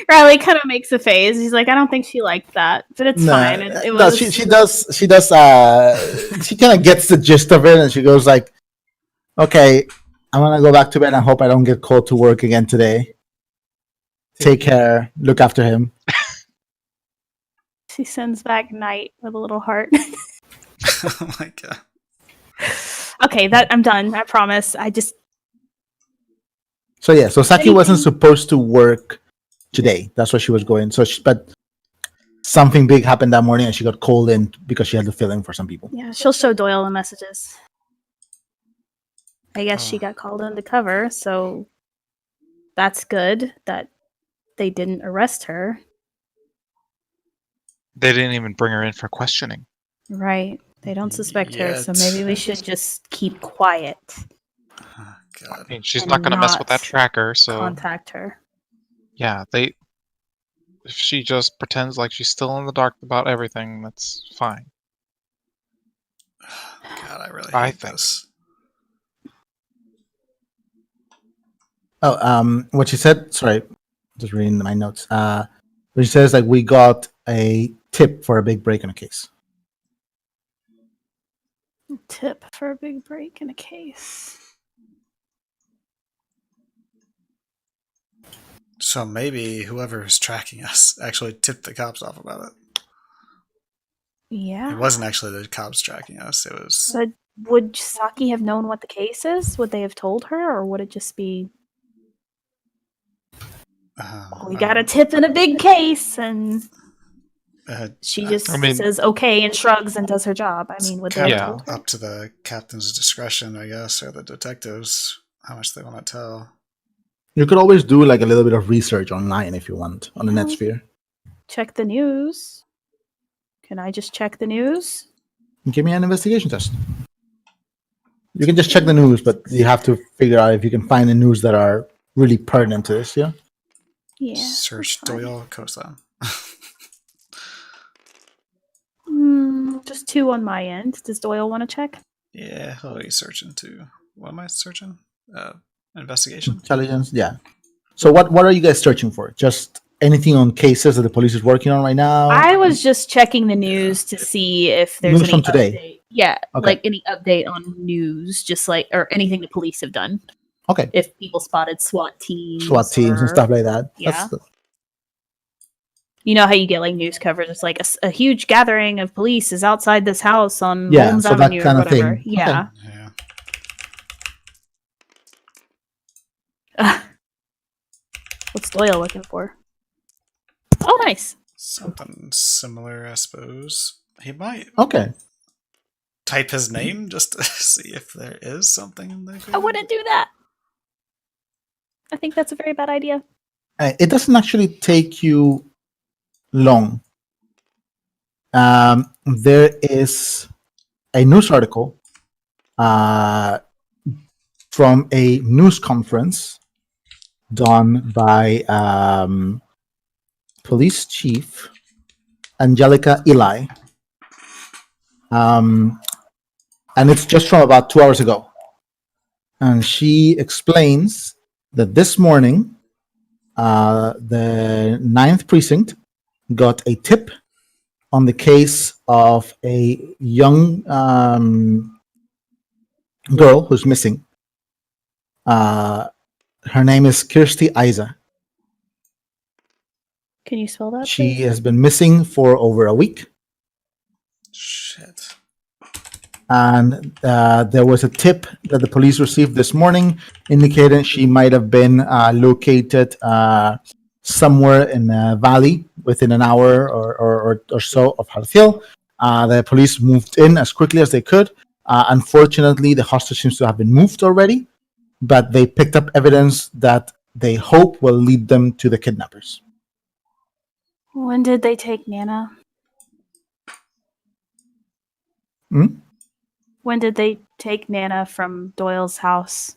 Riley kind of makes a face. He's like, I don't think she liked that, but it's fine. It No, was. she does. She kind of gets the gist of it, and she goes like, "Okay, I'm gonna go back to bed. I hope I don't get called to work again today. Take care. Look after him." She sends back night with a little heart. Oh my god. Okay, I'm done. I promise. So yeah, so Saki wasn't supposed to work today. That's why she was going. But something big happened that morning, and she got called in because she had to fill in for some people. Yeah, she'll show Doyle the messages. I guess she got called in to cover, so that's good. That they didn't arrest her. They didn't even bring her in for questioning. Right. They don't suspect her, so Yet. maybe we should just keep quiet. Oh, I God. mean, she's And not going to mess with that not tracker, so Contact her. yeah, if she just pretends like she's still in the dark about everything, that's fine. God, I really I hate think. this. Oh, what she said. Sorry, just reading my notes. She says like we got a tip for a big break in a case. Tip for a big break in a case. So maybe whoever is tracking us actually tipped the cops off about it. Yeah. It wasn't actually the cops tracking us. It was. But would Saki have known what the case is? Would they have told her, or would it just be we got a tip in a big case, and she just I mean- says okay and shrugs and does her job? I mean, would they have Yeah. told her? Up to the captain's discretion, I guess, or the detectives, how much they want to tell. You could always do like a little bit of research online if you want on the Yeah. Netsphere. Check the news. Can I just check the news? Give me an investigation test. You can just check the news, but you have to figure out if you can find the news that are really pertinent to this. Yeah. Yeah. Search that's fine. Doyle Kosan. Just 2 on my end. Does Doyle want to check? Yeah, he'll be searching too. What am I searching? Investigation? Intelligence. Yeah. So what are you guys searching for? Just anything on cases that the police is working on right now? I was just checking the news to see if there's News any from today. update. Yeah, Okay. like any update on news, just like or anything the police have done. Okay. If people spotted SWAT teams, SWAT teams and or- stuff like that. Yeah. You know how you get like news coverage? It's like a huge gathering of police is outside this house on Yeah, Holmes so that Avenue or kind of whatever. thing. Yeah. Yeah. What's Doyle looking for? Oh, nice. Something similar, I suppose. He might Okay. type his name just to see if there is something in there. I wouldn't do that. I think that's a very bad idea. It doesn't actually take you long. There is a news article from a news conference done by Police Chief Angelica Eli. And it's just from about 2 hours ago. And she explains that this morning, the 9th Precinct got a tip on the case of a young girl who's missing. Her name is Kirsty Isa. Can you spell that? She please? has been missing for over a week. Shit. And there was a tip that the police received this morning indicating she might have been located somewhere in a valley within an hour or so of Harthil. The police moved in as quickly as they could. Unfortunately, the hostage seems to have been moved already, but they picked up evidence that they hope will lead them to the kidnappers. When did they take Nana? Hmm? When did they take Nana from Doyle's house?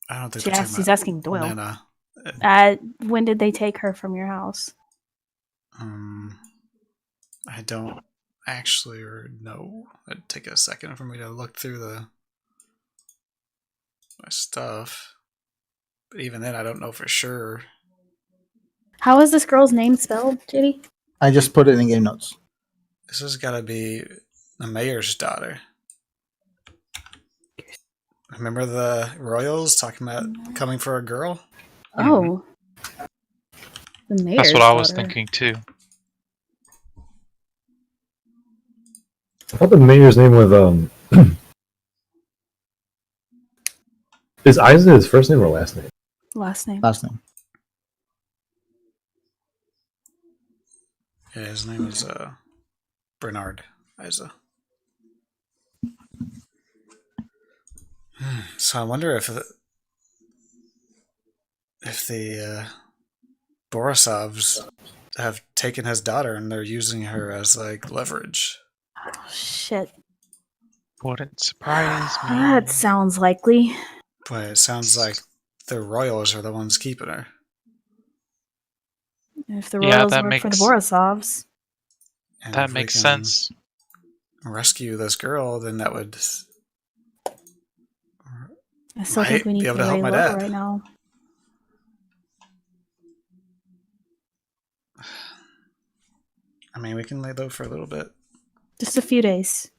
I don't think She they're asks, talking he's about asking Doyle. Nana. When did they take her from your house? I don't actually know. It'd take a second for me to look through my stuff. But even then, I don't know for sure. How is this girl's name spelled, JD? I just put it in game notes. This has got to be the mayor's daughter. Remember the royals talking about coming for a girl? Oh. The mayor's That's what I was daughter. thinking too. I thought the mayor's name was is Isa his first name or last name? Last name. Last name. Yeah, his name is Bernard Isa. So I wonder if the Borisovs have taken his daughter and they're using her as like leverage. Oh, shit. Wouldn't surprise me. That sounds likely. But it sounds like the royals are the ones keeping her. If the Yeah, royals that work for the makes- Borisovs. And That if we makes can sense. Rescue this girl, then that would I still might think we need be to able to help lay my low dad. right now. I mean, we can lay low for a little bit. Just a few days.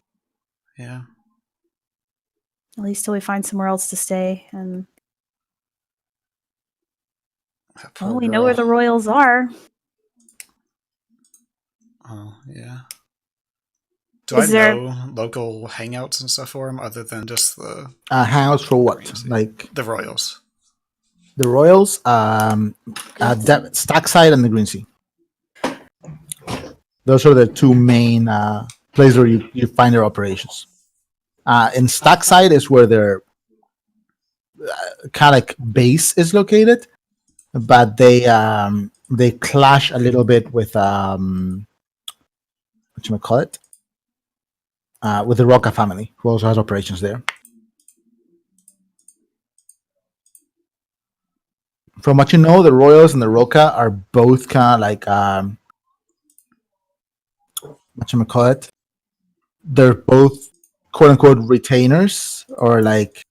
Yeah. At least till we find somewhere else to stay. And That poor well, we know girl. where the royals are. Oh, yeah. Do Is I there- know local hangouts and stuff for him other than just the Hangouts for what? Crazy. Like the royals? the Royals, Stackside and the Green Sea. Those are the two main places where you find their operations. In Stackside is where their kind of like base is located, but they clash a little bit with whatchamacallit, with the Roca family, who also has operations there. From what you know, the Royals and the Roca are both kind of like whatchamacallit. They're both quote unquote retainers or like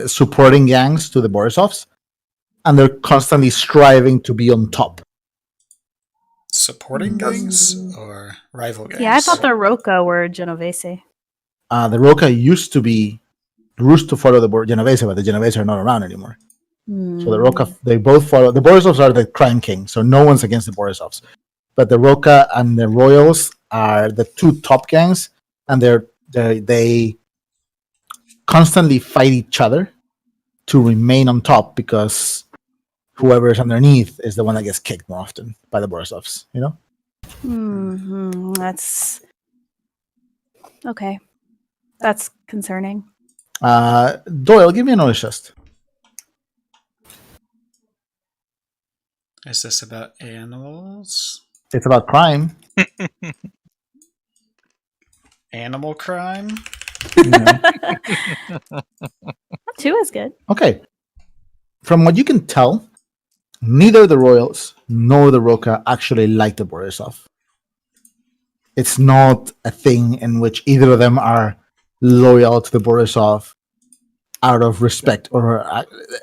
supporting gangs to the Borisovs, and they're constantly striving to be on top. Supporting gangs or rival gangs? Yeah, I thought the Roca were Genovese. The Roca used to follow the Genovese, but the Genovese are not around anymore. So the Roca, they both follow. The Borisovs are the crime king, so no one's against the Borisovs. But the Roca and the Royals are the two top gangs, and they constantly fight each other to remain on top because whoever is underneath is the one that gets kicked more often by the Borisovs. You know. That's okay. That's concerning. Doyle, give me a notice chest. Is this about animals? It's about crime. Animal crime? You know? Two is good. Okay. From what you can tell, neither the Royals nor the Roca actually like the Borisov. It's not a thing in which either of them are loyal to the Borisov out of respect, or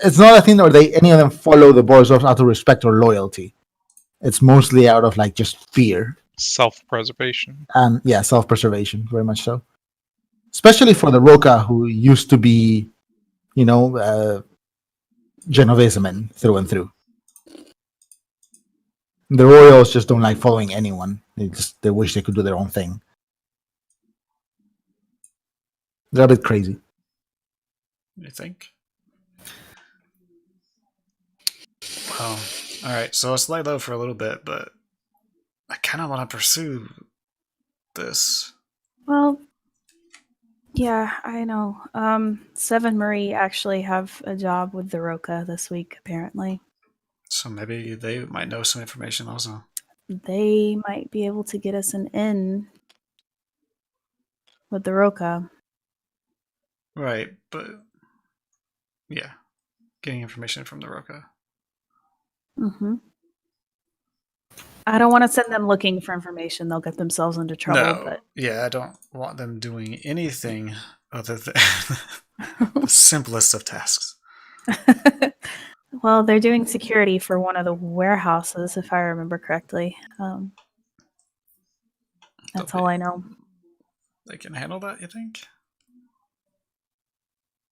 it's not a thing where any of them follow the Borisov out of respect or loyalty. It's mostly out of like just fear Self-preservation. and self-preservation, very much so. Especially for the Roca, who used to be, Genovese men through and through. The Royals just don't like following anyone. They wish they could do their own thing. They're a bit crazy. You think? Well, alright, so let's lay low for a little bit, but I kind of want to pursue this. Well, yeah, I know. Sev and Marie actually have a job with the Roca this week, apparently. So maybe they might know some information also. They might be able to get us an in with the Roca. Right, but yeah, getting information from the Roca. Mm-hmm. I don't want to send them looking for information. They'll get themselves into trouble. No, But yeah, I don't want them doing anything other than the simplest of tasks. well, they're doing security for one of the warehouses, if I remember correctly. That's all I know. They can handle that, you think?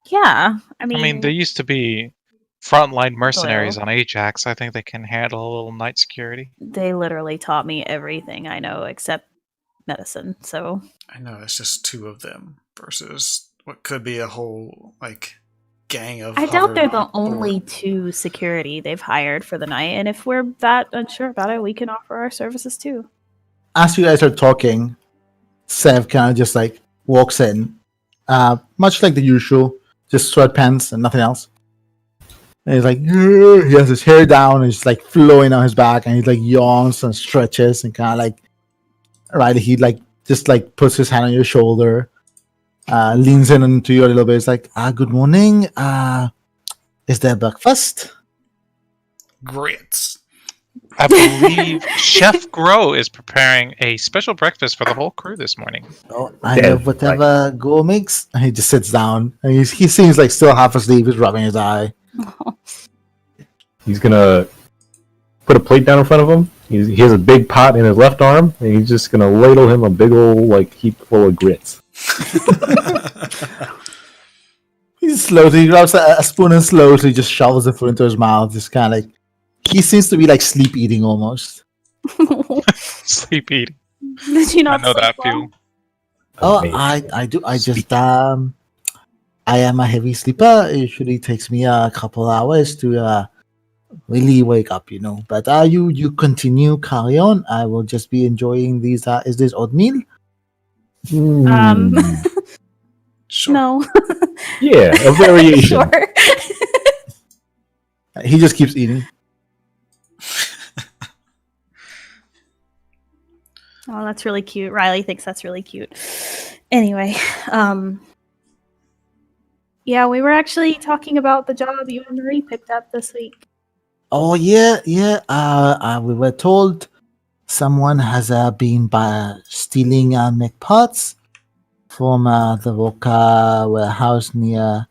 Yeah, I mean, there used to be frontline mercenaries on Ajax. I think they can handle a little night security. They literally taught me everything I know except medicine. So I know it's just two of them versus what could be a whole gang of. I doubt they're the hoverboard- only two security they've hired for the night. And if we're that unsure about it, we can offer our services too. As you guys are talking, Sev kind of just walks in, much like the usual, just sweatpants and nothing else. And he's like, "Ugh." He has his hair down and it's like flowing on his back, and he like yawns and stretches and kind of like, right. He like just like puts his hand on your shoulder, leans in into you a little bit. It's like, good morning. Is there breakfast? Grits. I believe Chef Grow is preparing a special breakfast for the whole crew this morning. Oh, I Yeah, love whatever Go makes. And he just sits down. And he seems like still half asleep. He's rubbing his eye. He's gonna put a plate down in front of him. He has a big pot in his left arm, and he's just gonna ladle him a big old like heap full of grits. He grabs a spoon and slowly just shovels the food into his mouth. Just kind of like, he seems to be like sleep eating almost. Sleep eating. Did you I not know that sleep well? feeling. Oh, Amazing. I do. I just I am a heavy sleeper. It usually takes me a couple hours to really wake up, But you continue, carry on. I will just be enjoying these. Is this oatmeal? Mm, Sure. No. yeah, a variation. Sure. He just keeps eating. Oh, that's really cute. Riley thinks that's really cute. Anyway, yeah, we were actually talking about the job you and Marie picked up this week. Oh yeah. We were told someone has been stealing mech parts from the Roca warehouse near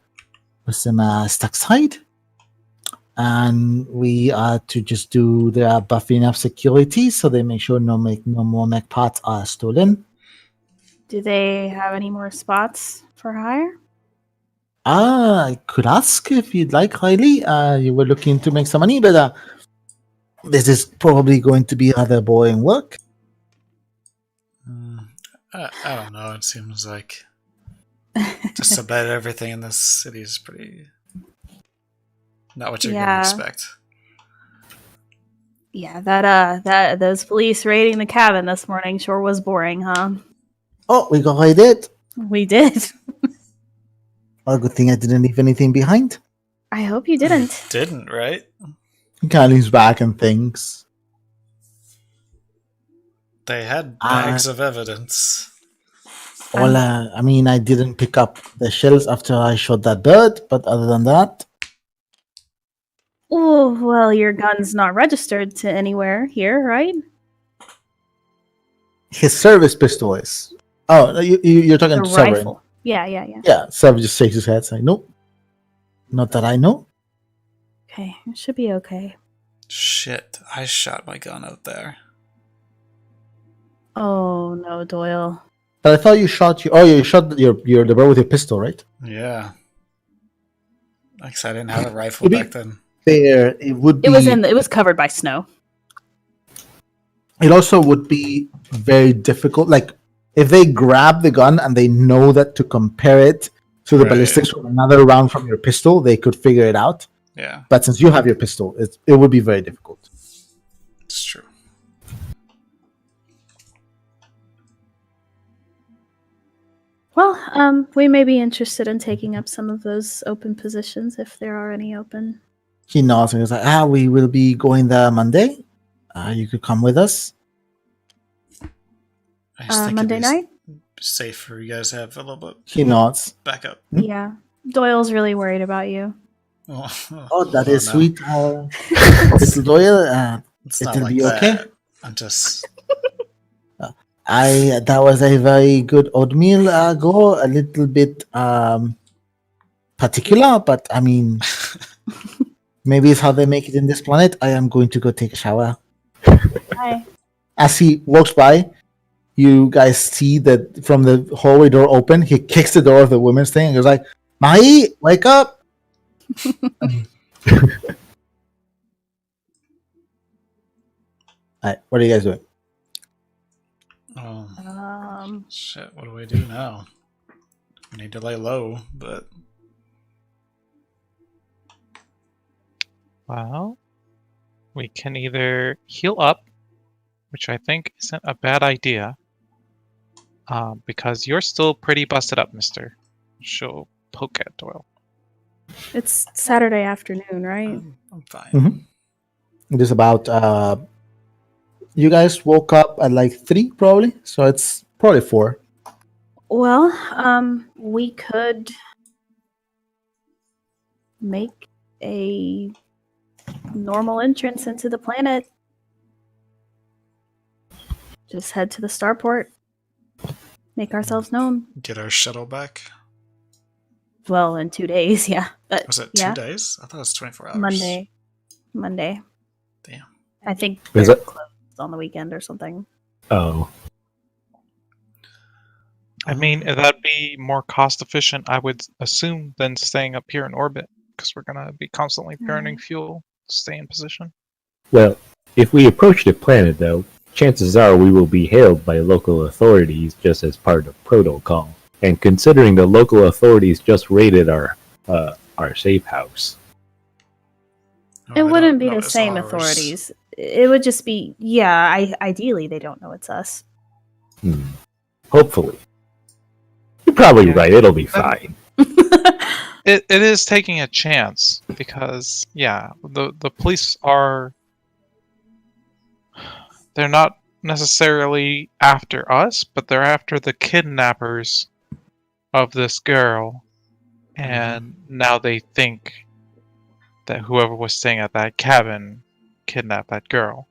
some Stackside, and we are to just do the buffing up security so they make sure no more mech parts are stolen. Do they have any more spots for hire? I could ask if you'd like, Riley. You were looking to make some money, but this is probably going to be rather boring work. I don't know. It seems like just about everything in this city is pretty not what you're Yeah. gonna expect. Yeah, that those police raiding the cabin this morning sure was boring, huh? Oh, we got right it. We did. Well, good thing I didn't leave anything behind. I hope you didn't. Didn't, right? He kind of leans back and thinks. They had bags of evidence. Well, I mean, I didn't pick up the shells after I shot that bird, but other than that, Oh, well, your gun's not registered to anywhere here, right? his service pistol is. Oh, no, you're talking The to Severin. rifle. Yeah. Yeah, Severin just shakes his head, saying, "Nope, not that I know." Okay, it should be okay. Shit, I shot my gun out there. Oh no, Doyle. But I thought you shot you shot the bird with your pistol, right? Yeah. Like I said, I didn't have a rifle Maybe- back then. There, it would be. It was covered by snow. It also would be very difficult. Like if they grab the gun and they know that to compare it to the Right. ballistics from another round from your pistol, they could figure it out. Yeah, But since you have your pistol, it would be very difficult. it's true. Well, we may be interested in taking up some of those open positions if there are any open. He nods and he's like, we will be going there Monday. You could come with us. I just think Monday it'd be night? safe for you guys to have a little bit He nods. backup. Yeah. Doyle's really worried about you. Oh, that is no. sweet. Little Doyle. It's not It'll like be that. okay. I'm just That was a very good oatmeal. Go a little bit particular, but I mean, maybe it's how they make it in this planet. I am going to go take a shower. Hi. As he walks by, you guys see that from the hallway door open, he kicks the door of the women's thing and goes like, "Mai, wake up!" Alright, what are you guys doing? shit. What do we do now? We need to lay low, but Well, we can either heal up, which I think isn't a bad idea, because you're still pretty busted up, mister. She'll poke at Doyle. It's Saturday afternoon, right? I'm fine. Mhm. It is about. You guys woke up at like 3, probably. So it's probably 4. Well, we could make a normal entrance into the planet. Just head to the starport. Make ourselves known. Get our shuttle back. Well, in 2 days, yeah. But Was it yeah, 2 days? I thought it was 24 hours. Monday. Damn. I think Is they're it- closed on the weekend or something. Oh, I mean, that'd be more cost efficient, I would assume, than staying up here in orbit, because we're gonna be constantly burning fuel to stay in position. well, if we approach the planet, though, chances are we will be hailed by local authorities just as part of protocol. And considering the local authorities just raided our safe house, Oh, It I wouldn't don't be know the it's same ours. authorities. It would just be, yeah, ideally they don't know it's us. hopefully. You're probably Yeah. right, it'll be fine. It is taking a chance because the police are, they're not necessarily after us, but they're after the kidnappers of this girl, and now they think that whoever was staying at that cabin kidnapped that girl.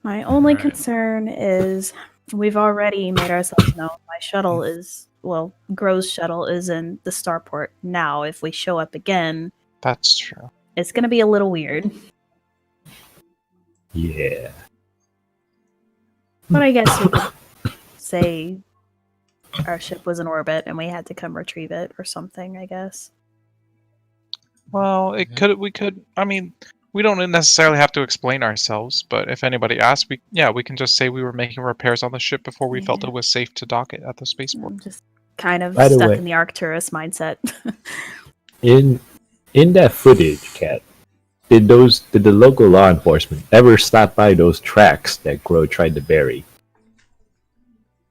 My only Right. concern is we've already made ourselves known. My shuttle is, well, Gro's shuttle is in the starport now. If we show up again, That's true. it's going to be a little weird. Yeah. But I guess we could say our ship was in orbit and we had to come retrieve it or something, I guess. Well, we could. I mean, we don't necessarily have to explain ourselves, but if anybody asks, we can just say we were making repairs on the ship before we felt Yeah. it was safe to dock it at the spaceport. I'm just kind of By the stuck way- in the Arcturus mindset. In that footage, Kat, did the local law enforcement ever stop by those tracks that Gro tried to bury?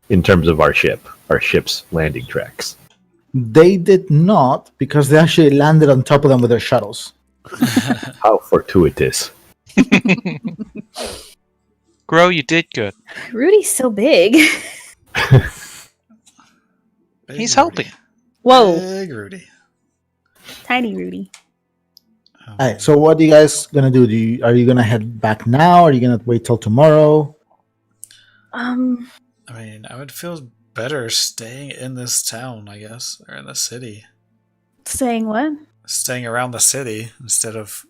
In terms of our ship's landing tracks. They did not, because they actually landed on top of them with their shuttles. How fortuitous. Gro, you did good. Rudy's so big. Big He's Rudy. helping. Whoa, Big Rudy. tiny Rudy. Oh. Alright, so what are you guys gonna do? Are you gonna head back now? Are you gonna wait till tomorrow? I mean, I would feel better staying in this town, I guess, or in the city. Saying what? Staying around the city instead of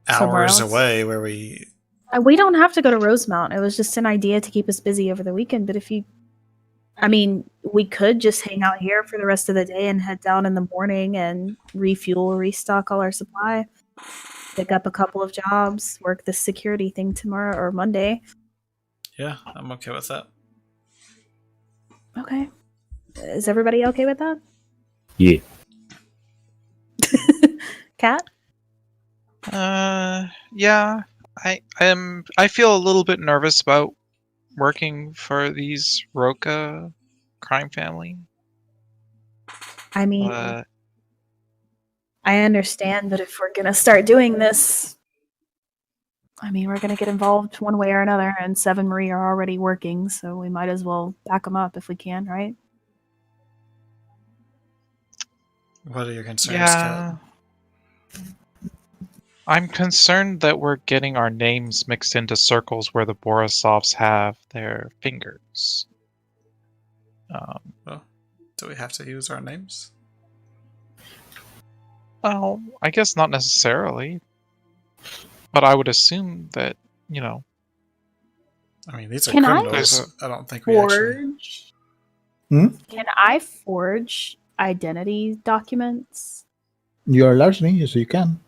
Somewhere hours else? away where we... We don't have to go to Rosemount. It was just an idea to keep us busy over the weekend. But we could just hang out here for the rest of the day and head down in the morning and refuel, restock all our supply, pick up a couple of jobs, work the security thing tomorrow or Monday. Yeah, I'm okay with that. Okay. Is everybody okay with that? Yeah. Cat? Yeah. I feel a little bit nervous about working for these Roca crime family. I mean, But I understand, but if we're gonna start doing this, I mean, we're gonna get involved one way or another, and Seven Marie are already working, so we might as well back them up if we can, right? What are your concerns, yeah. Kat? I'm concerned that we're getting our names mixed into circles where the Borisovs have their fingers. Well, do we have to use our names? Well, I guess not necessarily. But I would assume that, you know, I mean, these are Can I criminals. I don't think we actually... Forge? Hmm? Can I forge identity documents? You are largely, so you can.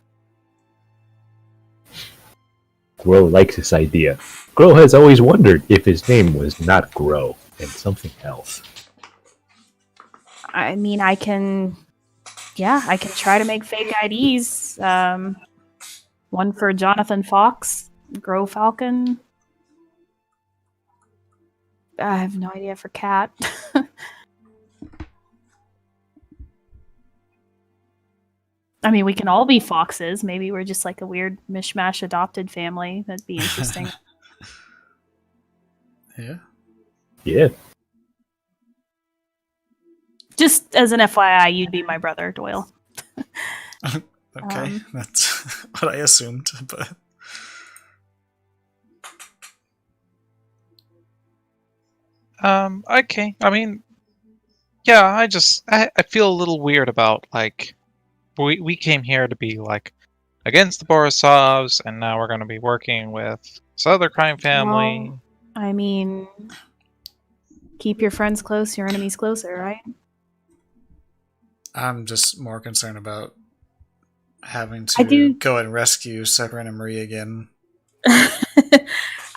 Gro likes this idea. Gro has always wondered if his name was not Gro and something else. I mean, I can try to make fake IDs. One for Jonathan Fox, Grow Falcon. I have no idea for Cat. I mean, we can all be foxes. Maybe we're just like a weird mishmash adopted family. That'd be interesting. Yeah. Yeah. Just as an FYI, you'd be my brother, Doyle. Okay, that's what I assumed, but Okay. I mean, yeah. I feel a little weird about like we came here to be like against the Borisovs, and now we're going to be working with this other crime family. Well, I mean, keep your friends close, your enemies closer, right? I'm just more concerned about having I to do- go and rescue Severin and Marie again.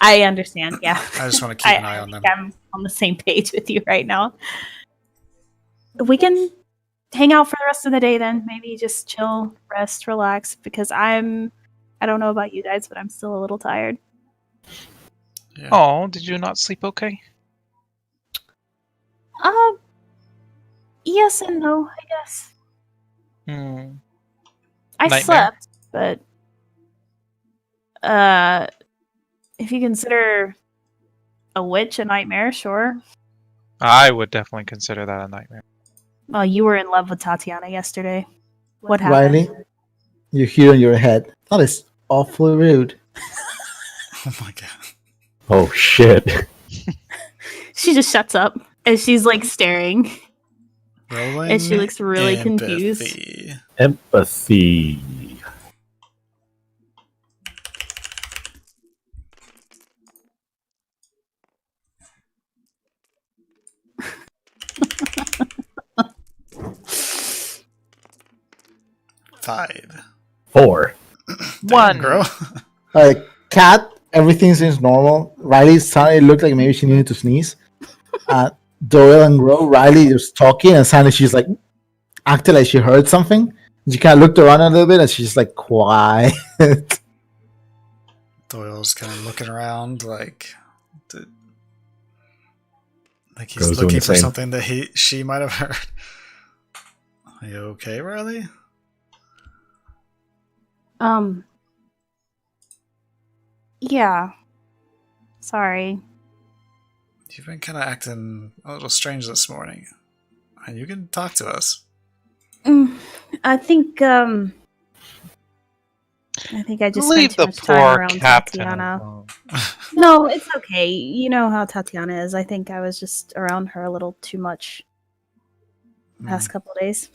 I understand, yeah. I just want to keep an eye on them. I'm on the same page with you right now. We can hang out for the rest of the day then. Maybe just chill, rest, relax, because I don't know about you guys, but I'm still a little tired. Yeah. Oh, did you not sleep okay? Yes and no, I guess. Hmm. I Nightmare? slept, but if you consider a witch a nightmare, sure. I would definitely consider that a nightmare. Well, you were in love with Tatiana yesterday. What happened? Riley, you hear in your head, that is awfully rude. Oh my god. Oh shit. She just shuts up and she's like staring. Rolling And she looks really confused. empathy. Empathy. Five. 4. One. Girl. Cat, everything seems normal. Riley suddenly looked like maybe she needed to sneeze. Doyle and Ro, Riley just talking, and suddenly she's like acted like she heard something. She kind of looked around a little bit, and she's like quiet. Doyle's kind of looking around like he's Goes doing looking the for same. something that she might have heard. Are you okay, Riley? Yeah. Sorry. You've been kind of acting a little strange this morning. And you can talk to us. I think I just Leave spent too the much time poor around captain Tatiana. alone. No, it's okay. You know how Tatiana is. I think I was just around her a little too much the past couple of days.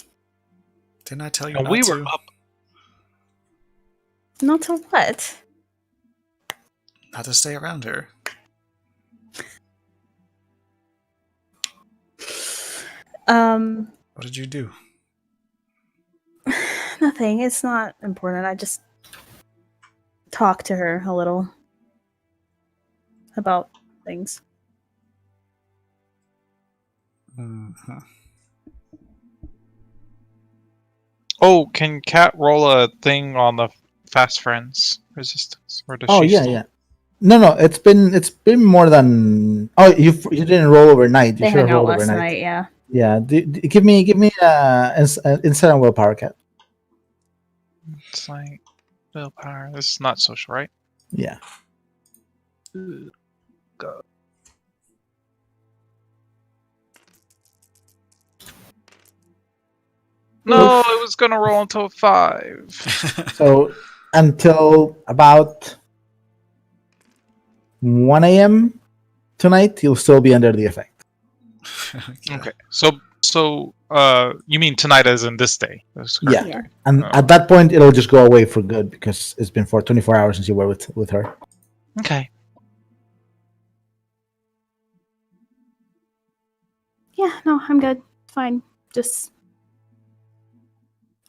Didn't I tell you And not we to? were up. Not to what? Not to stay around her. What did you do? Nothing. It's not important. I just talked to her a little about things. Mm-hmm. Oh, can Cat roll a thing on the fast friends resistance, or does she? Yeah. No, it's been more than. Oh, you didn't roll overnight. You They should have hung out rolled last overnight. night, yeah. Yeah, give me instead on willpower, Cat. It's like willpower. This is not social, right? Yeah. Go. No, it was gonna roll until 5. So until about 1 a.m. tonight, you'll still be under the effect. Okay, so you mean tonight as in this day? That's Yeah. correct. Yeah. And Oh. at that point, it'll just go away for good because it's been for 24 hours since you were with her. Okay. Yeah, no, I'm good. Fine. Just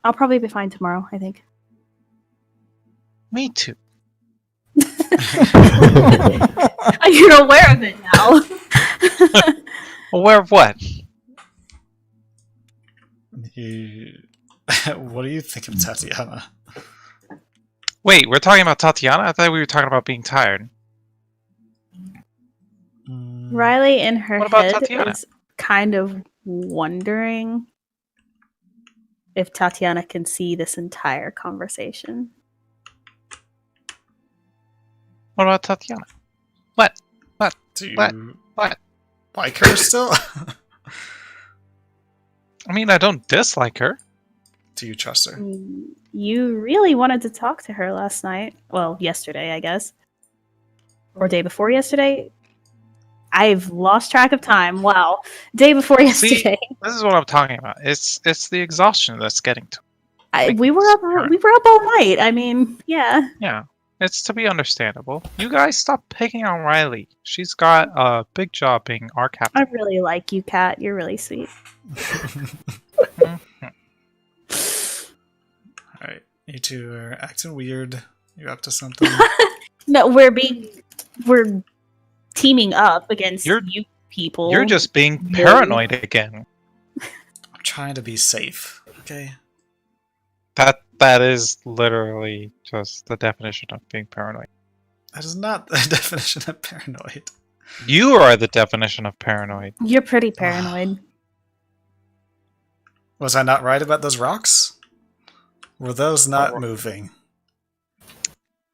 I'll probably be fine tomorrow, I think. Me too. You're aware of it now. Aware of what? What do you think of Tatiana? Wait, we're talking about Tatiana? I thought we were talking about being tired. Riley in her What about head Tatiana? is kind of wondering if Tatiana can see this entire conversation. What about Tatiana? What? Do you What? like her still? I mean, I don't dislike her. Do you trust her? You really wanted to talk to her last night. Well, yesterday, I guess. Or day before yesterday. I've lost track of time. Wow. Day before yesterday. This is what I'm talking about. It's the exhaustion that's getting to We were up all night. I mean, yeah. Yeah. It's to be understandable. You guys stop picking on Riley. She's got a big job being our captain. I really like you, Kat. You're really sweet. Alright, you two are acting weird. You're up to something. No, we're teaming up against you people. You're just being paranoid again. I'm trying to be safe, okay? That is literally just the definition of being paranoid. That is not the definition of paranoid. You are the definition of paranoid. You're pretty paranoid. Was I not right about those rocks? Were those not moving?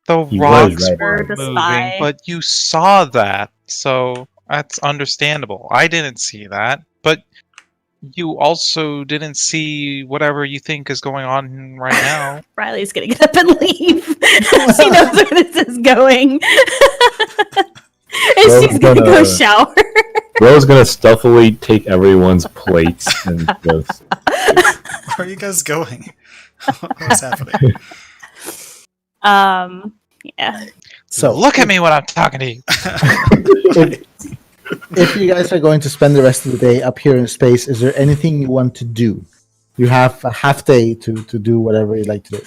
The He rocks was right. were The moving, spy. but you saw that, so that's understandable. I didn't see that, but you also didn't see whatever you think is going on right now. Riley's gonna get up and leave. She knows where this is going. And she's gonna go shower. Bro's gonna stealthily take everyone's plates and just. Where are you guys going? What's happening? Yeah. So Look at me when I'm talking to you. if you guys are going to spend the rest of the day up here in space, is there anything you want to do? You have a half day to do whatever you'd like to do.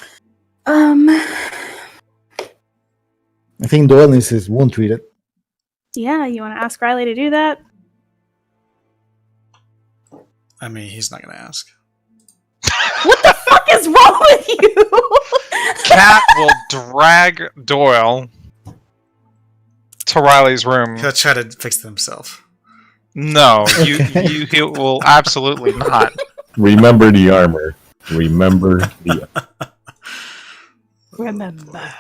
I think Doyle needs his wound treated. Yeah, you want to ask Riley to do that? I mean, he's not gonna ask. What the fuck is wrong with you? Cat will drag Doyle to Riley's room. He'll try to fix it himself. No, he will absolutely not. Remember the armor. Remember the. Remember.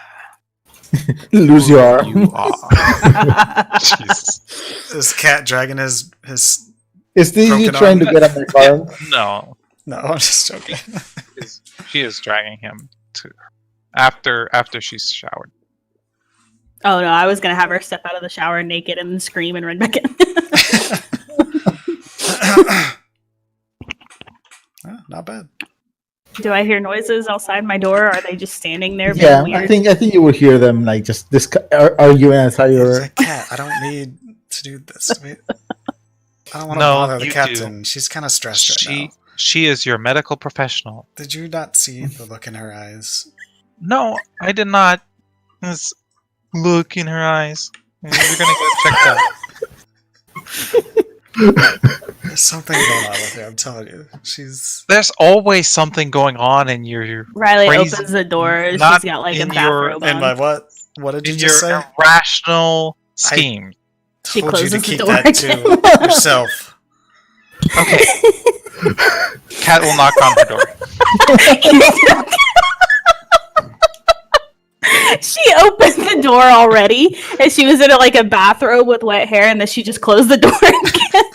Lose your arm. You are. Jesus. Is Cat dragging his Is this you broken trying to arm? get up my arm? No, No, I'm just joking. she is dragging him to after she's showered. Oh no, I was gonna have her step out of the shower naked and scream and run back in. Not bad. Do I hear noises outside my door? Or are they just standing there? Yeah, being I weird? think you will hear them like just arguing outside It's your. like, Cat, I don't need to do this. Wait. I don't want to No, bother the you captain. She's kind of stressed right now. She is your medical professional. Did you not see the look in her eyes? No, I did not. This look in her eyes. You're gonna get checked out. There's something going on with her, I'm telling you. There's always something going on in your Riley crazy- opens the door. She's not got like a in your- bathrobe In on. my what? What did you in just your say? irrational scheme. She Told you to closes the keep door that again. to yourself. Okay. Cat will knock on her door. She opened the door already, and she was in a bathrobe with wet hair, and then she just closed the door again.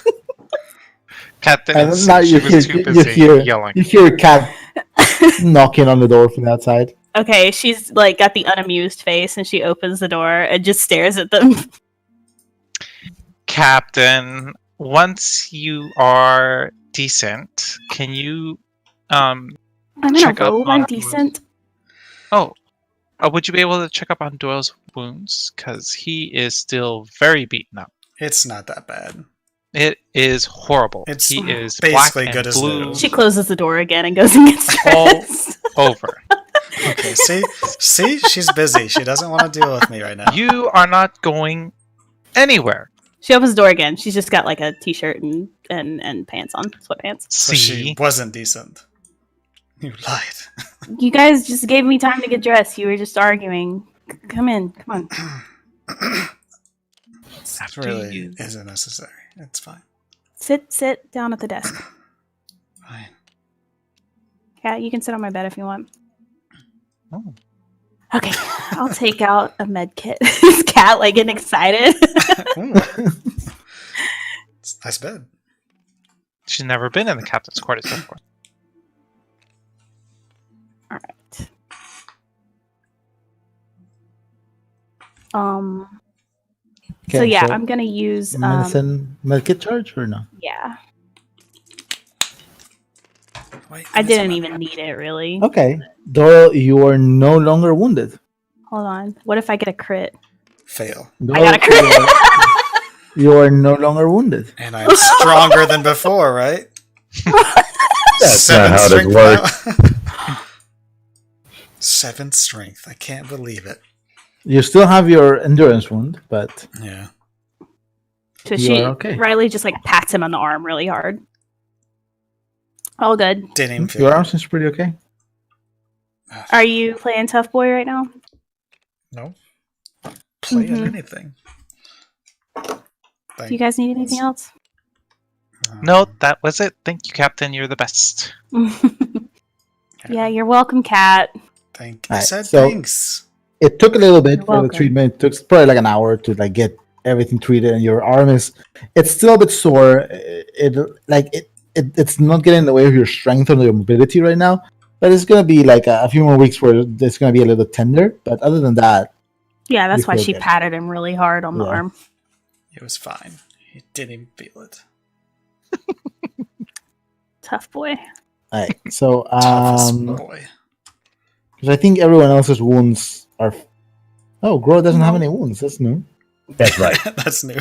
Cat And didn't now see. She was too busy yelling. you hear a cat knocking on the door from the outside. Okay, she's got the unamused face, and she opens the door and just stares at them. Captain, once you are decent, can you I'm in a check up robe. on I'm decent. would you be able to check up on Doyle's wounds? Because he is still very beaten up. It's not that bad. It is horrible. It's he is basically black good and as blue new. She closes the door again and goes and gets all dressed. over. Okay, see? She's busy. She doesn't want to deal with me right now. You are not going anywhere. She opens the door again. She's just got a t-shirt and pants on, sweatpants. So she See? wasn't decent. You lied. You guys just gave me time to get dressed. You were just arguing. Come in. Come on. It really isn't necessary. It's fine. Sit down at the desk. Fine. Cat, you can sit on my bed if you want. Oh. Okay, I'll take out a med kit. Is Cat like getting excited? Ooh. It's a nice bed. She's never been in the captain's quarters before. All right. Okay, So yeah, I'm gonna use medicine medkit charge or no? yeah. Wait, I there's didn't some- even need it really. Okay, Doyle, you are no longer wounded. Hold on. What if I get a crit? Fail. Doyle, got a crit. You are no longer wounded. And I'm stronger than before, right? That's Seven not how this strength works. now. 7 strength. I can't believe it. You still have your endurance wound, but Yeah. So You are okay. Riley just like pats him on the arm really hard. All good. Didn't even feel your it. arm seems pretty okay. Are you playing tough boy right now? No. Playing Mhm. anything. Do you guys need anything else? No, that was it. Thank you, Captain. You're the best. Yeah, you're welcome, Cat. Thank. Alright, I said so- thanks. It took a little bit You're for the welcome. treatment. It took probably like an hour to like get everything treated, and your arm it's still a bit sore. It's not getting in the way of your strength or your mobility right now, but it's gonna be like a few more weeks where it's gonna be a little tender. But other than that, Yeah, that's You why feel she good. patted him really hard on the Yeah. arm. It was fine. He didn't even feel it. Tough boy. all right. So Toughest boy. 'cause I think everyone else's wounds are. Oh, Gro doesn't have No. any wounds. That's new. That's right. That's new.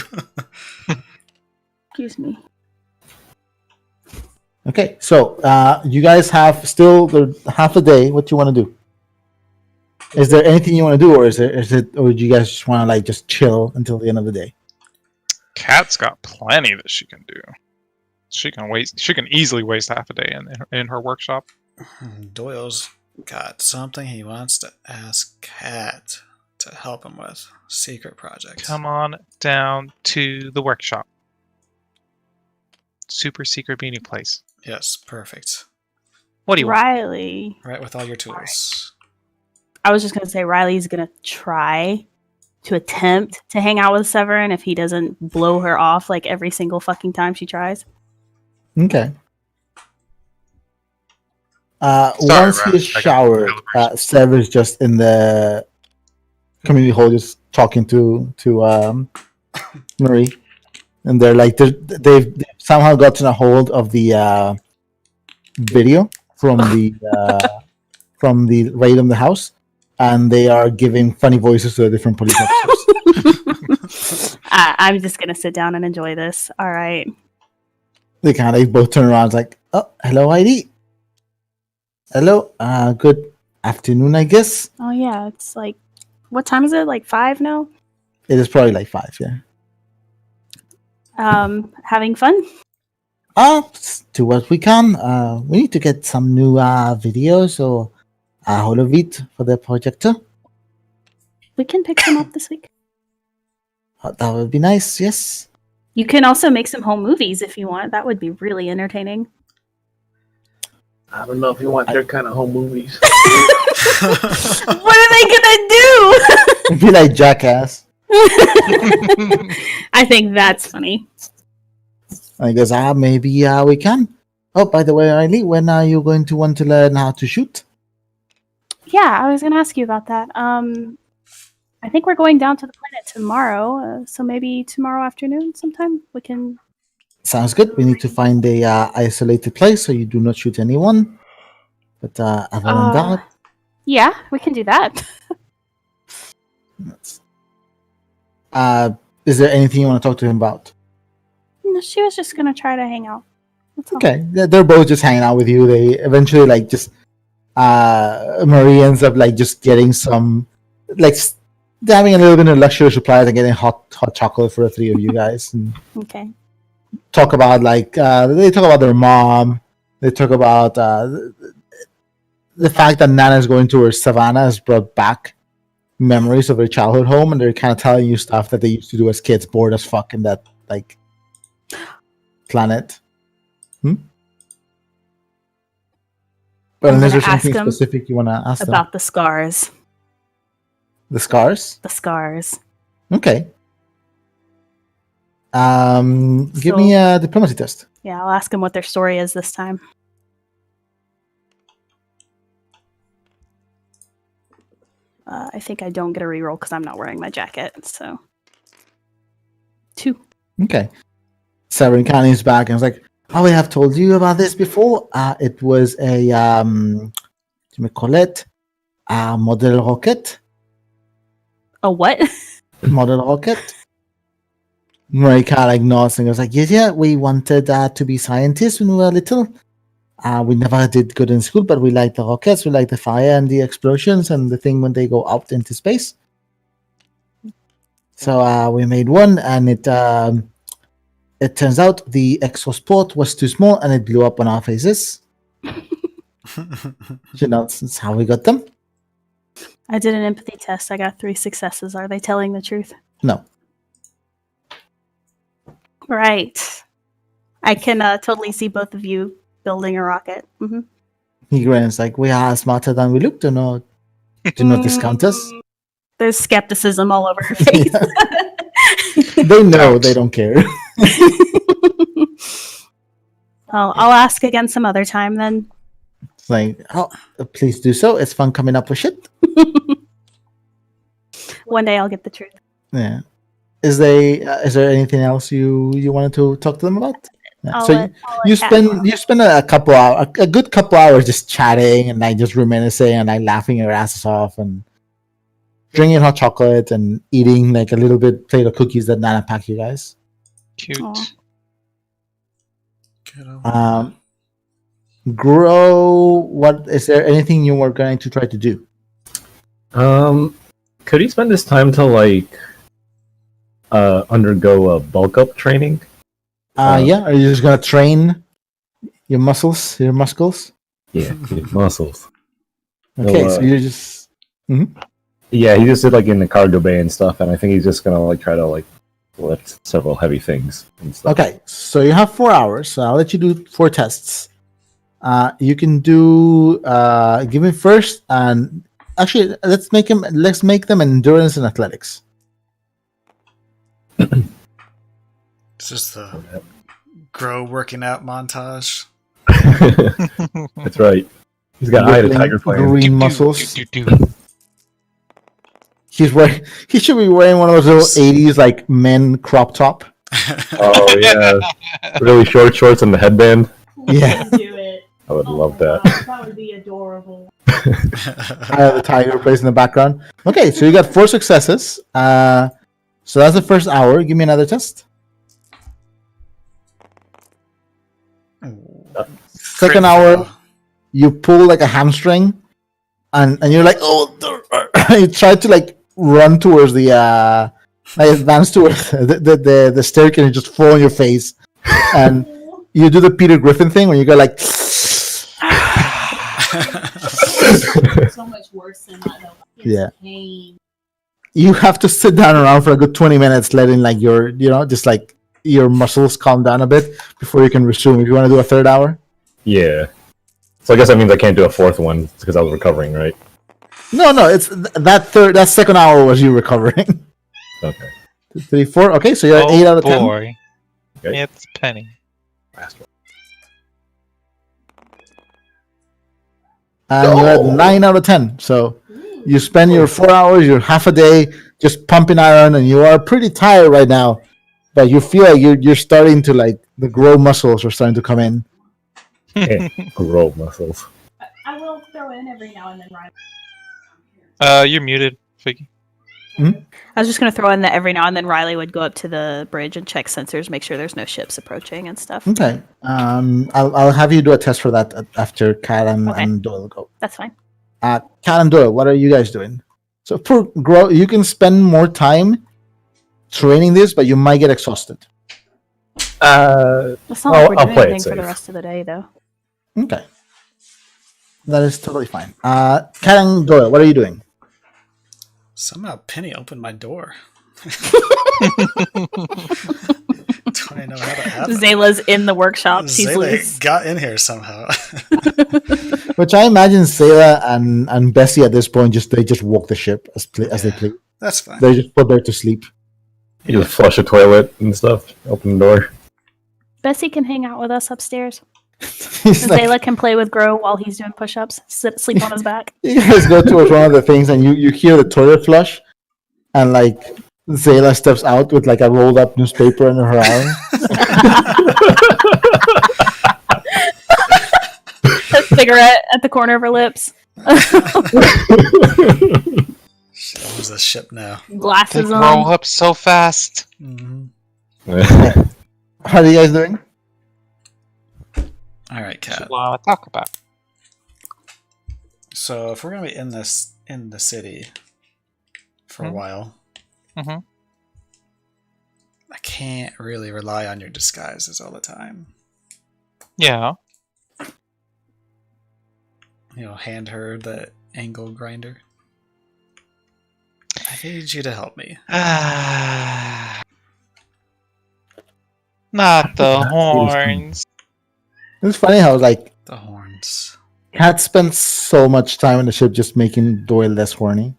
Excuse me. Okay, so you guys have still the half a day. What do you want to do? Is there anything you want to do, or is it, or do you guys just want to like just chill until the end of the day? Cat's got plenty that she can do. She can easily waste half a day in her workshop. Doyle's got something he wants to ask Cat to help him with. Secret project. Come on down to the workshop. Super secret meeting place. Yes, perfect. What do you want? Riley. Right with all your tools. I was just gonna say Riley's gonna try to attempt to hang out with Severin if he doesn't blow her off like every single fucking time she tries. Okay. Sorry, Once Raz, he's I got showered, calibration. Sever's just in the community hall, just talking to Marie, and they're like they've somehow gotten a hold of the video from the raid on the house, and they are giving funny voices to the different police officers. I'm just gonna sit down and enjoy this. All right. They both turn around, like, oh, hello, ID. Hello, good afternoon, I guess. Oh yeah, it's like, what time is it? Like 5 now? It is probably like 5, yeah. Having fun? Let's do what we can. We need to get some new videos or a whole of it for the projector. We can pick some up this week. That would be nice, yes. You can also make some home movies if you want. That would be really entertaining. I don't know if you want their kind of home movies. What are they gonna do? It'd be like Jackass. I think that's funny. I guess, maybe we can. Oh, by the way, Riley, when are you going to want to learn how to shoot? Yeah, I was gonna ask you about that. I think we're going down to the planet tomorrow, so maybe tomorrow afternoon sometime we can. Sounds good. We need to find a isolated place so you do not shoot anyone. But other than that, Yeah, we can do that. that's- is there anything you want to talk to him about? No, she was just gonna try to hang out. That's all. Okay, they're both just hanging out with you. They eventually like just Marie ends up like just getting some like having a little bit of luxury supplies and getting hot chocolate for the three of you guys, and Okay. talk about like they talk about their mom. They talk about the fact that Nana's going to her savannah has brought back memories of their childhood home, and they're kind of telling you stuff that they used to do as kids, bored as fuck in that like planet. But I'm unless gonna there's anything ask 'em specific you want to ask them. about the scars. The scars? The scars. Okay. Give me a diplomacy test. Yeah, I'll ask them what their story is this time. I think I don't get a reroll because I'm not wearing my jacket. So 2. Okay. Severin Canny's back and was like, "Oh, we have told you about this before. It was a we call it a model rocket. A what? Model rocket." Marika like nods and goes like, "Yeah, we wanted to be scientists when we were little. We never did good in school, but we like the rockets, we like the fire and the explosions and the thing when they go out into space. So we made one, and it turns out the exosport was too small and it blew up on our faces. That's how we got them. I did an empathy test. I got 3 successes. Are they telling the truth? No. Right. I can totally see both of you building a rocket. Mm-hmm. He grins like, "We are smarter than we look. Do not discount us." There's skepticism all over her face. They know, they don't care. I'll ask again some other time then. It's like, "Oh, please do so. It's fun coming up with shit." One day I'll get the truth. Yeah. Is there anything else you wanted to talk to them about? Yeah. So you spend a good couple hours just chatting and like just reminiscing and like laughing your asses off and drinking hot chocolate and eating like a little bit plate of cookies that Nana packed you guys. Cute. Grow. What is there anything you were going to try to do? Could he spend his time to like undergo a bulk up training? Yeah. Are you just gonna train your muscles? Yeah, muscles. Okay, so you're just. Yeah, he just did like in the cargo bay and stuff, and I think he's just gonna like try to like lift several heavy things and stuff. Okay, so you have 4 hours. So I'll let you do 4 tests. You can do give me first, and actually let's make them endurance and athletics. This is the Grow working out montage. That's right. He's got eye to tiger plan. Green muscles. He should be wearing one of those little 80s like men crop top. Oh yeah, really short shorts and the headband. Yeah, Do it. I would love that. That would be adorable. I have the tiger plays in the background. Okay, so you got 4 successes. So that's the first hour. Give me another test. Second hour, you pull like a hamstring, and you're like, oh, you try to like run towards the advance towards the staircase and just fall on your face, and you do the Peter Griffin thing where you go like. So much worse than that. Though. Yeah. Pain. You have to sit down around for a good 20 minutes, letting like your, just like your muscles calm down a bit before you can resume. If you want to do a third hour. Yeah. So I guess that means I can't do a fourth one because I was recovering, right? No, it's that second hour was you recovering. Okay. 2, 3, 4. Okay, so you're at 8 out of 10. Boy. Okay. It's Penny. And you're at 9 out of 10. So you spend your 4 hours, you're half a day just pumping iron, and you are pretty tired right now. But you feel like you're starting to like the grow muscles are starting to come in. Grow muscles. I will throw in every now and then, Ryan. You're muted, Figgy. I was just going to throw in that every now and then Riley would go up to the bridge and check sensors, make sure there's no ships approaching and stuff. Okay. I'll have you do a test for that after Kat and Doyle go. That's fine. Kat and Doyle, what are you guys doing? So for grow, you can spend more time training this, but you might get exhausted. It's not like we're I'll doing play it anything for the safe. rest of the day, though. Okay. That is totally fine. Kat and Doyle, what are you doing? Somehow Penny opened my door. Do I know how to have it? Zayla's in the workshop. She's Zayla loose. got in here somehow. Which I imagine Sayla and Bessie at this point they just walk the ship as they please. That's fine. They just put there to sleep. You just flush a toilet and stuff. Open the door. Bessie can hang out with us upstairs. He's like, Zayla can play with Gro while he's doing push-ups. Sleep on his back. you guys go towards one of the things, and you hear the toilet flush, and like Zayla steps out with like a rolled up newspaper under her arm. A cigarette at the corner of her lips. She owns the ship now. They Glasses grow on. up so fast. Mm-hmm. How are you guys doing? All right, Kat. Talk about. So if we're gonna be in the city for a while, Mhm. I can't really rely on your disguises all the time. Yeah. Hand her the angle grinder. I need you to help me. Not the horns. It's funny how like The horns. Kat spends so much time on the ship just making Doyle less horny.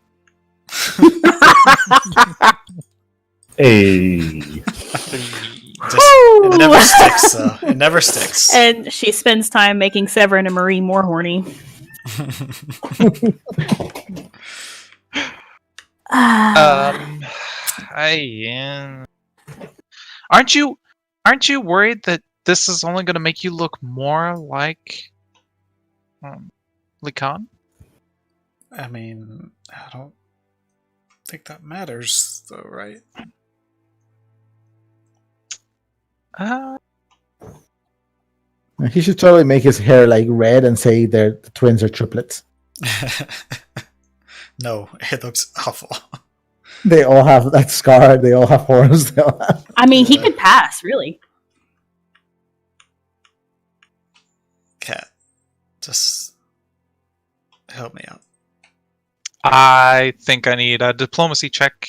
Hey. It never sticks, though. It never sticks. And she spends time making Severin and Marie more horny. Aren't you worried that this is only going to make you look more like Likan? I mean, I don't think that matters, though, right? He should totally make his hair like red and say the twins are triplets. No, it looks awful. They all have that scar. They all have horns. They all have... I mean, he could pass, really. Kat, just help me out. I think I need a diplomacy check.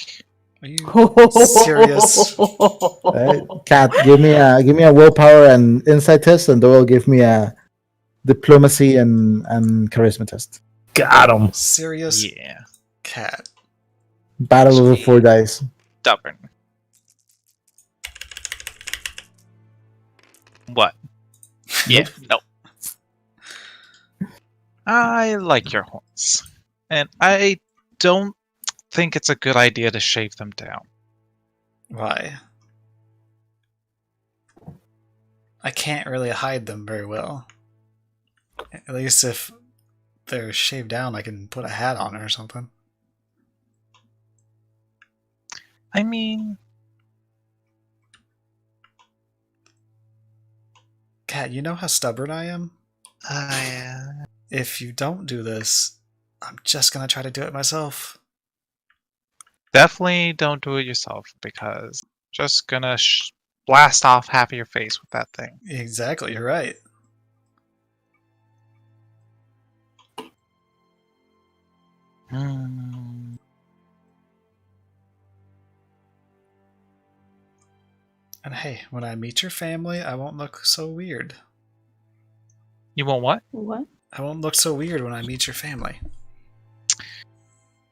Are you serious? Kat, give me a willpower and insight test, and Doyle give me a diplomacy and charisma test. Got him. Serious? Yeah. Kat. Battle of the 4 dice. Stubborn. What? Yeah, no. I like your horns. And I don't think it's a good idea to shave them down. Why? I can't really hide them very well. At least if they're shaved down, I can put a hat on or something. I mean... Kat, you know how stubborn I am? If you don't do this, I'm just gonna try to do it myself. Definitely don't do it yourself, because just gonna blast off half of your face with that thing. Exactly, you're right. And hey, when I meet your family, I won't look so weird. You want what? What? I won't look so weird when I meet your family.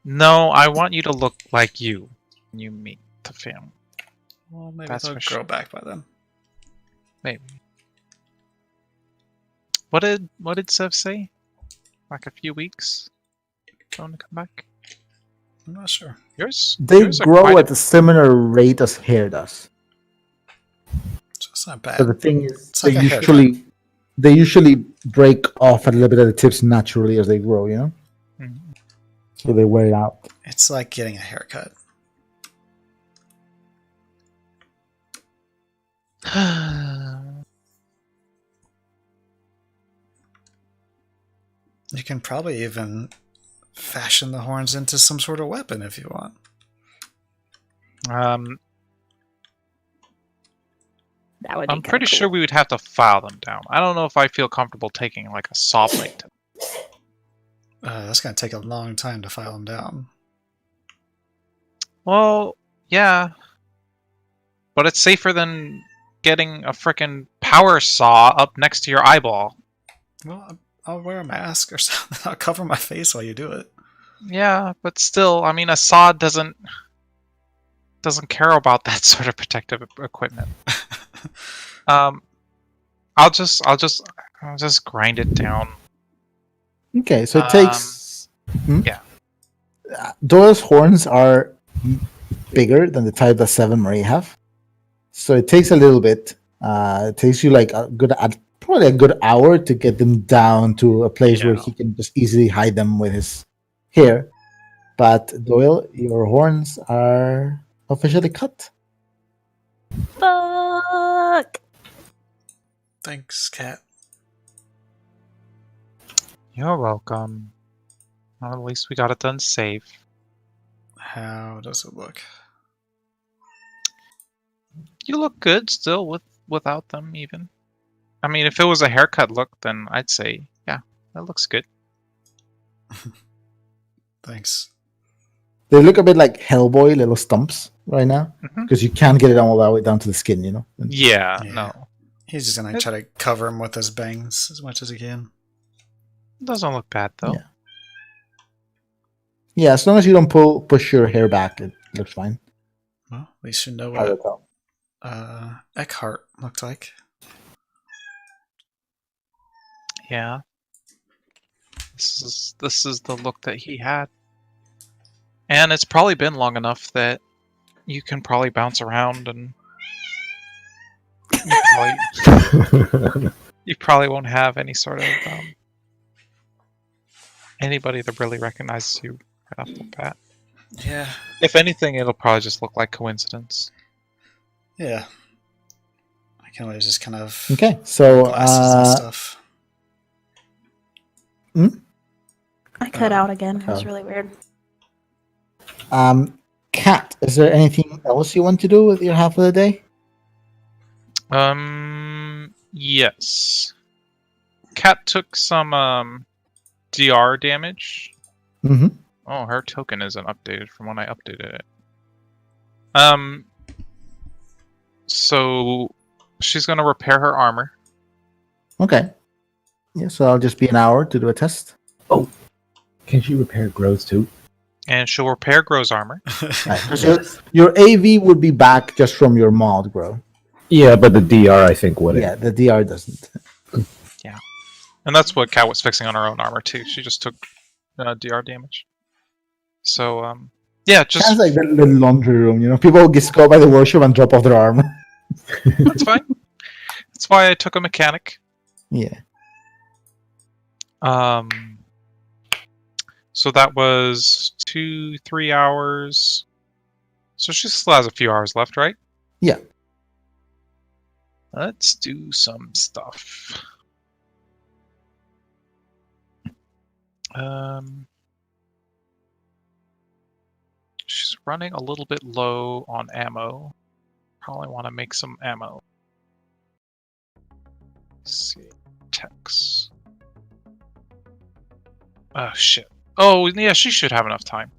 No, I want you to look like you when you meet the family. Well, maybe That's they'll for grow sure. back by then. Maybe. What did Sev say? Like a few weeks? Going to come back? I'm not sure. Yours? They yours are grow quite- at a similar rate as hair does. So it's not So bad. the thing is, It's like a they usually break off a little bit at the tips naturally as they grow. You know, Mhm. so they wear it out. It's like getting a haircut. You can probably even fashion the horns into some sort of weapon if you want. That would be I'm kinda pretty cool. sure we would have to file them down. I don't know if I feel comfortable taking like a saw blade. That's going to take a long time to file them down. Well, yeah. But it's safer than getting a frickin' power saw up next to your eyeball. Well, I'll wear a mask or something. I'll cover my face while you do it. Yeah, but still, I mean, Assad doesn't care about that sort of protective equipment. I'll just grind it down. Okay, so it takes. yeah. Doyle's horns are bigger than the type that Seven Marie have, so it takes a little bit. It takes you like probably a good hour to get them down to a place where he can just easily hide them with his hair. But Doyle, your horns are officially cut. Fuck. Thanks, Cat. You're welcome. Well, at least we got it done safe. How does it look? You look good still without them even. I mean, if it was a haircut look, then I'd say, yeah, that looks good. Thanks. They look a bit like Hellboy, little stumps right now, Mhm. because you can't get it all the way down to the skin, you know? Yeah, Yeah. no. He's just gonna try to cover him with his bangs as much as he can. It doesn't look bad though. Yeah. Yeah, as long as you don't push your hair back, it looks fine. Well, at least you know Hard to what tell. Eckhart looked like. Yeah. This is the look that he had. And it's probably been long enough that you can probably bounce around and you probably won't have any sort of anybody that really recognizes you right off the bat. Yeah. If anything, it'll probably just look like coincidence. Yeah. I can always just kind of Okay, so glasses and stuff. I cut out again. It was really weird. Kat, is there anything else you want to do with your half of the day? Yes. Cat took some DR damage. Mm-hmm. Oh, her token isn't updated from when I updated it. So she's gonna repair her armor. Okay. Yeah, so I'll just be an hour to do a test. Can she repair Grows too? And she'll repair Gro's armor. Right. 'Cause your AV would be back just from your mod, bro. Yeah, but the DR I think wouldn't. Yeah, the DR doesn't. And that's what Cat was fixing on her own armor too. She just took DR damage. So yeah, just It's like the laundry room, you know. People just go by the workshop and drop off their armor. that's fine. That's why I took a mechanic. Yeah. So that was 2-3 hours. So she still has a few hours left, right? Yeah. Let's do some stuff. She's running a little bit low on ammo. Probably want to make some ammo. Let's see. Tex. Oh shit. Oh yeah, she should have enough time.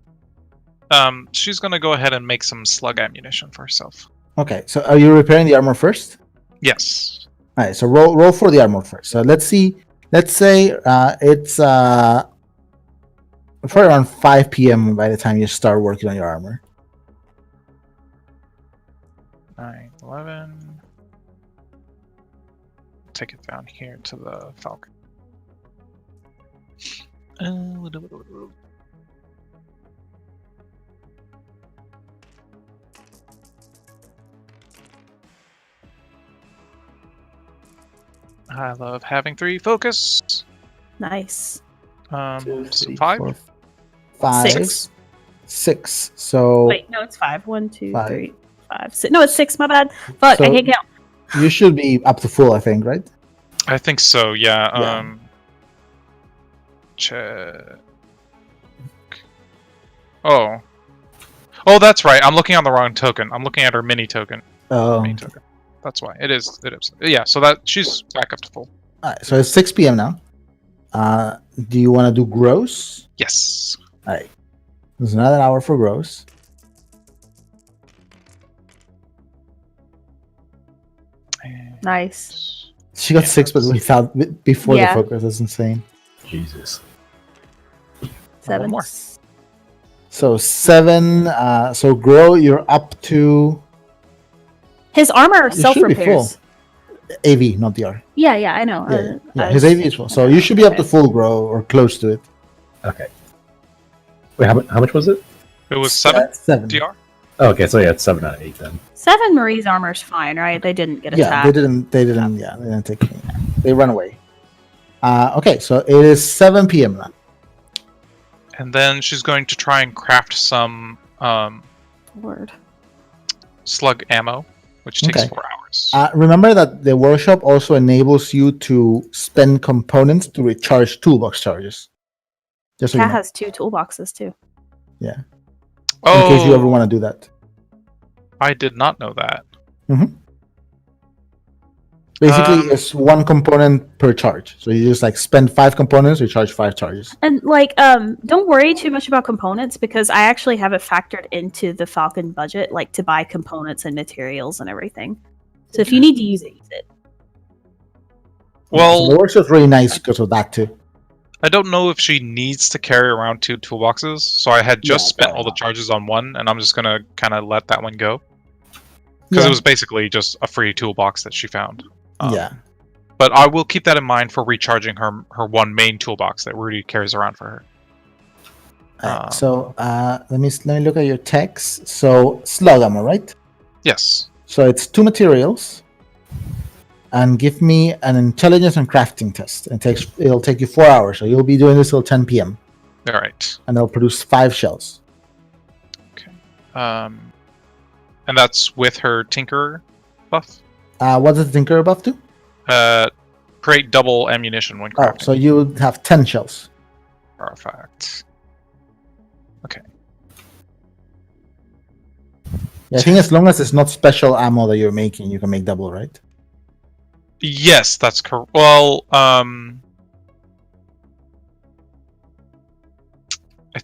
She's gonna go ahead and make some slug ammunition for herself. Okay, so are you repairing the armor first? Yes. All right, so roll for the armor first. So let's see. Let's say it's probably around 5 p.m. by the time you start working on your armor. 9, 11. Take it down here to the Falcon. I love having 3 focus. Nice. 2, So 3, 5. 4, 5, Six. 6. So Wait, no, it's 5. 1, 2, 5. 3, 5, 6. No, it's 6. My bad. Fuck, So- I can't count. you should be up to full, I think, right? I think so, yeah. Yeah. Check. Oh. Oh, that's right. I'm looking on the wrong token. I'm looking at her mini token. Oh, Main token. That's why. It is. Yeah, so that she's back up to full. all right, so it's 6 p.m. now. Do you want to do gross? Yes. All right. There's another hour for gross. And Nice. She got Yeah, 6, but that's- without before Yeah. the focus. That's insane. Jesus. 7. more. So 7. So Grow, you're up to His armor You self should be full. repairs. AV, not DR. Yeah, I know. Yeah, his AV is full. So you should be up to full Grow or close to it. Okay. Wait, how much was it? It was 7 7. DR. Oh, okay, so yeah, it's 7 out of 8 then. 7 Marie's armor's fine, right? They didn't get Yeah, attacked. they didn't take any. They run away. Okay, so it is 7 p.m. now. And then she's going to try and craft some Word. slug ammo, which takes Okay. 4 hours. Remember that the workshop also enables you to spend components to recharge toolbox charges. Just so you Cat know. has 2 toolboxes too. In case you ever want to do that. I did not know that. Basically, it's 1 component per charge. So you just like spend 5 components, recharge 5 charges. And like, don't worry too much about components because I actually have it factored into the Falcon budget, like to buy components and materials and everything. So if you need to use it. Well, So the workshop's really nice because of that too. I don't know if she needs to carry around 2 toolboxes, so I had just Yeah, spent probably all the not. charges on one, and I'm just gonna kind of let that one go. Because Yeah. it was basically just a free toolbox that she found. Yeah. But I will keep that in mind for recharging her one main toolbox that Rudy carries around for her. Alright, so let me look at your text. So slug ammo, right? Yes. So it's 2 materials, and give me an intelligence and crafting test. It'll take you 4 hours, so you'll be doing this till 10 p.m. Alright. and it'll produce 5 shells. And that's with her Tinker buff? What does the Tinker buff do? Create double ammunition when Oh, crafting. so you would have 10 shells. Perfect. Yeah, I think as long as it's not special ammo that you're making, you can make double, right? Yes, that's correct. Well, I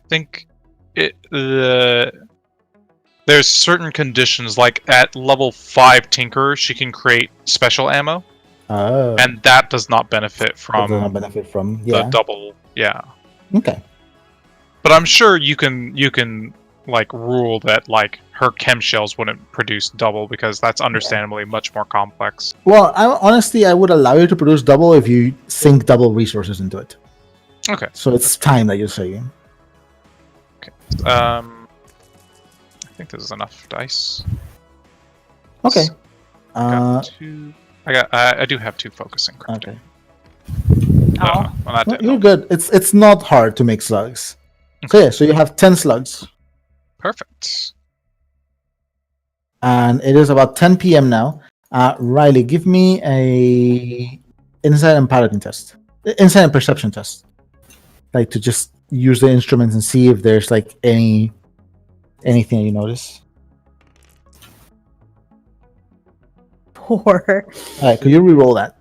think there's certain conditions, like at level 5 Tinker, she can create special ammo, Oh. and that does not benefit That from does not benefit from. the Yeah. double. Yeah, Okay. but I'm sure you can like rule that like her chem shells wouldn't produce double because that's understandably much more complex. Well, honestly, I would allow you to produce double if you sink double resources into it. Okay. So it's time that you're saying. I think this is enough dice. Okay. Got 2. I do have 2 focusing. Okay. Oh. Well, that Well, didn't you're help. good. It's not hard to make slugs. So yeah, so you have 10 slugs, Perfect. and it is about 10 p.m. now. Riley, give me a insight and piloting test, insight and perception test, like to just use the instruments and see if there's like anything you notice. 4. All right, could you re-roll that?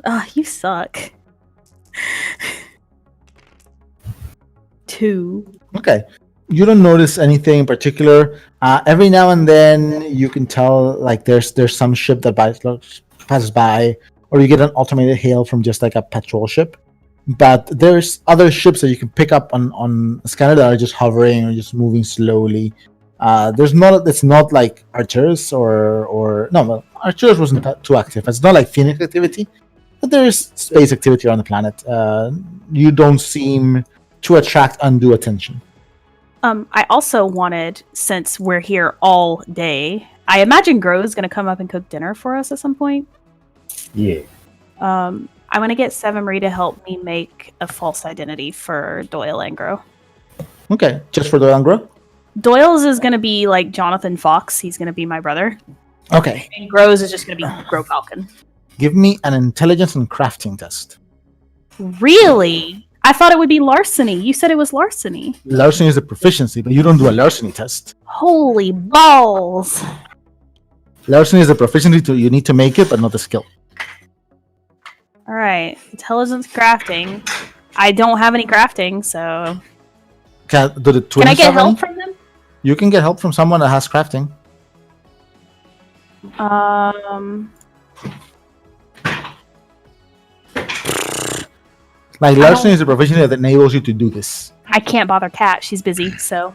Ah, you suck. 2. Okay. You don't notice anything in particular. Every now and then you can tell like there's some ship that passes by, or you get an automated hail from just like a patrol ship. But there's other ships that you can pick up on a scanner that are just hovering or just moving slowly. It's not like Arcturus or no, well, Arcturus wasn't too active. It's not like Phoenix activity, but there is space activity on the planet. You don't seem to attract undue attention. I also wanted, since we're here all day, I imagine Gro's going to come up and cook dinner for us at some point. Yeah. I want to get Seven Marie to help me make a false identity for Doyle and Gro. Okay, just for the Angro? Doyle's is going to be like Jonathan Fox. He's going to be my brother. Okay, And Gro's is just going to be Gro Falcon. give me an intelligence and crafting test. Really? I thought it would be larceny. You said it was larceny. Larceny is a proficiency, but you don't do a larceny test. Holy balls. Larceny is a proficiency, you need to make it, but not the skill. All right. Intelligence crafting. I don't have any crafting, so... Do the twins Can I get have any? help from them? You can get help from someone that has crafting. Like larceny is a profession that enables you to do this. I can't bother Kat. She's busy, so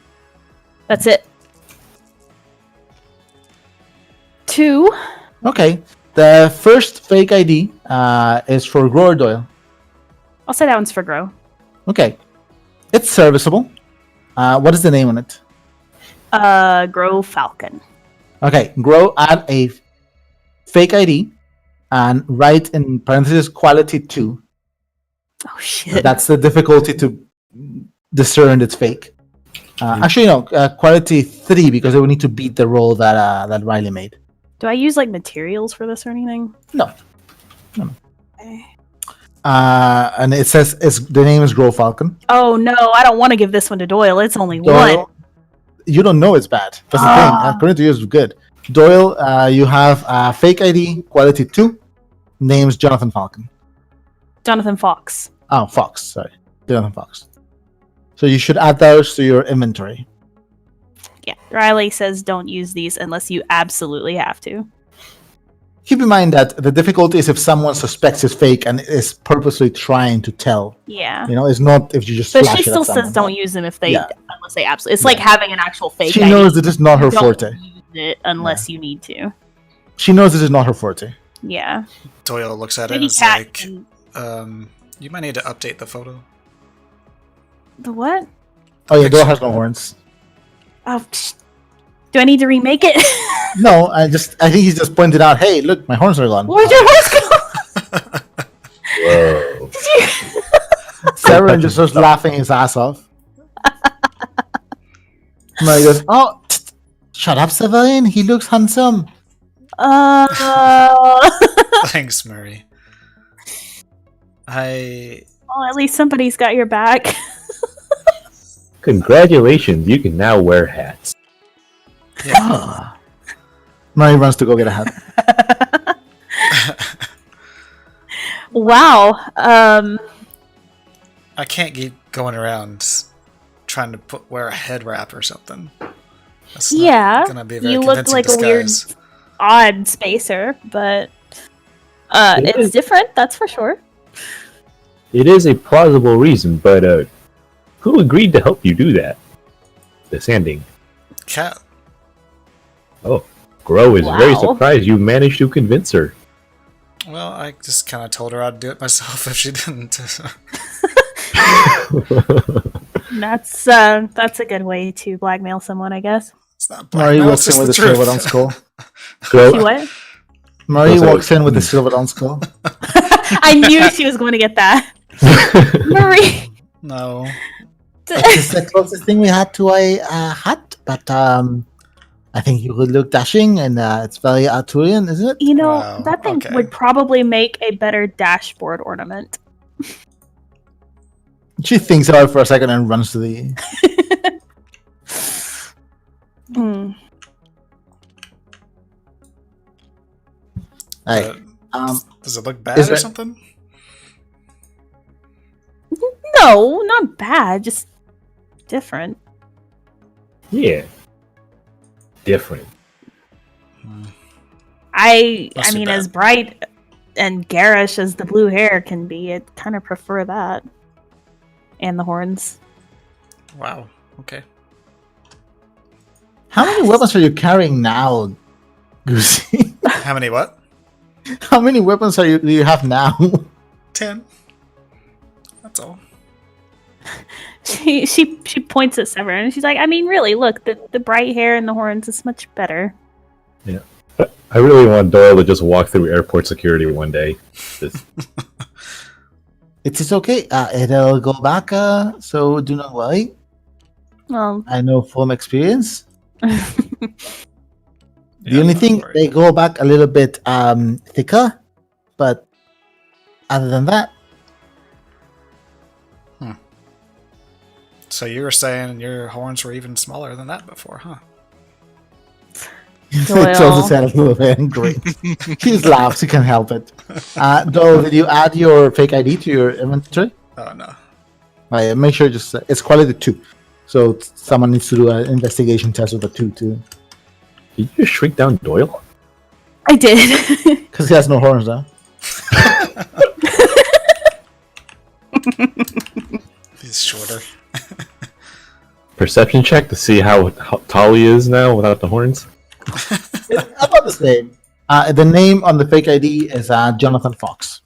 that's it. 2. Okay. The first fake ID is for Grower Doyle. I'll say that one's for Grow. Okay. It's serviceable. What is the name on it? Grow Falcon. Okay. Grow, add a fake ID and write in parentheses quality 2. Oh shit. That's the difficulty to discern it's fake. Actually, no. Quality 3 because it would need to beat the roll that Riley made. Do I use like materials for this or anything? No. Okay. And it says the name is Grow Falcon. Oh no, I don't want to give this one to Doyle. It's only Doyle, one. you don't know it's bad. That's the thing. According to you, it's good. Doyle, you have fake ID, quality 2. Name's Jonathan Falcon. Jonathan Fox. Oh, Fox. Sorry. Jonathan Fox. So you should add those to your inventory. Yeah. Riley says don't use these unless you absolutely have to. Keep in mind that the difficulty is if someone suspects it's fake and is purposely trying to tell. Yeah. You know, it's not if you just But flash she it at still someone. says don't use them if they Yeah. unless they absolutely. It's like having an actual fake. She ID. knows that it's not her Don't forte. use it unless you need to. She knows this is not her forte. Yeah. Doyle looks at it and Maybe is Kat like, can- you might need to update the photo. The what? Oh yeah, Doyle has no horns. Oh, do I need to remake it? No, I think he's just pointed out, hey, look, my horns are gone. Where'd your horse go? Whoa. Severin just starts laughing his ass off. Murray goes, oh, shut up, Severin. He looks handsome. Thanks, Murray. Well, at least somebody's got your back. Congratulations, you can now wear hats. Murray runs to go get a hat. Wow. I can't keep going around trying to wear a head wrap or something. That's not Yeah, gonna be a very you look convincing like a weird, disguise. odd spacer, but it's different. That's for sure. It is a plausible reason, but who agreed to help you do that? The sanding. Cat. Oh, Grow is very Wow. surprised you managed to convince her. Well, I just kind of told her I'd do it myself if she didn't. That's a good way to blackmail someone, I guess. It's not Murray blackmail, walks it's in just with the a truth. silver on skull. Grow, See what? Murray Also- walks in with a silver on skull. I knew she was going to get that. Marie. No. It's the closest thing we had to a hat, but I think you would look dashing, and it's very Arthurian, isn't it? You know, Wow, that thing okay. would probably make a better dashboard ornament. She thinks about it for a second and runs to the. Hmm. Hey, Does it look bad is or it- something? No, not bad, just different. yeah. Different. I Must be mean, bad. as bright and garish as the blue hair can be, I kind of prefer that. And the horns. Wow. Okay. how many weapons are you carrying now, Goosey? How many what? How many weapons do you have now? 10. That's all. She points at Severin and she's like, I mean, really, look, the bright hair and the horns is much better. I really want Doyle to just walk through airport security one day. Just, It's okay. It'll go back. So do not worry. Well, I know from experience. The Yeah, only I'm thing worried. they go back a little bit thicker, but other than that, So you were saying your horns were even smaller than that before, huh? Doyle his head a little bit and great. He just laughs. He can't help it. Doyle, did you add your fake ID to your inventory? Oh no. Make sure it's quality 2. So someone needs to do an investigation test with a 2 too, did you just shrink down Doyle? I did. because he has no horns now. He's shorter. Perception check to see how tall he is now without the horns. It's about the same. The name on the fake ID is Jonathan Fox.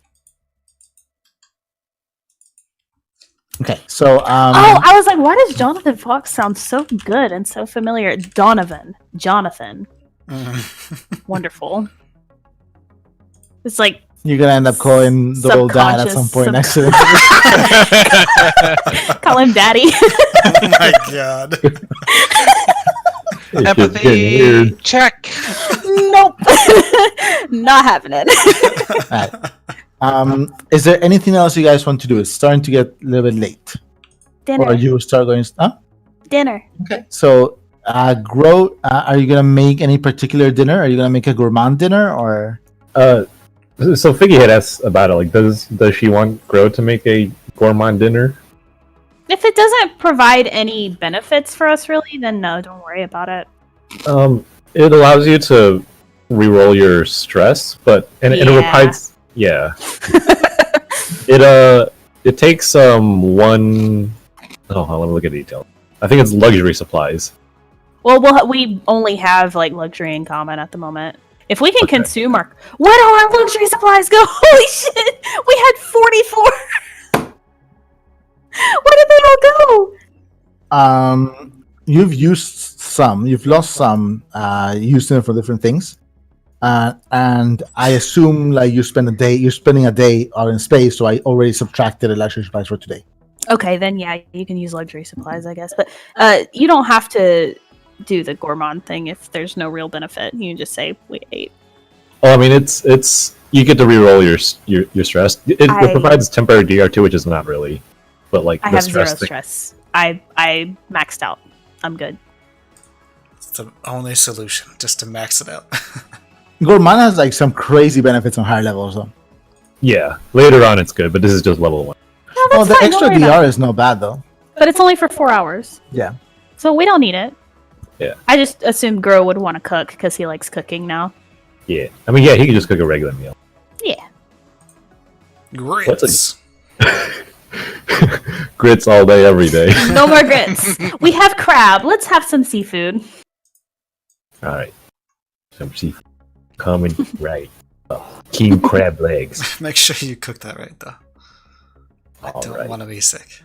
Okay, so Oh, I was like, why does Jonathan Fox sound so good and so familiar? Jonathan. Wonderful. It's like you're gonna end up calling the old dad at some point next to him. call him daddy. Oh my god. It's just getting Empathy weird. check. Nope. Not happening. Alright. Is there anything else you guys want to do? It's starting to get a little bit late. Dinner. Or you start going, huh? Dinner. Okay. So, Grow, are you gonna make any particular dinner? Are you gonna make a gourmand dinner or? So Figgy had asked about it. Like, does she want Grow to make a gourmand dinner? If it doesn't provide any benefits for us, really, then no, don't worry about it. It allows you to reroll your stress, but and it provides it takes one. Oh, let me look at the detail. I think it's luxury supplies. Well, we only have like luxury in common at the moment. If we can Okay. consume our, where do our luxury supplies go? Holy shit! We had 44. Where did they all go? You've used some. You've lost some. Used them for different things. And I assume like you're spending a day out in space. So I already subtracted the luxury supplies for today. Okay, then yeah, you can use luxury supplies, I guess. But you don't have to do the gourmand thing if there's no real benefit. You can just say we ate. Oh, I mean, it's you get to reroll your stress. It provides temporary DR2, which is not really, but like I the have zero stress thing. stress. I maxed out. I'm good. It's the only solution, just to max it out. Gourmand has like some crazy benefits on higher levels though. Yeah, later on it's good, but this is just level 1. No, Oh, that's the fine, don't extra worry about DR it. is not bad though. But it's only for 4 hours. Yeah. So we don't need it. Yeah. I just assumed Gro would want to cook because he likes cooking now. Yeah, I mean, yeah, he can just cook a regular meal. Yeah. Grits. Grits all day, every day. No more grits. We have crab. Let's have some seafood. All right, some seafood coming right. King crab legs. Make sure you cook that right, though. I All don't right. want to be sick.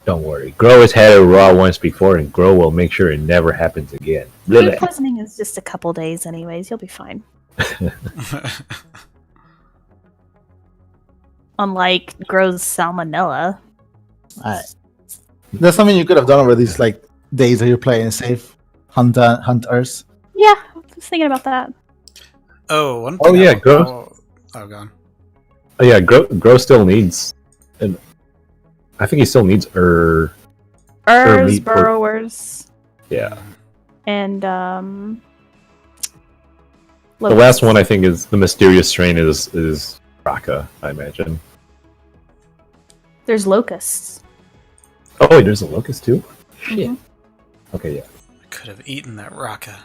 Don't worry. Grow has had it raw once before, and Grow will make sure it never happens again. Food Blech. poisoning is just a couple days anyways. You'll be fine. Unlike Gro's salmonella. Alright. That's something you could have done over these like days that you're playing safe. Hunters. Yeah, I was thinking about that. Oh, one Oh, thing yeah, I- Grow. Oh, gone. Oh yeah, Grow still needs, and I think he still needs Urs, meat for- burrowers, Yeah. and The last one I think is the mysterious strain is Raka, I imagine. There's locusts. Oh wait, there's a locust too? Shit. Mhm. Okay, yeah. I could have eaten that Raka.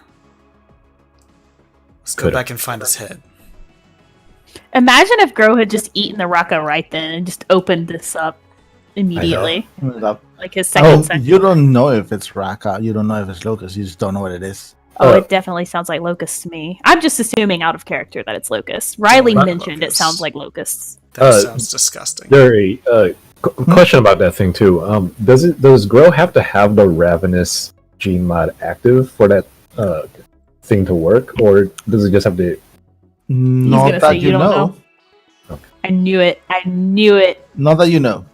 Let's go Could've. back and find his head. Imagine if Gro had just eaten the Raka right then and just opened this up immediately. Like his second section. You don't know if it's Raka. You don't know if it's Locust. You just don't know what it is. Oh, it definitely sounds like locusts to me. I'm just assuming out of character that it's locusts. Riley Not mentioned it locusts. sounds like locusts. That sounds disgusting. There question about that thing too. Does Grow have to have the Ravenous gene mod active for that thing to work, or does it just have to? Not gonna that say you you don't know. know. I knew it. I knew it. Not that you know.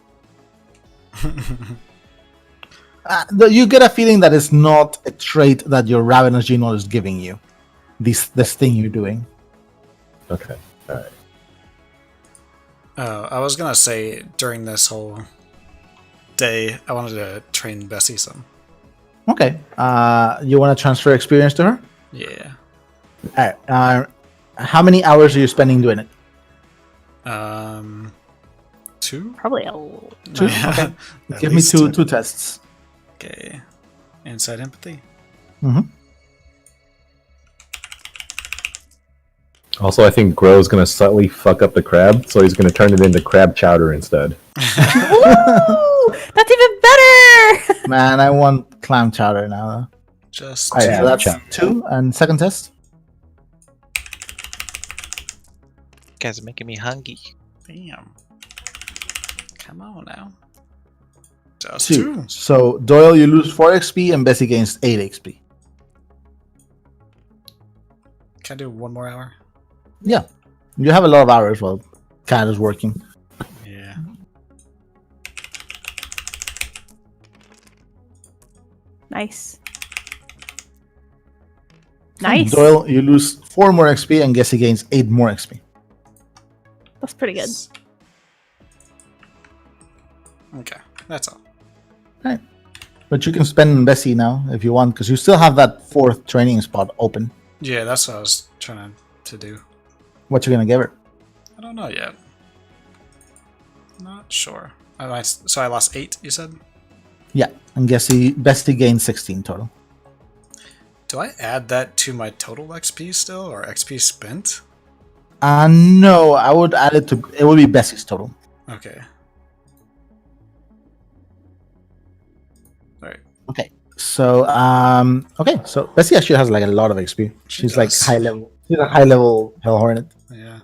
You get a feeling that it's not a trait that your Ravenous gene mod is giving you. This thing you're doing. Okay. Oh, I was gonna say during this whole day, I wanted to train Bessie some. Okay. You want to transfer experience to her? Yeah. Alright. How many hours are you spending doing it? 2? Probably a Two? Yeah. Okay. At Give me least two tests. Okay. Inside empathy. Also, I think Grow's gonna subtly fuck up the crab, so he's gonna turn it into crab chowder instead. Woo! That's even better! Man, I want clam chowder now. Just Alright, Yeah, so that's chowder. 2. And second test? Guys are making me hungry. damn. Come on now. Just 2. 2. So Doyle, you lose 4 XP, and Bessie gains 8 XP. Can I do 1 more hour? Yeah. You have a lot of hours while Cat is working. Yeah. Nice. Nice. Doyle, you lose 4 more XP, and Bessie gains 8 more XP. That's pretty good. Okay, that's all. But you can spend Bessie now if you want, because you still have that 4th training spot open. Yeah, that's what I was trying to do. What you gonna give her? I don't know yet. Not sure. So I lost 8, you said? Yeah, and Bessie gains 16 total. Do I add that to my total XP still, or XP spent? No, I would add it to. It would be Bessie's total. Okay. Alright. Okay. So so Bessie actually has like a lot of XP. She She's like does. high level. She's a high level Hell Hornet. Yeah.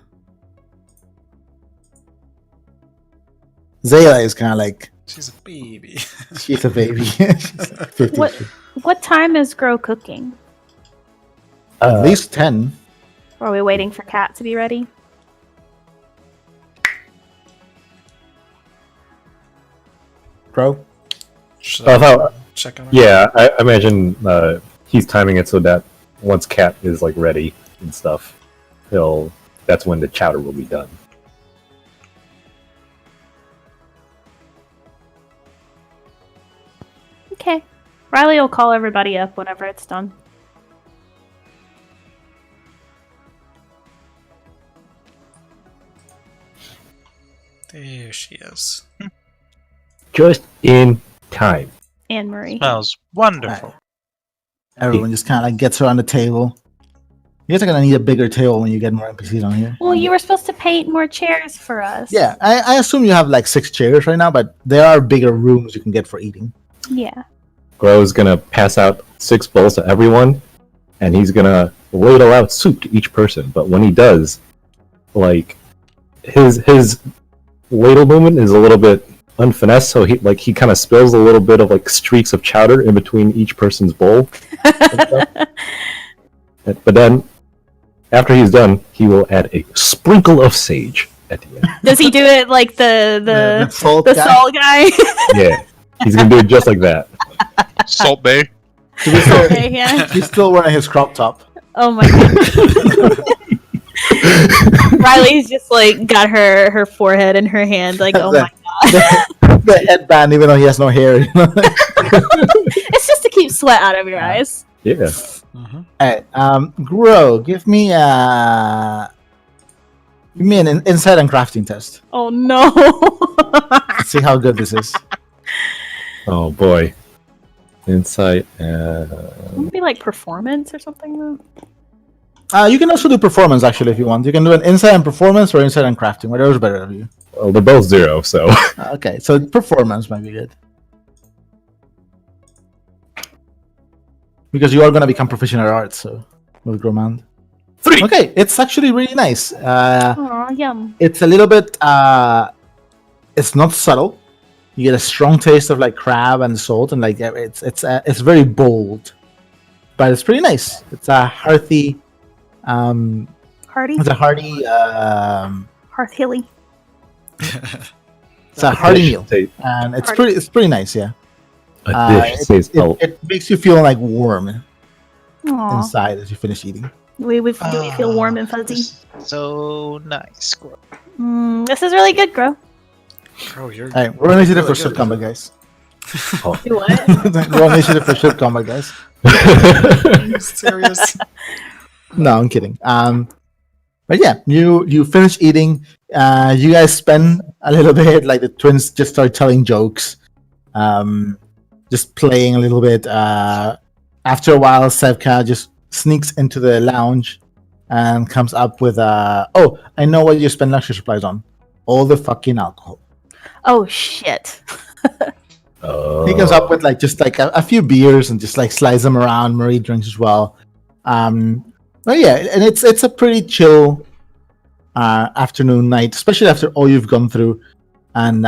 Zayla is kind of like She's a baby. she's a baby. She's like 50. What what time is Grow cooking? At least 10. Or are we waiting for Cat to be ready? Bro. Should I check on her? Yeah, I imagine he's timing it so that once Cat is like ready and stuff, that's when the chowder will be done. Okay. Riley will call everybody up whenever it's done. There she is. Just in time. Anne Marie. Smells wonderful. Everyone just kind of like gets her on the table. You guys are gonna need a bigger table when you get more NPCs on here. Well, you were supposed to paint more chairs for us. Yeah, I assume you have like 6 chairs right now, but there are bigger rooms you can get for eating. Yeah. Gro's gonna pass out 6 bowls to everyone, and he's gonna ladle out soup to each person. But when he does, like his ladle movement is a little bit unfinessed, so he kind of spills a little bit of like streaks of chowder in between each person's bowl. But then, after he's done, he will add a sprinkle of sage at the end. Does he do it like the salt the guy. Saul guy? Yeah, he's gonna do it just like that. Salt Bay. To be fair, Okay, yeah. he's still wearing his crop top. Oh my god. Riley's just like got her forehead in her hand, like, oh my god. The headband, even though he has no hair. You know? It's just to keep sweat out of your eyes. Yeah. Alright, Grow, give me an insight and crafting test. Oh no. Let's see how good this is. Oh boy. Insight. Wouldn't it be like performance or something though? You can also do performance actually if you want. You can do an insight and performance or insight and crafting, whatever's better of you. Well, they're both 0, so. Okay, so performance might be good. Because you are going to become proficient at art, so with Gromand. 3. Okay, it's actually really nice. Aw, yum. It's a little bit it's not subtle. You get a strong taste of like crab and salt, and like it's very bold, but it's pretty nice. It's a hearty Hearty? Hearth Hilly. it's a hearty meal, and it's pretty nice. Yeah, A dish says, it makes you feel like warm Aw. inside as you finish eating. Do we feel warm and fuzzy? So nice. This is really good, Grow. Bro, you're All right, we're on initiative for really ship good. combat, guys. Do what? We're on initiative for ship combat, guys. Are you serious? No, I'm kidding. But yeah, you finish eating. You guys spend a little bit, like the twins just start telling jokes, just playing a little bit. After a while, Sevka just sneaks into the lounge and comes up with oh, I know what you spend luxury supplies on. All the fucking alcohol. Oh shit. Oh. He comes up with like just like a few beers and just like slides them around. Marie drinks as well. But yeah, and it's a pretty chill afternoon, night, especially after all you've gone through. And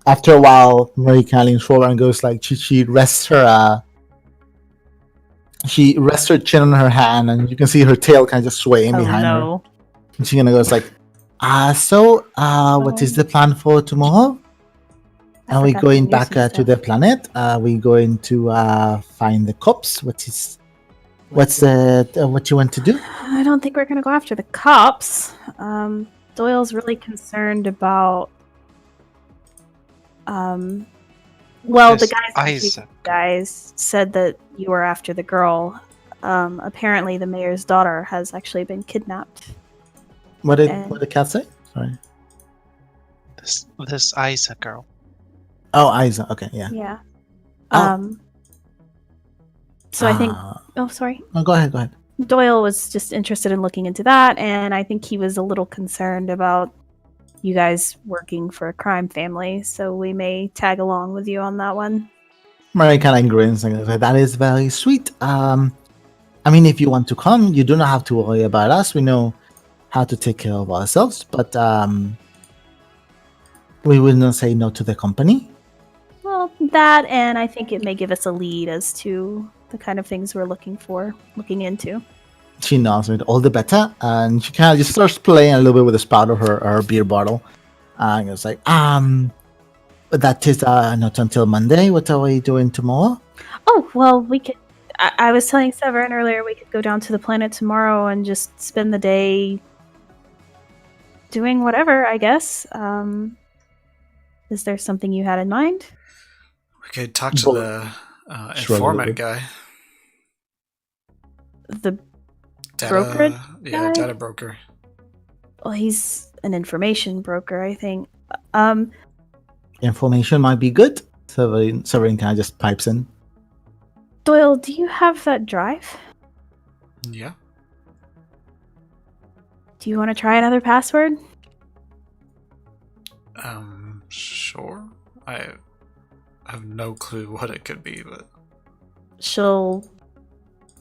after a while, Marie kind of leans forward and goes like she rests her chin on her hand, and you can see her tail kind of just swaying Oh behind her. no. And she kind of goes like, what is the plan for tomorrow? I Are we forgot going the back news and to the planet? Are we going to find the cops? What's what you want to do? I don't think we're gonna go after the cops. Doyle's really concerned about. Well, the This Isaac. guys said that you were after the girl. Apparently, the mayor's daughter has actually been kidnapped. What did And- Kat say? Sorry. This Isaac girl. Oh, Isa. Okay, yeah. Yeah. Oh. So I think. Ah. Oh, sorry. No, go ahead. Doyle was just interested in looking into that, and I think he was a little concerned about you guys working for a crime family, so we may tag along with you on that one. Mary kind of grins and goes, that is very sweet. I mean, if you want to come, you do not have to worry about us. We know how to take care of ourselves, but we will not say no to the company. Well, that, and I think it may give us a lead as to the kind of things we're looking into. She nods with all the better, and she kind of just starts playing a little bit with the spout of her beer bottle. And it's like, but that is not until Monday. What are we doing tomorrow? Oh, well, we could. I was telling Severin earlier we could go down to the planet tomorrow and just spend the day doing whatever, I guess. Is there something you had in mind? We could talk to the Shrug a informant little. guy. The Data, brokerage yeah, guy? data broker. Well, he's an information broker, I think. Information might be good. Severin kind of just pipes in. Doyle, do you have that drive? Yeah. Do you want to try another password? Sure. I have no clue what it could be, but She'll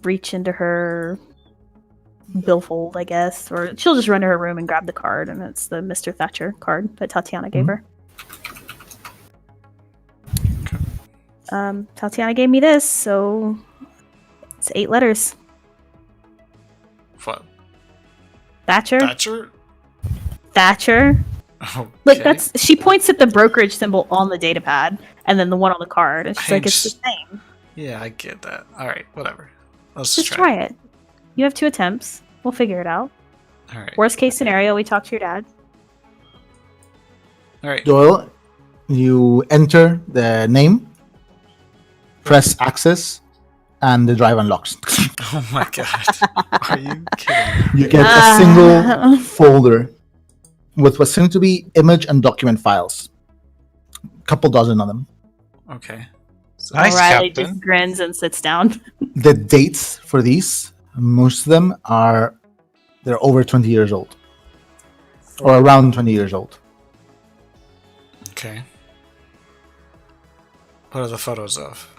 reach into her billfold, I guess, or she'll just run to her room and grab the card, and it's the Mr. Thatcher card that Tatiana gave her. Tatiana gave me this, so it's 8 letters. what? Thatcher. Thatcher? Thatcher. Okay. Look, she points at the brokerage symbol on the data pad, and then the one on the card, and she's I like, "It's the just- same. Yeah, I get that. All right, whatever. Let's Just try it. You have 2 attempts. We'll figure it out. All right. Worst case scenario, we talk to your dad. All right. Doyle, you enter the name, press access, and the drive unlocks. Oh my god. Are you kidding me? You get a single folder with what seem to be image and document files. Couple dozen of them. Okay. So, Nice, O'Reilly Captain. just grins and sits down. The dates for these, most of them they're over 20 years old. Or around 20 years old. okay. What are the photos of?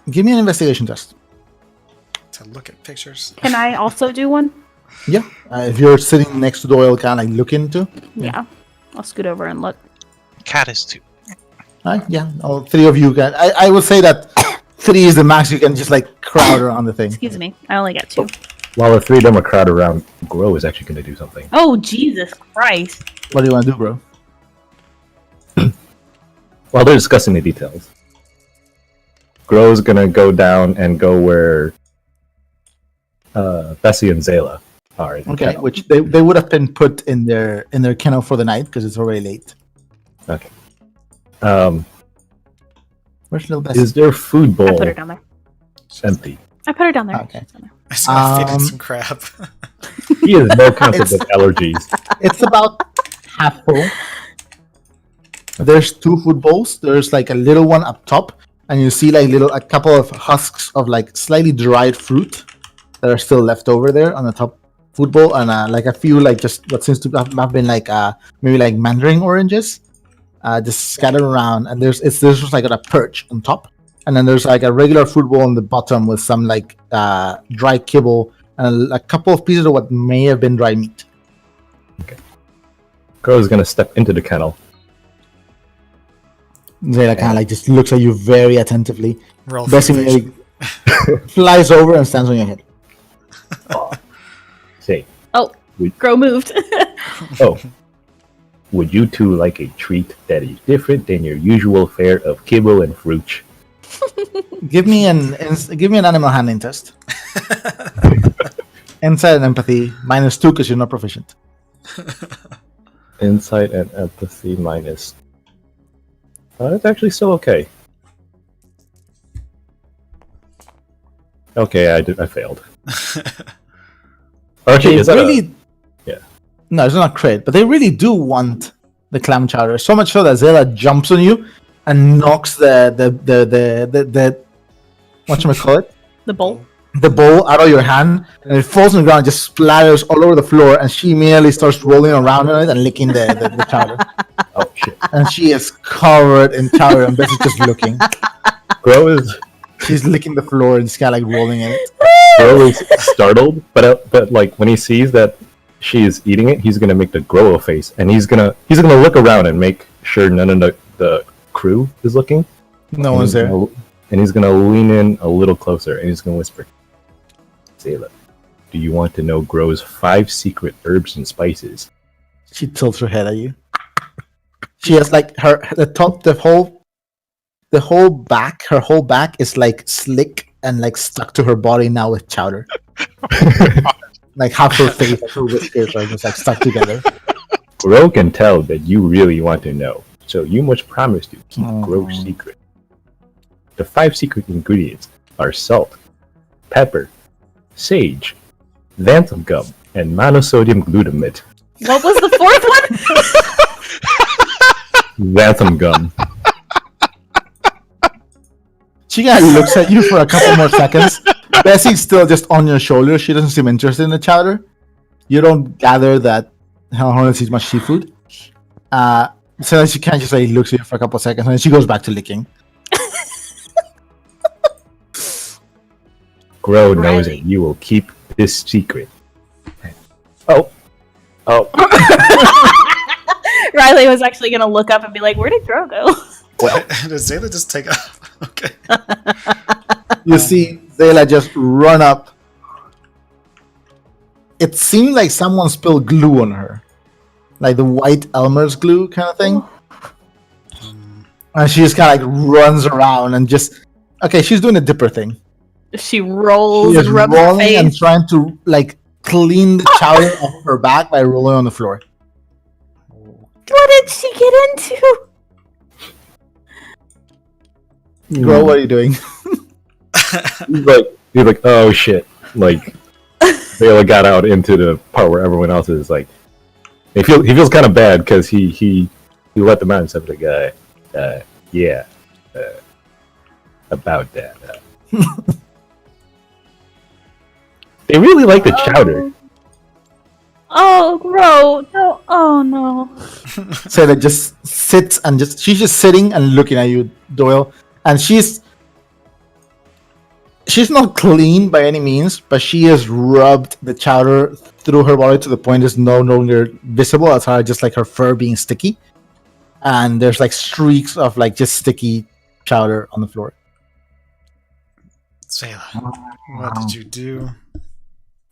Give me an investigation test. To look at pictures. Can I also do one? Yeah. If you're sitting next to Doyle, kind of like look into. Yeah. I'll scoot over and look. Cat is 2. Yeah. All 3 of you can. I would say that 3 is the max you can just like crowd around the thing. Excuse me. I only got 2. While the 3 of them are crowded around, Grow is actually going to do something. Oh, Jesus Christ. What do you want to do, bro? While they're discussing the details, Grow's going to go down and go where Bessie and Zayla are. in the Okay, kennel. which they would have been put in their kennel for the night because it's already late. Okay. Where's little Bessie? Is their food I bowl put her down there. empty? I put her down there. Okay. She's down there. I just want to feed it Um, some crap. He has no concept It's- of allergies. It's about half full. There's 2 food bowls. There's like a little one up top, and you see like a couple of husks of like slightly dried fruit that are still left over there on the top football and like a few like just what seems to have been like maybe like mandarin oranges, just scattered around. And there's just like a perch on top, and then there's like a regular football on the bottom with some like dry kibble and a couple of pieces of what may have been dry meat. Crow is gonna step into the kennel. Zayla kind of like just looks at you very attentively. Roll for Bessie evasion. flies over and stands on your head. Say, Oh, Grow moved. oh, would you two like a treat that is different than your usual fare of kibble and fruit? Give me an animal handling test. Insight and empathy -2 because you're not proficient. Insight and empathy minus. It's actually still okay. Okay, I failed. Archie, is that yeah. No, it's not crit, but they really do want the clam chowder. So much so that Zayla jumps on you and knocks the whatchamacallit? The bowl. The bowl out of your hand, and it falls on the ground, just splatters all over the floor, and she immediately starts rolling around on it and licking the chowder. Oh shit! And she is covered in chowder, and Bessie's just looking. Grow is She's licking the floor and just kind of like rolling in it. Grow is startled, but like when he sees that she is eating it, he's gonna make the Grow face, and he's gonna look around and make sure none of the crew is looking. No one's there. And he's gonna lean in a little closer, and he's gonna whisper, "Zayla, do you want to know Grow's 5 secret herbs and spices?" She tilts her head at you. She has like her whole back is like slick and like stuck to her body now with chowder. Like half her face, like her whiskers are just like stuck together. Grow can tell that you really want to know, so you must promise to keep Grow's secret. The 5 secret ingredients are salt, pepper, sage, xanthan gum, and monosodium glutamate. What was the fourth one? Xanthan gum. She kind of looks at you for a couple more seconds. Bessie's still just on your shoulder. She doesn't seem interested in the chowder. You don't gather that Hornets eats much seafood. So she kind of just like looks at you for a couple of seconds, and then she goes back to licking. Grow knows that you will keep this secret. Oh. Riley was actually going to look up and be like, where did Grow go? Well, Does Zayla just take off? Okay. You see Zayla just run up. It seemed like someone spilled glue on her. Like the white Elmer's glue kind of thing. And she just kind of like runs around and just... Okay, she's doing a dipper thing. She rolls She is and rubs her rolling and face. trying to like clean the chowder off her back by rolling on the floor. What did she get into? Girl, what are you doing? he's like, oh shit! Like, Vela got out into the part where everyone else is like, he feels kind of bad because he let them out and stuff. Like, yeah, about that. They really like the chowder. Oh, Grow. No. Oh, no. So that just sits and she's just sitting and looking at you, Doyle. And she's not clean by any means, but she has rubbed the chowder through her body to the point it's no longer visible outside just like her fur being sticky. And there's like streaks of like just sticky chowder on the floor. Zayla, what did you do?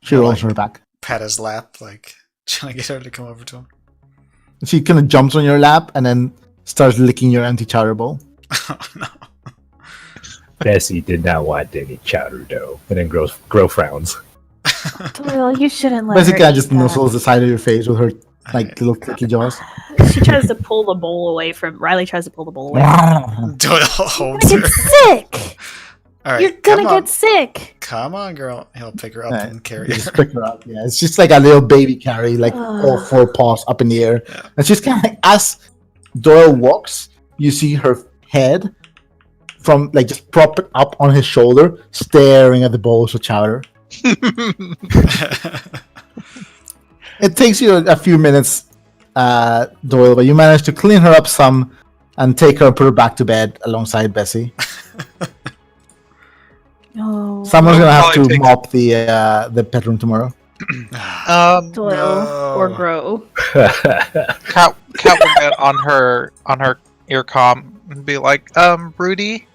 She rolls her back. Pat his lap, like trying to get her to come over to him. She kind of jumps on your lap and then starts licking your empty chowder bowl. Oh no. Bessie did not want any chowder dough, and then Grow frowns. Doyle, you shouldn't let Bessie her kind of eat just that. nuzzles the side of your face with her like little clicky jaws. She tries to pull the bowl away from... Riley tries to pull the bowl away. Doyle You're holds gonna her. get sick! All right, You're gonna get sick! Come on, girl. He'll pick her up Right. and carry Just her. pick her up. Yeah, it's just like a little baby carry, like all 4 paws up in the air. Yeah. And she's kind of like, as Doyle walks, you see her head from like just prop it up on his shoulder, staring at the bowls of chowder. It takes you a few minutes, Doyle, but you manage to clean her up some and take her and put her back to bed alongside Bessie. Oh, Someone's Well, gonna have probably to takes- mop the bedroom tomorrow. Doyle or No. Grow. Cat will get on her earcom and be like, Rudy,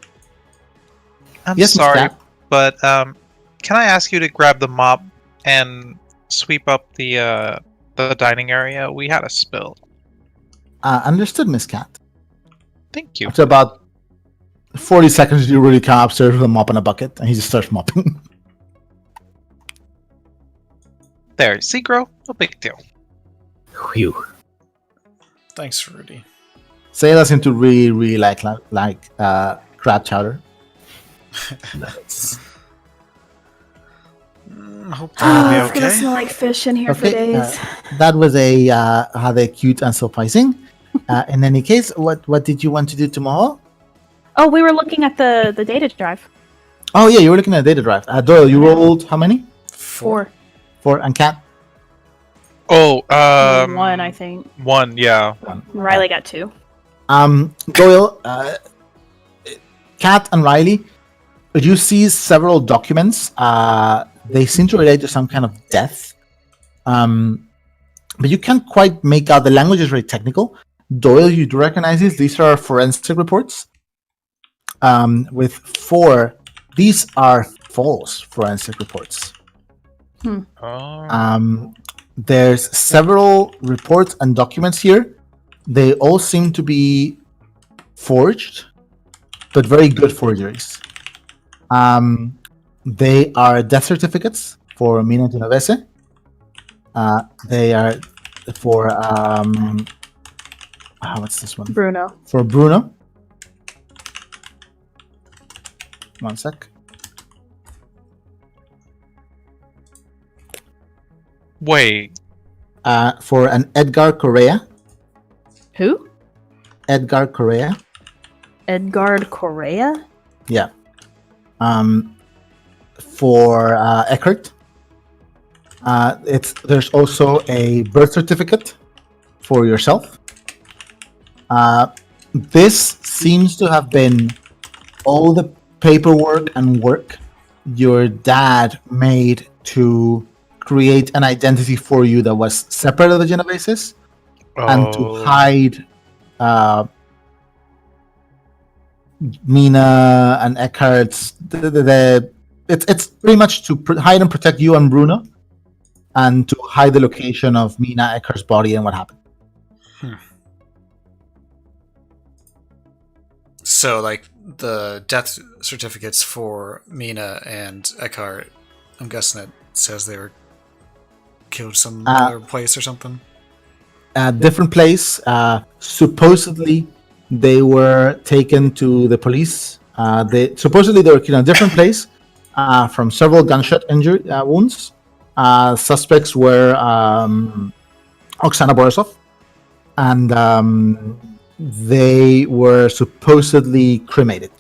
I'm Yes, Miss sorry, Cat. but can I ask you to grab the mop and sweep up the dining area? We had a spill. Understood, Miss Cat. Thank you. After about 40 seconds, you really come upstairs with a mop and a bucket, and he just starts mopping. There, see, Grow? No big deal. Phew. Thanks, Rudy. Sayla seemed to really like crab chowder. Nice. Hope that'll be It's gonna okay. smell like fish in here for Okay, days. That was a rather cute and surprising. In any case, what did you want to do tomorrow? Oh, we were looking at the data drive. Oh yeah, you were looking at data drive. Doyle, you rolled how many? 4. 4, and Cat? Oh, 1, I think. 1, yeah. 1. Riley got 2. Doyle, Kat and Riley, you see several documents. They seem to relate to some kind of death. But you can't quite make out, the language is very technical. Doyle, you do recognize these. These are forensic reports. With 4, these are false forensic reports. Oh. There's several reports and documents here. They all seem to be forged, but very good forgeries. They are death certificates for Mina Genovese. They are for what's this one? Bruno. For Bruno. One sec. Wait. For an Edgar Correa. Who? Edgar Correa. Edgard Correa? Yeah. For Eckert. There's also a birth certificate for yourself. This seems to have been all the paperwork and work your dad made to create an identity for you that was separate of the Genoveses and to hide Mina and Eckhart's. It's pretty much to hide and protect you and Bruno, and to hide the location of Mina Eckhart's body and what happened. So, like, the death certificates for Mina and Eckhart, I'm guessing it says they were killed some other place or something? A different place. Supposedly, they were taken to the police. They were killed in a different place from several gunshot injury wounds. Suspects were Oksana Borisov, and they were supposedly cremated.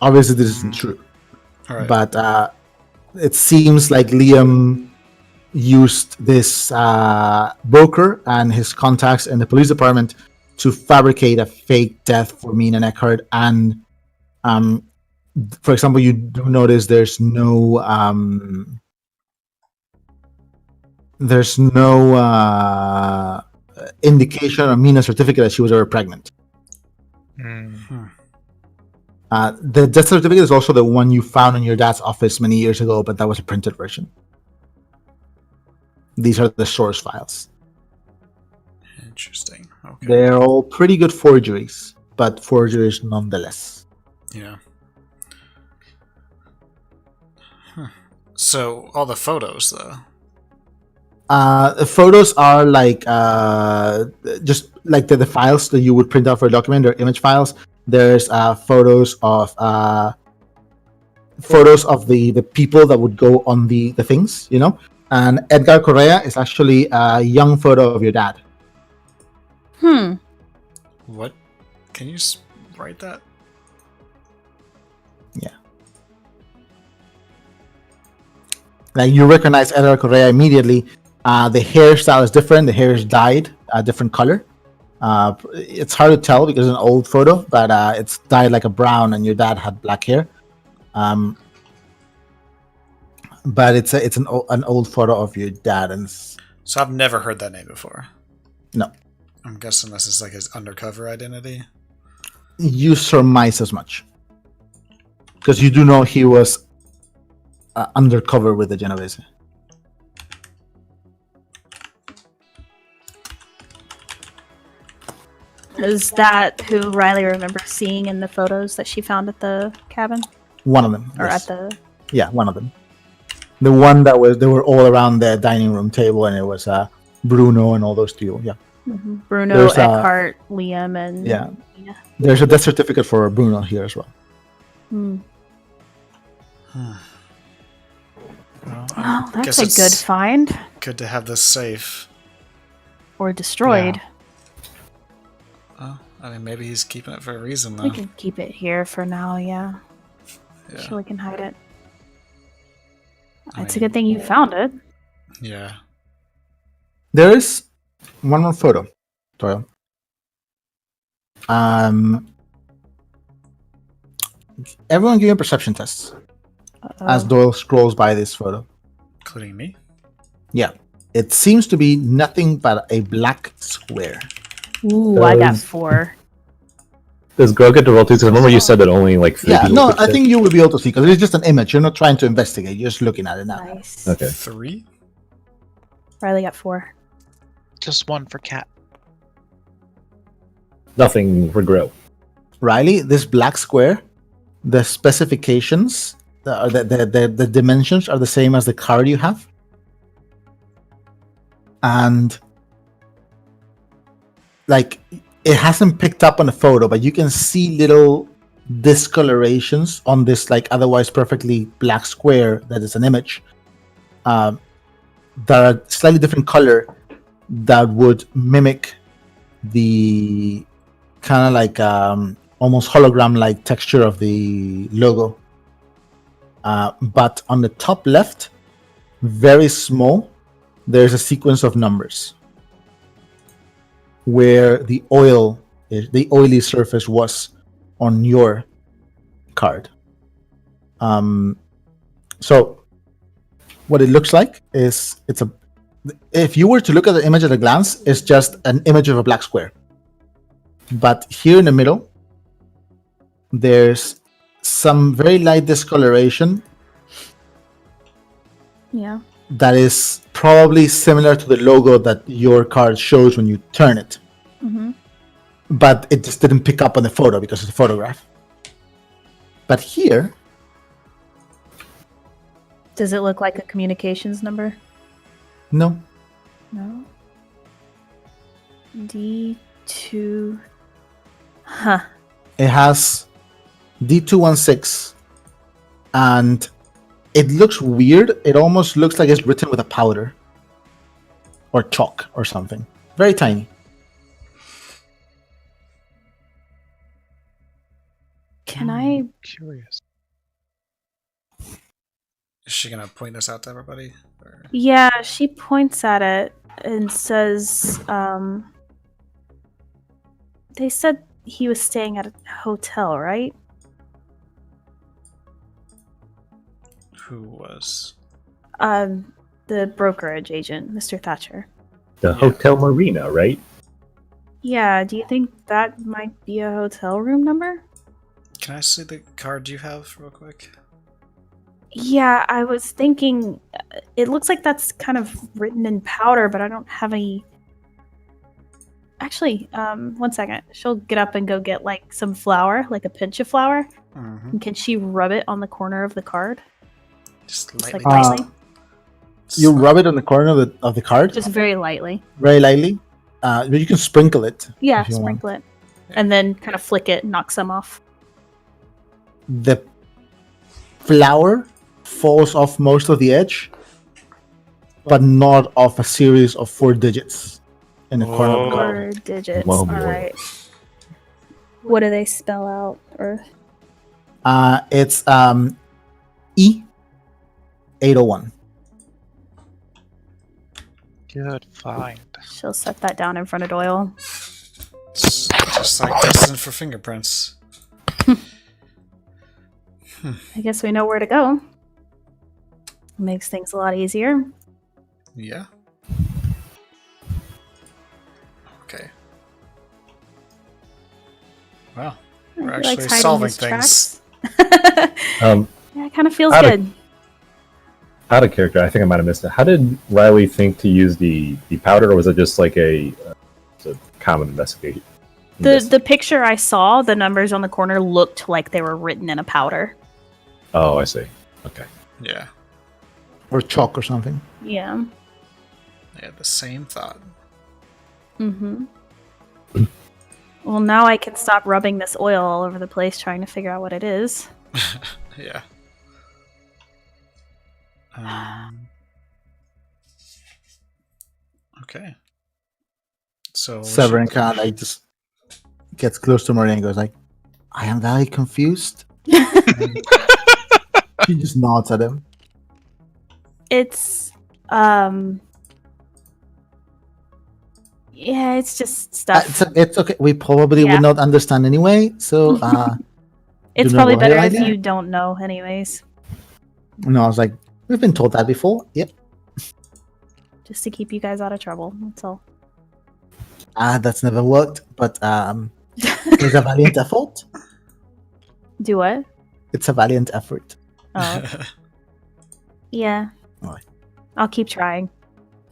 Obviously, this isn't true, All right. but it seems like Liam used this broker and his contacts in the police department to fabricate a fake death for Mina and Eckhart. And for example, you do notice there's no indication or Mina's certificate that she was ever pregnant. The death certificate is also the one you found in your dad's office many years ago, but that was a printed version. These are the source files. Interesting. Okay. They're all pretty good forgeries, but forgeries nonetheless. Yeah. So, all the photos, though. The photos are like just like the files that you would print out for a document or image files. There's photos of the people that would go on the things, you know. And Edgar Correa is actually a young photo of your dad. What? Can you write that? Like you recognize Edgar Correa immediately. The hairstyle is different. The hair is dyed a different color. It's hard to tell because it's an old photo, but it's dyed like a brown, and your dad had black hair. But it's an old photo of your dad, and So I've never heard that name before. No. I'm guessing this is like his undercover identity. You surmise as much because you do know he was undercover with the Genovese. Is that who Riley remembers seeing in the photos that she found at the cabin? One of them. Or yes. at the... Yeah, one of them. The one that was, they were all around the dining room table, and it was Bruno and all those people. Yeah. Mm-hmm. Bruno, There's, Eckhart, Liam, and... Yeah. Nina. There's a death certificate for Bruno here as well. Hmm. Well, Oh, I guess that's a good it's find. good to have this safe. Or destroyed. Well, I mean, maybe he's keeping it for a reason, though. We can keep it here for now, yeah. Yeah. Sure, we can hide it. I It's a mean- good thing you found it. Yeah. There is one more photo, Doyle. Everyone give me perception tests as Doyle scrolls by this photo. Including me? Yeah. It seems to be nothing but a black square. Ooh, I got Does- 4. Does Grog get to roll too? Because I remember you said that only like 3 Yeah, people no, could I check. think you will be able to see because it's just an image. You're not trying to investigate. You're just looking at it now. Nice. Okay. 3? Riley got 4. Just one for Cat. Nothing for Grow. Riley, this black square, the specifications, the dimensions are the same as the card you have. And like it hasn't picked up on the photo, but you can see little discolorations on this like otherwise perfectly black square that is an image that are slightly different color that would mimic the kind of like almost hologram like texture of the logo. But on the top left, very small, there's a sequence of numbers where the oily surface was on your card. So what it looks like is if you were to look at the image at a glance, it's just an image of a black square. But here in the middle, there's some very light discoloration Yeah. that is probably similar to the logo that your card shows when you turn it. Mm-hmm. But it just didn't pick up on the photo because it's a photograph. But here, Does it look like a communications number? no. No. D2. Huh. It has D216 and it looks weird. It almost looks like it's written with a powder or chalk or something. Very tiny. Can I? Curious. Is she going to point this out to everybody? Or... Yeah, she points at it and says, they said he was staying at a hotel, right? Who was? The brokerage agent, Mr. Thatcher. The Hotel Marina, right? Yeah, do you think that might be a hotel room number? Can I see the card you have real quick? Yeah, I was thinking, it looks like that's kind of written in powder, but I don't have any... Actually, 1 second. She'll get up and go get, like, some flour, like a pinch of flour. Mm-hmm. And can she rub it on the corner of the card? Just Just, lightly. like, lightly? You rub it on the corner of the card Just very lightly. very lightly. But you can sprinkle it. Yeah, if you want. sprinkle it. And then kind of flick it, knock some off. The flour falls off most of the edge, but not off a series of 4 digits in the corner of the card. 4 digits. Wow, All boy. right. What do they spell out? Or It's E801. Good find. She'll set that down in front of Doyle. It's just like testing for fingerprints. I guess we know where to go. Makes things a lot easier. Yeah. Okay. Wow. We're He actually likes hiding solving his things. tracks. Yeah, it kind of feels Out of- good. Out of character, I think I might have missed it. How did Riley think to use the powder, or was it just like a common investigation? The picture I saw, the numbers on the corner looked like they were written in a powder. Oh, I see. Okay. Yeah. Or chalk or something. Yeah. I had the same thought. Mm-hmm. Well, now I can stop rubbing this oil all over the place trying to figure out what it is. Yeah. Okay. So Severin kind of like just gets close to Maria and goes like, I am very confused. She just nods at him. It's, yeah, it's just stuff. It's okay. We probably Yeah. would not understand anyway. So, It's do probably not worry, better if Riley. you don't know anyways. No, I was like, we've been told that before. Yep. Just to keep you guys out of trouble. That's all. That's never worked, but it's a valiant effort. Do what? It's a valiant effort. Oh, yeah. Alright. I'll keep trying.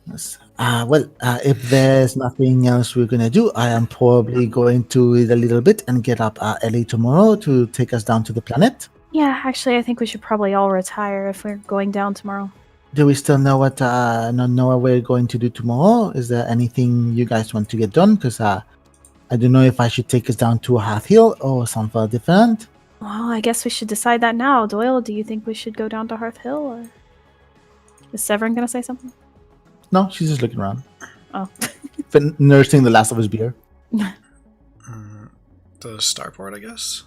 Yes. If there's nothing else we're gonna do, I am probably going to read a little bit and get up early tomorrow to take us down to the planet. Yeah, actually, I think we should probably all retire if we're going down tomorrow. Do we still know what we're going to do tomorrow? Is there anything you guys want to get done? Because I don't know if I should take us down to Half Hill or somewhere different. Well, I guess we should decide that now. Doyle, do you think we should go down to Hearth Hill, or is Severin gonna say something? No, she's just looking around, Oh, nursing the last of his beer. The starport, I guess.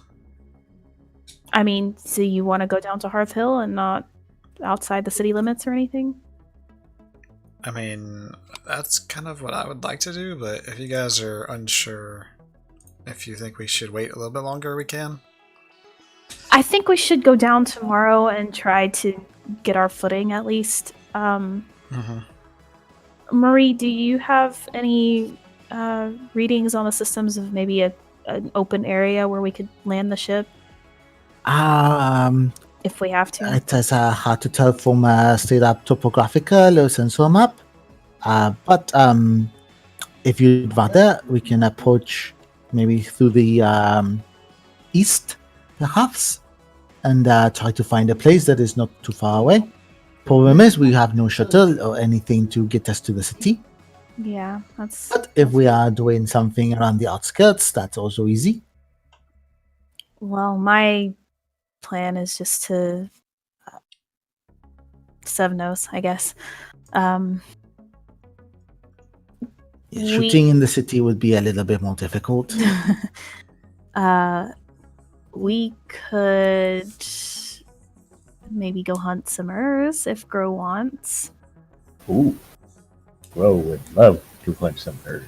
I mean, so you want to go down to Hearth Hill and not outside the city limits or anything? I mean, that's kind of what I would like to do, but if you guys are unsure, if you think we should wait a little bit longer, we can. I think we should go down tomorrow and try to get our footing at least. Marie, do you have any readings on the systems of maybe an open area where we could land the ship if we have to? It is hard to tell from a straight up topographical or sensor map. But if you'd rather, we can approach maybe through the east, perhaps, and try to find a place that is not too far away. Problem is, we have no shuttle or anything to get us to the city. Yeah, that's... But if we are doing something around the outskirts, that's also easy. Well, my plan is just to... Sevnos, I guess. Shooting in the city would be a little bit more difficult. We could maybe go hunt some Urs if Gro wants. Ooh. Bro would love to hunt some birds.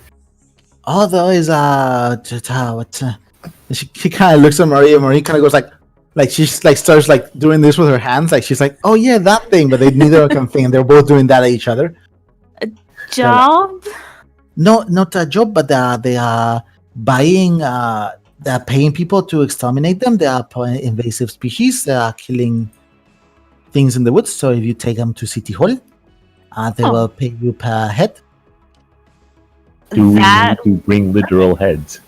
Oh, there is she kind of looks at Marie, and Marie kind of goes like she's like starts like doing this with her hands, like she's like, oh yeah, that thing, but they neither can think, and they're both doing that at each other. Job? No, not a job, but they are buying. They're paying people to exterminate them. They are invasive species. They are killing things in the woods. So if you take them to City Hall, they will pay you per head. Do we need to bring literal heads?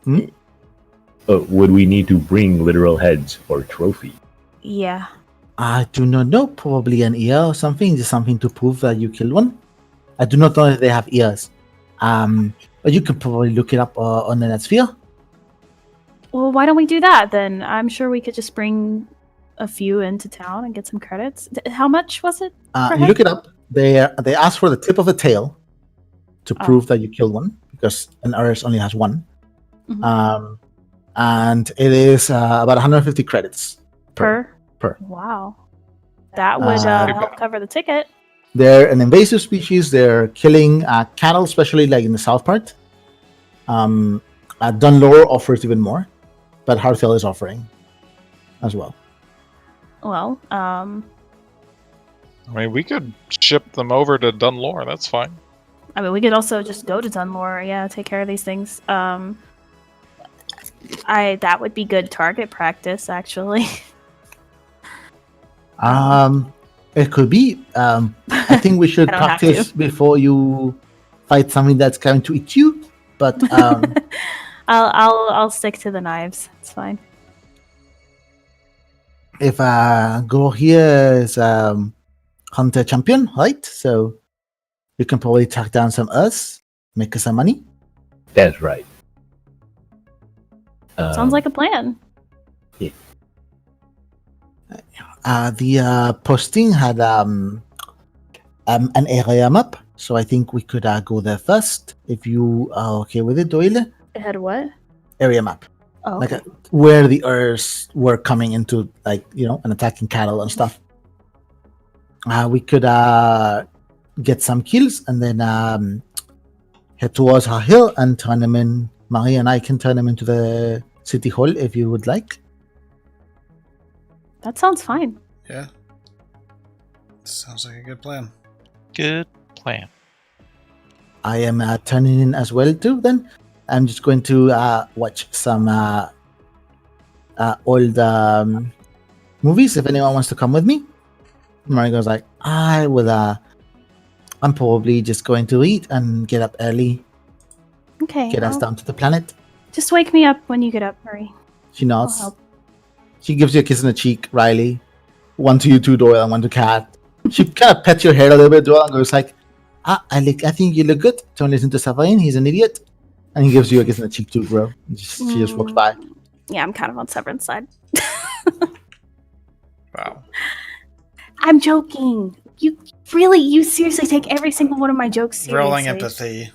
Would we need to bring literal heads for trophy? Yeah. I do not know. Probably an ear or something. Just something to prove that you killed one. I do not know if they have ears. But you can probably look it up on the Netsphere. Well, why don't we do that then? I'm sure we could just bring a few into town and get some credits. How much was it? You look it up. They ask for the tip of the tail to prove that you killed one, because an Urs only has one. Mm-hmm. And it is about 150 credits per. Wow. That would help cover the ticket. They're an invasive species. They're killing cattle, especially like in the south part. Dunlore offers even more, but Harthill is offering as well. Well, I mean, we could ship them over to Dunlore. That's fine. I mean, we could also just go to Dunlore, take care of these things. That would be good target practice, actually. It could be. I think we should I don't have practice before you fight something that's going to eat you. But I'll stick to the knives. It's fine. if girl here is hunter champion, right? So you can probably track down some us, make us some money. That's right. Sounds like a plan. The posting had an area map, so I think we could go there first. If you are okay with it, Doyle. It had what? Area map, Oh, like where the Urs were coming into, like, and attacking cattle and stuff. We could get some kills and then head towards our hill and turn them in. Marie and I can turn them into the city hall if you would like. that sounds fine. Yeah. Sounds like a good plan. Good plan. I am turning in as well too. Then I'm just going to watch some old movies. If anyone wants to come with me, Marie goes like, I'm probably just going to eat and get up early. Okay. Get us down to the planet. Just wake me up when you get up, Marie. She I'll nods. help. She gives you a kiss on the cheek, Riley. One to you two, Doyle, and one to Kat. She kind of pets your hair a little bit, Doyle, and goes like, I think you look good. Don't listen to Savain, he's an idiot. And he gives you a kiss on the cheek too, bro. She just walks by. Yeah, I'm kind of on Severin's side. Wow. I'm joking. You seriously take every single one of my jokes seriously. Rolling empathy.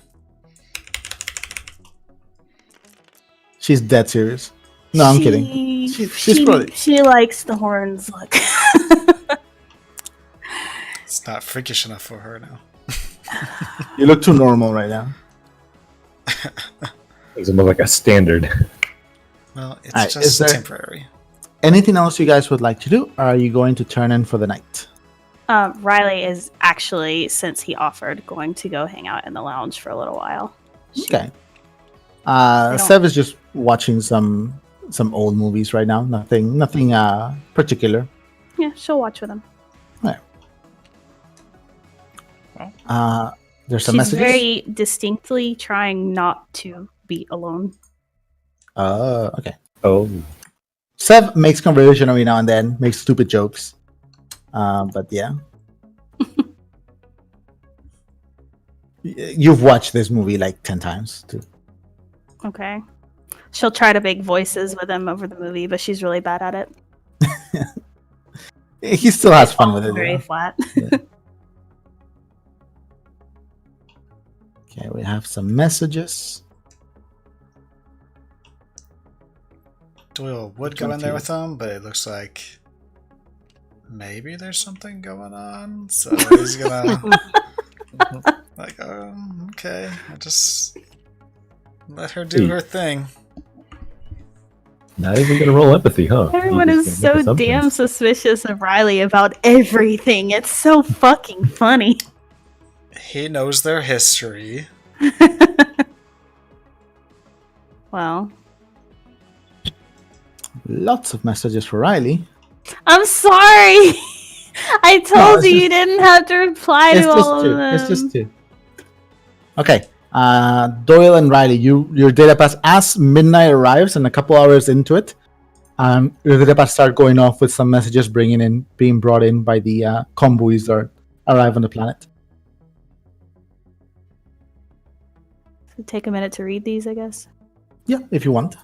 She's dead serious. No, I'm kidding. She's probably... She likes the horns look. It's not freakish enough for her now. You look too normal right now. It's more like a standard. Well, it's Alright, just is there- temporary. Anything else you guys would like to do? Or are you going to turn in for the night? Riley is actually, since he offered, going to go hang out in the lounge for a little while. Okay. don't- Sev is just watching some old movies right now. Nothing particular. Yeah, she'll watch with him. There's some She's messages. very distinctly trying not to be alone. Okay. Oh, Sev makes conversation every now and then, makes stupid jokes. But yeah. You've watched this movie like 10 times too. Okay. She'll try to make voices with him over the movie, but she's really bad at it. He still has fun with it. Very though. flat. Okay, we have some messages. Doyle would go in there with them, but it looks like maybe there's something going on. So he's gonna like, okay, I'll just let her do her thing. not even gonna roll empathy, huh? Everyone You're is just gonna make so damn assumptions. suspicious of Riley about everything. It's so fucking funny. He knows their history. Well, Lots of messages for Riley. I'm sorry. I told it's you just- you didn't have to reply It's to all just of two. them. It's just two. Okay. Doyle and Riley, your data pass as midnight arrives and a couple hours into it, your data pass start going off with some messages being brought in by the convoys that arrive on the planet. So take a minute to read these, I guess. Yeah, if you want.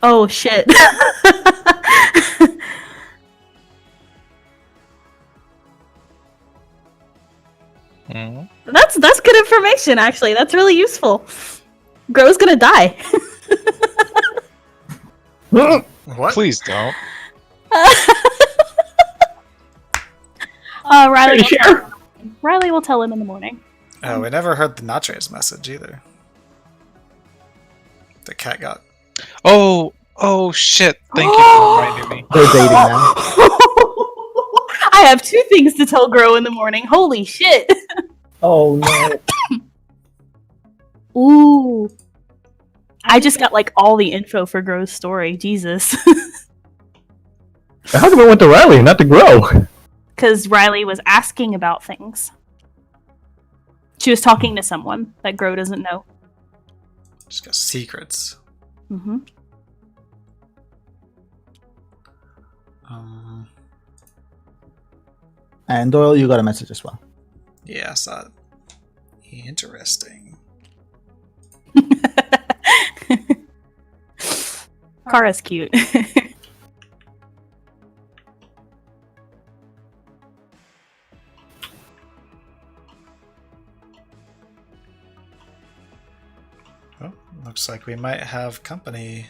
Oh shit. Mhm. That's good information, actually. That's really useful. Grow's gonna die. What? Please don't. Riley will tell him in the morning. Oh, we never heard the Natre's message either. The cat got. Oh shit! Thank you for reminding me. They're dating now. I have 2 things to tell Grow in the morning. Holy shit! Oh no. Ooh. I just got like all the info for Grow's story. Jesus. How come I went to Riley, not to Grow? Because Riley was asking about things. She was talking to someone that Grow doesn't know. Just got secrets. Mm-hmm. And Doyle, you got a message as well. Yeah, I saw it. Interesting. Kara's cute. Well, looks like we might have company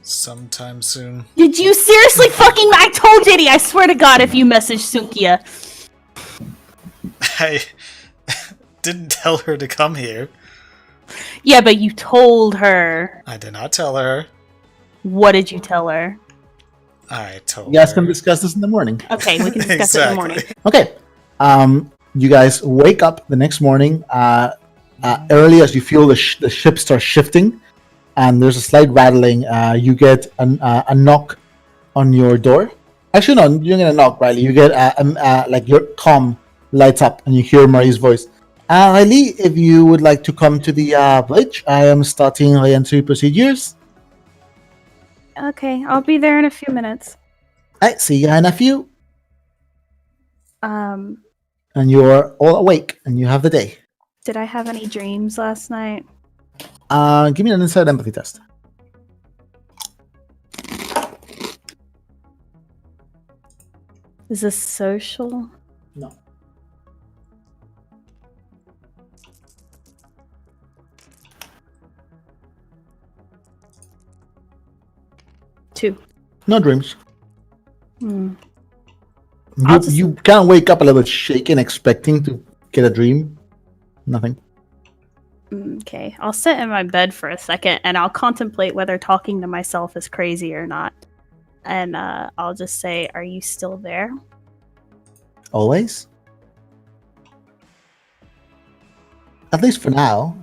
sometime soon. Did you seriously fucking? I told JD. I swear to God, if you message Sunkia. I didn't tell her to come here. Yeah, but you told her. I did not tell her. What did you tell her? I told You guys her. can discuss this in the morning. Okay, we can discuss it in the morning. Okay. You guys wake up the next morning early as you feel the ship start shifting, and there's a slight rattling. You get a knock on your door. Actually, no, you don't get a knock, Riley. You get like your comm lights up, and you hear Marie's voice. Riley, if you would like to come to the bridge, I am starting re-entry procedures. Okay, I'll be there in a few minutes. I see you in a few, Um, and you're all awake, and you have the day. did I have any dreams last night? Give me an inside empathy test. Is this social? No. Two. No dreams. Hmm. I'll just- You kind of wake up a little bit shaken, expecting to get a dream. Nothing. Okay, I'll sit in my bed for a second and I'll contemplate whether talking to myself is crazy or not. And I'll just say, are you still there? Always. At least for now.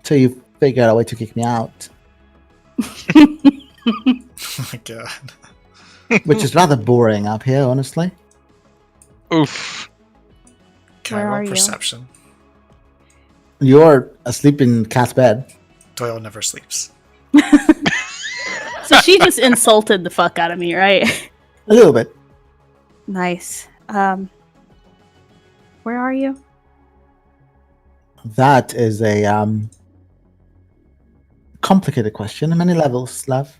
Till you figure out a way to kick me out. Oh my god. Which is rather boring up here, honestly. Oof. Can I Where roll are you? perception? You're asleep in Cat's bed. Doyle never sleeps. So she just insulted the fuck out of me, right? A little bit. Nice. Where are you? That is a complicated question on many levels, love.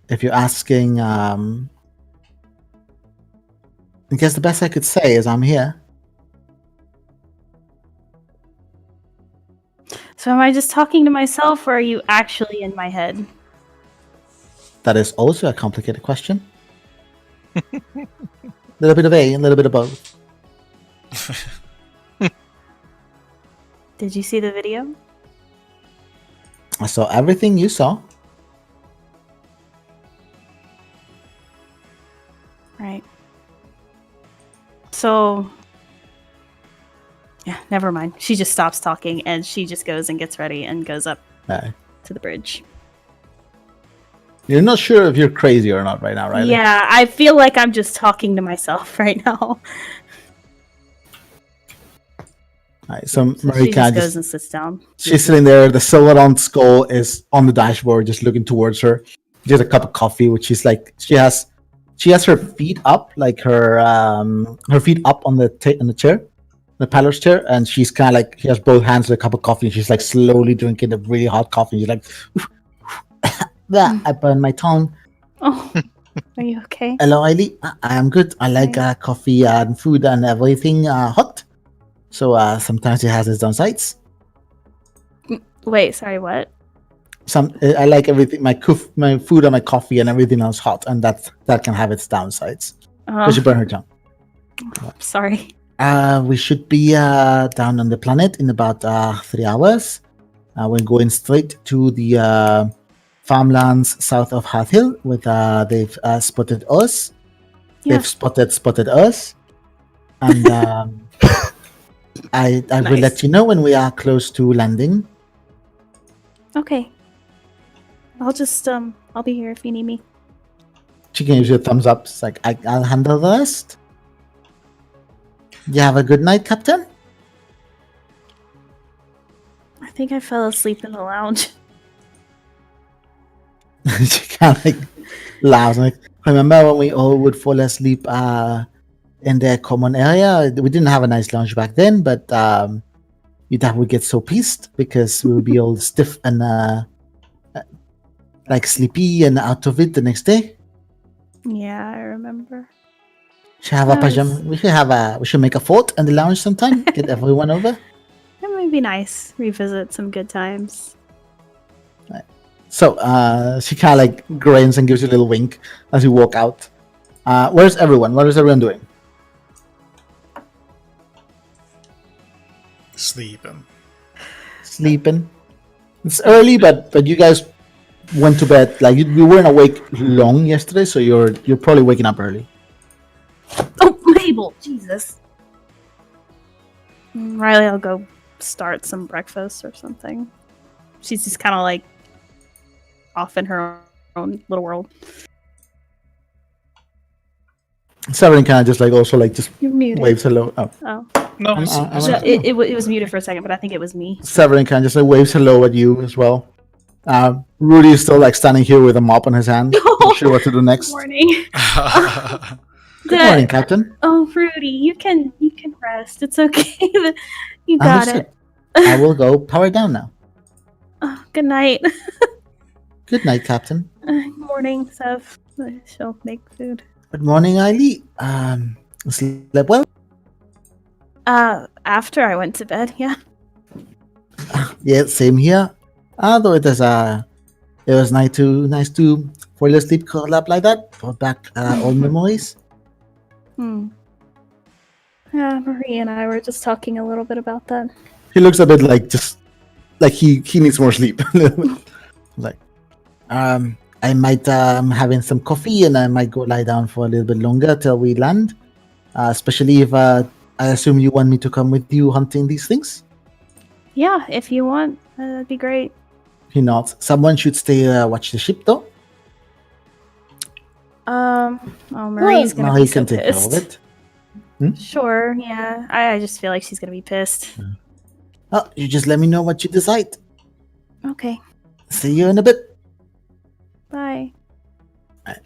If you're asking, I guess the best I could say is I'm here. So am I just talking to myself or are you actually in my head? That is also a complicated question. A little bit of A, a little bit of both. Did you see the video? I saw everything you saw. Right. So, yeah, never mind. She just stops talking and she just goes and gets ready and goes up to the bridge. You're not sure if you're crazy or not right now, right? Yeah, I feel like I'm just talking to myself right now. Alright, so So Marie she just goes and sits down. she's sitting there. The silver-round skull is on the dashboard, just looking towards her. She has a cup of coffee, which is like she has her feet up, like her feet up on the chair, the pilot's chair, and she's kind of like she has both hands with a cup of coffee. And she's like slowly drinking the really hot coffee. She's like, I burned my tongue. Oh, are you okay? Hello, Eileen. I am good. I like coffee and food and everything hot. So sometimes it has its downsides. Wait, sorry, what? I like everything. My food and my coffee and everything else hot, and that can have its downsides. Oh, She burn her tongue. sorry. We should be down on the planet in about 3 hours. We're going straight to the farmlands south of Hearth Hill. They've spotted us. Yeah. They've spotted us, and I will Nice. let you know when we are close to landing. Okay. I'll be here if you need me. She gives you a thumbs up. It's like I'll handle the rest. You have a good night, Captain. I think I fell asleep in the lounge. She kind of like laughs. Like, I remember when we all would fall asleep in the common area. We didn't have a nice lounge back then, but you'd would get so pissed because we would be all stiff and like sleepy and out of it the next day. Yeah, I remember. Should have a Nice. pajama. We should make a fort in the lounge sometime. Get everyone over. That might be nice. Revisit some good times. So she kind of like grins and gives you a little wink as you walk out. Where's everyone? What is everyone doing? Sleeping. Sleeping. It's early, but you guys went to bed. Like you weren't awake long yesterday, so you're probably waking up early. Oh, Mabel! Jesus. Riley, I'll go start some breakfast or something. She's just kind of like off in her own little world. Severin kind of just like also like just You're muted. waves hello. Oh, Oh. No, I'm- it's- I'm- So it was muted for a second, but I think it was me. Severin kind of just like waves hello at you as well. Rudy is still like standing here with a mop in his hand, not sure what to do next. Morning. Good morning, Captain. Oh, Rudy, you can rest. It's okay. You got Understood. it. I will go power down now. Oh, good night. Good night, Captain. Morning, Sev. She'll make food. Good morning, Eileen. Slept well? After I went to bed, yeah. Yeah, same here. Though it was nice to fall asleep, curl up like that, brought back old memories. Yeah, Marie and I were just talking a little bit about that. He looks a bit like just like he needs more sleep. Like, I might having some coffee and I might go lie down for a little bit longer till we land. Especially if I assume you want me to come with you hunting these things. Yeah, if you want, that'd be great. He nods. Someone should stay watch the ship though. Oh, Marie's gonna Marie be so can take care of pissed. it. Sure, yeah. I just feel like she's gonna be pissed. Oh, you just let me know what you decide. Okay, See you in a bit. bye. Alright.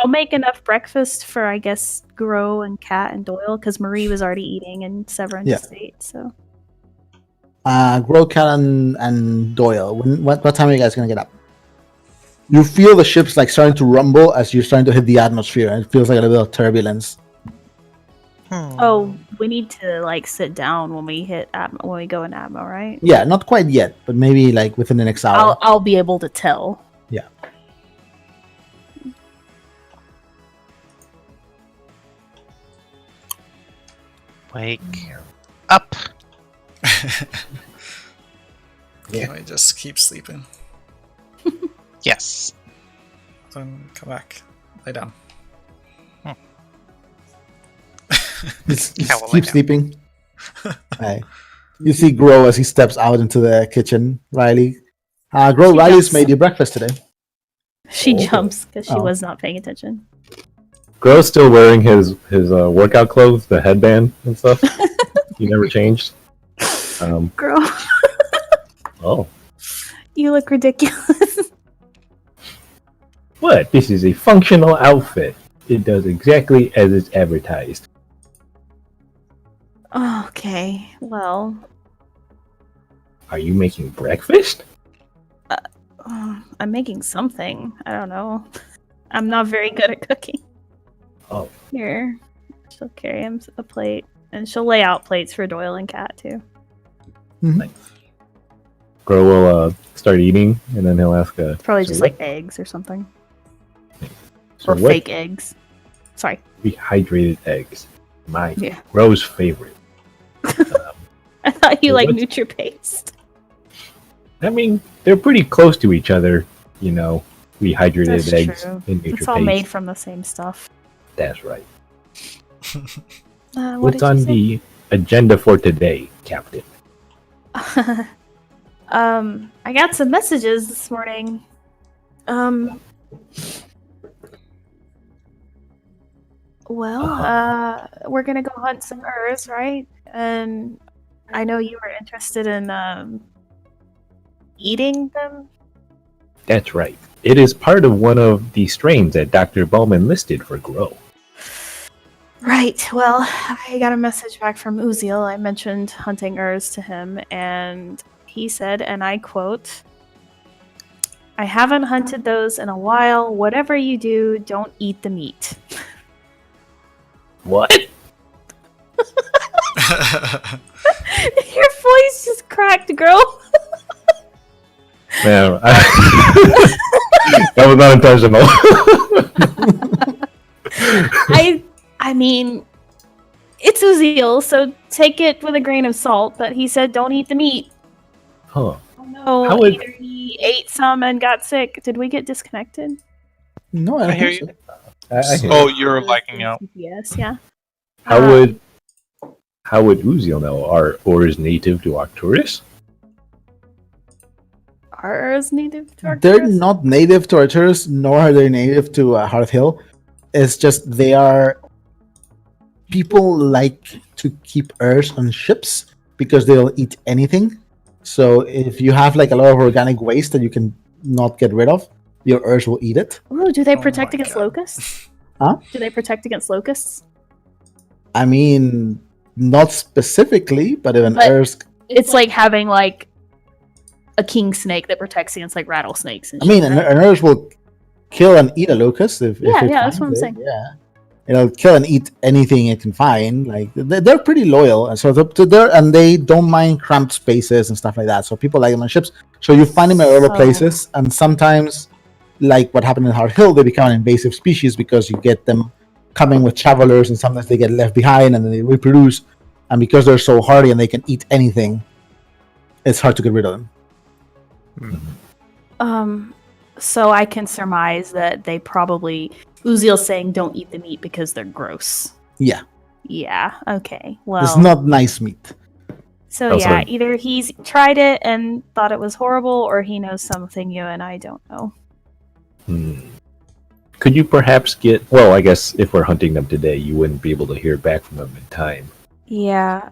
I'll make enough breakfast for I guess Gro and Kat and Doyle because Marie was already eating and Severin Yeah. stayed. So Grokat and Doyle. What time are you guys gonna get up? You feel the ship's like starting to rumble as you're starting to hit the atmosphere, and it feels like a little bit of turbulence. oh, we need to like sit down when we hit when we go in Atmo, right? Yeah, not quite yet, but maybe like within the next hour. I'll be able to tell. Yeah. Wake up. Can I just keep sleeping? Yes. Then come back. Lay down. Just Yeah, well, keep I know. sleeping. Right. You see Gro as he steps out into the kitchen. Riley, Gro, She Riley's jumps. made you breakfast today. She Oh. jumps because she Oh. was not paying attention. Gro's still wearing his workout clothes, the headband and stuff. He never changed. Girl, Oh, you look ridiculous. what? This is a functional outfit. It does exactly as it's advertised. Okay, well, Are you making breakfast? I'm making something. I don't know. I'm not very good at cooking. Oh. Here, she'll carry him a plate. And she'll lay out plates for Doyle and Kat too. Grow will start eating, and then he'll ask, Probably so just what- like eggs or something. so Or what fake eggs. Sorry. rehydrated eggs? My Yeah. Gro's favorite. I thought you So like what's- NutriPaste. I mean, they're pretty close to each other, you know, rehydrated That's eggs true. in It's all NutriPaste. made from the same stuff. That's right. What What's did you on say? the agenda for today, Captain? I got some messages this morning. We're gonna go hunt some Urs, right? And I know you were interested in eating them. That's right. It is part of one of the strains that Dr. Bowman listed for Grow. Right. Well, I got a message back from Uziel. I mentioned hunting Urs to him, and he said, and I quote, "I haven't hunted those in a while. Whatever you do, don't eat the meat." What? Your voice just cracked, girl. Man, that was not intentional. I mean, it's Uziel, so take it with a grain of salt, but he said don't eat the meat. Huh. Oh no, How would- either he ate some and got sick. Did we get disconnected? No, I I don't hear think you. so. I hear Oh, you. you're liking out. Yes, yeah. How would Uziel know? Are Urs native to Arcturus? Are Urs native to They're Arcturus? not native to Arcturus, nor are they native to Hearth Hill. It's just they are people like to keep Urs on ships because they'll eat anything. So if you have like a lot of organic waste that you can not get rid of, your Urs will eat it. Ooh, do they Oh protect my against God. locusts? Huh? Do they protect against locusts? I mean, not specifically, but if an But- Urs, It's like having like a king snake that protects against like rattlesnakes and I mean, shit, an, right? an Urs will kill and eat a locust if Yeah, it yeah, that's finds what I'm it, saying. Yeah, it'll kill and eat anything it can find. Like they're pretty loyal, and so and they don't mind cramped spaces and stuff like that. So people like them on ships. So you find them in other So- places, and sometimes, like what happened in Hard Hill, they become an invasive species because you get them coming with travelers, and sometimes they get left behind, and then they reproduce. And because they're so hardy and they can eat anything, it's hard to get rid of them. So I can surmise that they probably Uziel's saying don't eat the meat because they're gross. Yeah, Yeah, okay. Well, it's not nice meat. so Also- yeah, either he's tried it and thought it was horrible, or he knows something you and I don't know. Could you perhaps get? Well, I guess if we're hunting them today, you wouldn't be able to hear back from them in time. Yeah.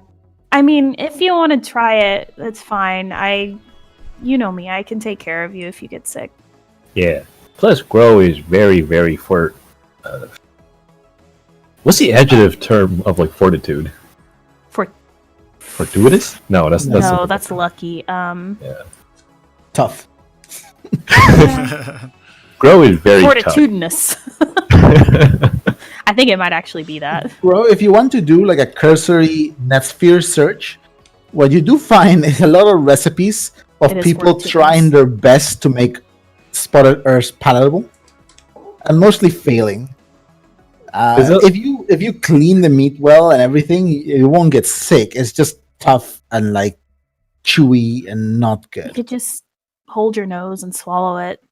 I mean, if you want to try it, that's fine. You know me, I can take care of you if you get sick. Yeah. Plus, Grow is very, very what's the adjective term of like fortitude? Fortuitous? No, that's No, that's lucky. Tough. Grow is very tough. Fortitudinous. I think it might actually be that. Bro, if you want to do like a cursory Netsphere search, what you do find is a lot of recipes of It is people fortuitous. trying their best to make spotted Earth palatable, and mostly failing. Is it- If you clean the meat well and everything, you won't get sick. It's just tough and like chewy and not You good. could just hold your nose and swallow it.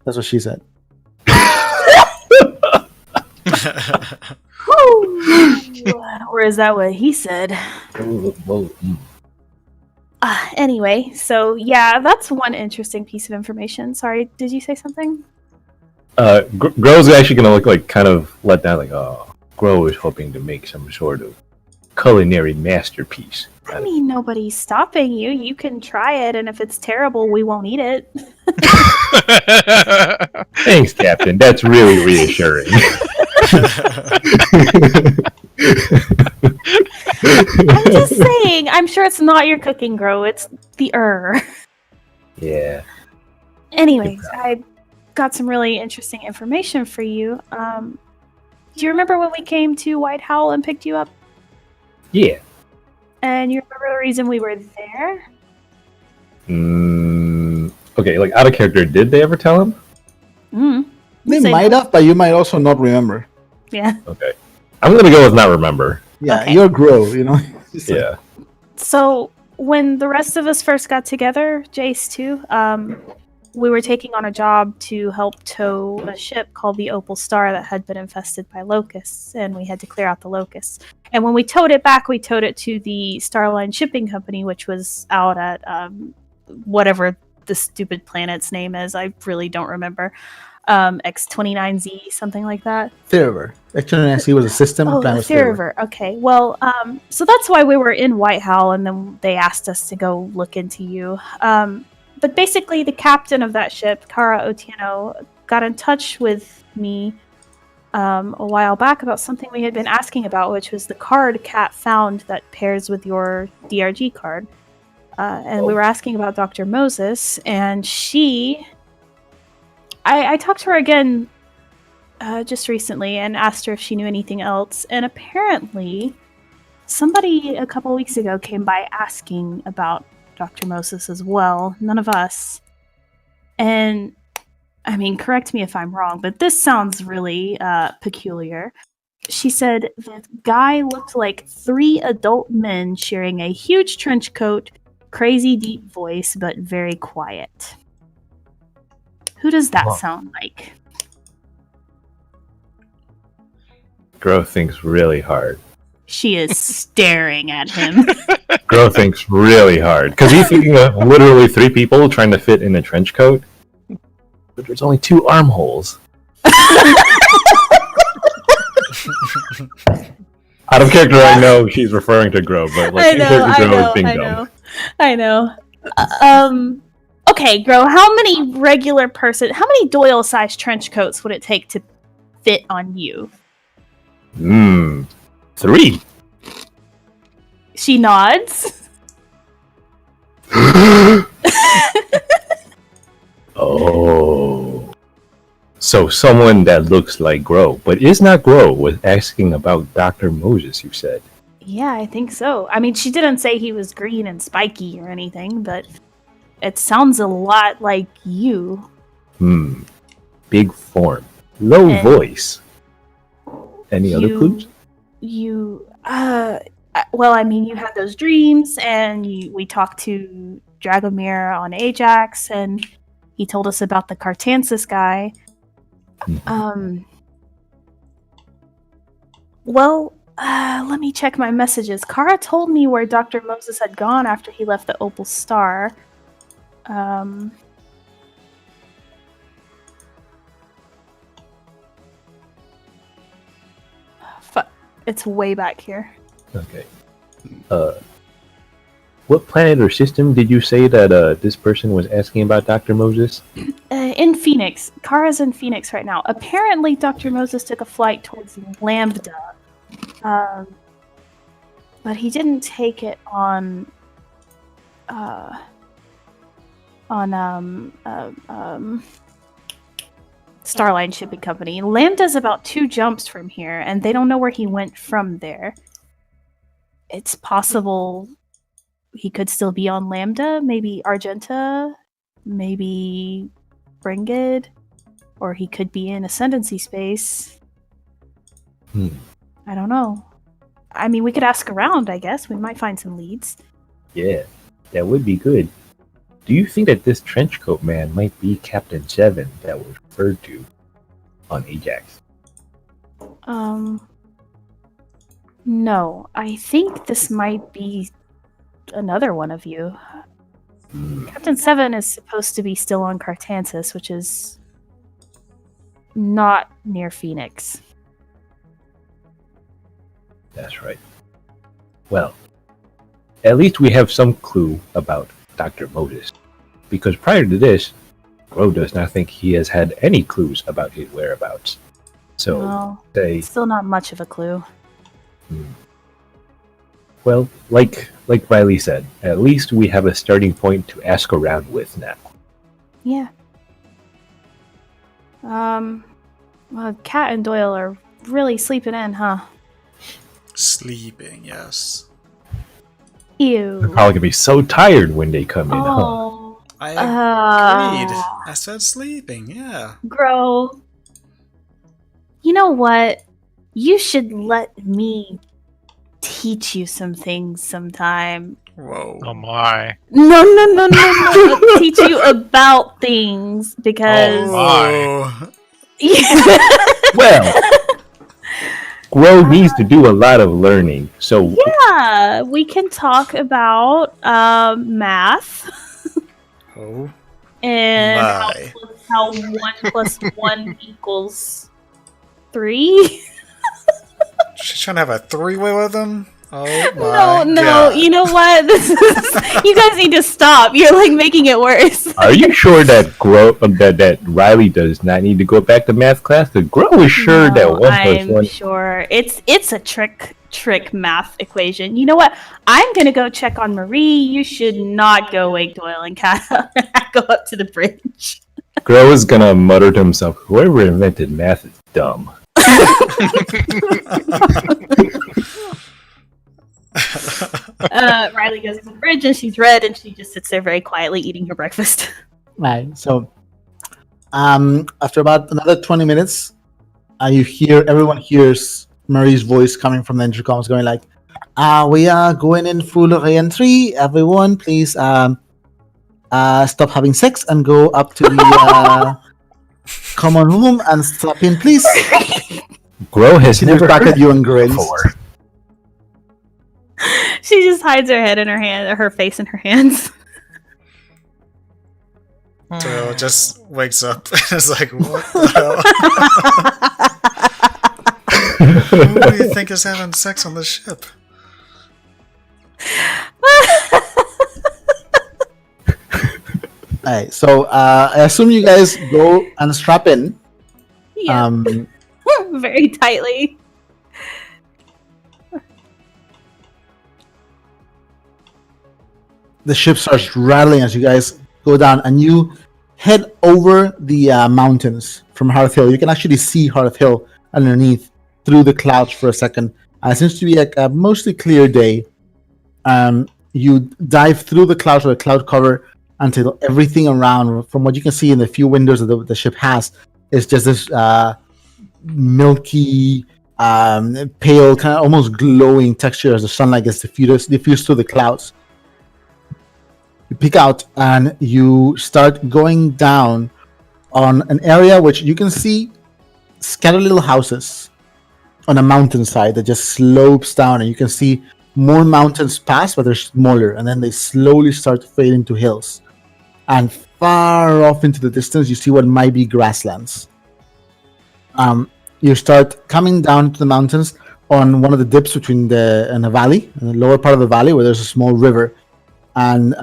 That's what she said. Or is that what he said? Anyway, so yeah, that's one interesting piece of information. Sorry, did you say something? Grow's actually gonna look like kind of let down, like, oh, Grow is hoping to make some sort of culinary masterpiece. I mean, nobody's stopping you. You can try it, and if it's terrible, we won't eat it. Thanks, Captain. That's really reassuring. I'm just saying. I'm sure it's not your cooking, Grow. It's the Yeah. Anyways, I got some really interesting information for you. Do you remember when we came to White Howl and picked you up? Yeah. And you remember the reason we were there? Okay, like out of character, did they ever tell him? Mm. They Say might no. have, but you might also not remember. Yeah. Okay. I'm gonna go with not remember. Yeah, Okay. you're Grow, you know? It's like- Yeah. So when the rest of us first got together, Jace too, we were taking on a job to help tow a ship called the Opal Star that had been infested by locusts, and we had to clear out the locusts. And when we towed it back, we towed it to the Starline Shipping Company, which was out at whatever the stupid planet's name is. I really don't remember. X29Z, something like that. Theriver. H&C was a system. Oh, plan the was Theriver. Theriver. Okay. Well, so that's why we were in Whitehall, and then they asked us to go look into you. But basically, the captain of that ship, Kara Otieno, got in touch with me a while back about something we had been asking about, which was the card Kat found that pairs with your DRG card. And we were asking about Dr. Moses, and she... I talked to her again just recently and asked her if she knew anything else, and apparently somebody a couple weeks ago came by asking about Dr. Moses as well. None of us. And, I mean, correct me if I'm wrong, but this sounds really peculiar. She said the guy looked like 3 adult men sharing a huge trench coat, crazy deep voice, but very quiet. Who does that sound like? Grow thinks really hard. She is staring at him. Grow thinks really hard because he's thinking of literally 3 people trying to fit in a trench coat, but there's only 2 armholes. Out of character, I know she's referring to Grow, but like in character, Grow is being dumb. I know. Okay, Grow, how many how many Doyle-sized trench coats would it take to fit on you? 3. She nods. Oh. So someone that looks like Grow, but is not Grow, was asking about Dr. Moses, you said. Yeah, I think so. I mean, she didn't say he was green and spiky or anything, but it sounds a lot like you. Big form. Low voice. Any other clues? Well, I mean, you had those dreams, and we talked to Dragomir on Ajax, and he told us about the Cartansis guy. Well, let me check my messages. Kara told me where Dr. Moses had gone after he left the Opal Star. It's way back here. Okay. What planet or system did you say that this person was asking about Dr. Moses? In Phoenix. Kara's in Phoenix right now. Apparently, Dr. Moses took a flight towards Lambda. But he didn't take it on Starline Shipping Company. Lambda's about 2 jumps from here, and they don't know where he went from there. It's possible he could still be on Lambda, maybe Argenta, maybe Bringid, or he could be in Ascendancy space. I don't know. I mean, we could ask around, I guess. We might find some leads. Yeah, that would be good. Do you think that this trenchcoat man might be Captain 7 that was referred to on Ajax? No. I think this might be another one of you. Captain 7 is supposed to be still on Cartansis, which is not near Phoenix. That's right. Well, at least we have some clue about Dr. Moses. Because prior to this, Grow does not think he has had any clues about his whereabouts. So, Well, say, still not much of a clue. well, like Riley said, at least we have a starting point to ask around with now. Yeah. Well, Kat and Doyle are really sleeping in, huh? Sleeping, yes. They're Ew. probably gonna be so tired when they come in, huh? Oh. I agreed. I said sleeping, yeah. Grow. You know what? You should let me teach you some things sometime. Whoa. Oh my. No. Teach you about things because. Whoa. Well, Grow needs to do a lot of learning, so Yeah, we can talk about math Oh and my. how 1 plus 1 equals 3. She's trying to have a three-way with him? Oh my No, God. you know what? This is you guys need to stop. You're like making it worse. are you sure that that Riley does not need to go back to math class? The Grow is sure that No, 1 plus I'm 1. sure it's a trick math equation. You know what? I'm gonna go check on Marie. You should not go wake Doyle and Kat go up to the bridge. Grow is gonna mutter to himself, "Whoever invented math is dumb." Riley goes to the bridge and she's red and she just sits there very quietly eating her breakfast. Right. So, after about another 20 minutes, everyone hears Marie's voice coming from the intercoms, going like, "We are going in full re-entry. Everyone, please stop having sex and go up to the common room and stop in, please." Grow has She looks never back heard at you and grins. before. She just hides her head in her hand, her face in her hands. So just wakes up and is like, what the hell? Who do you think is having sex on the ship? Alright, so I assume you guys go and strap in. Yeah, very tightly. The ship starts rattling as you guys go down, and you head over the mountains from Hearth Hill. You can actually see Hearth Hill underneath through the clouds for a second. It seems to be like a mostly clear day. You dive through the clouds or the cloud cover until everything around, from what you can see in the few windows that the ship has, is just this milky, pale, kind of almost glowing texture as the sunlight gets diffused through the clouds. You peek out and you start going down on an area which you can see scattered little houses on a mountainside that just slopes down, and you can see more mountains pass, but they're smaller, and then they slowly start to fade into hills. And far off into the distance, you see what might be grasslands. You start coming down to the mountains on one of the dips between in the valley, in the lower part of the valley, where there's a small river. And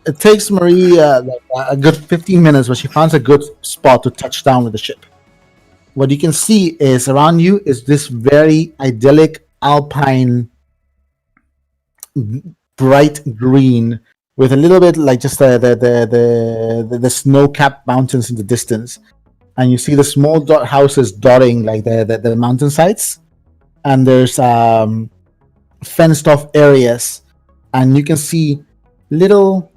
it takes Marie a good 15 minutes, but she finds a good spot to touch down with the ship. What you can see is around you is this very idyllic alpine, bright green with a little bit like just the snow-capped mountains in the distance, and you see the small houses dotting like the mountainsides, and there's fenced-off areas, and you can see little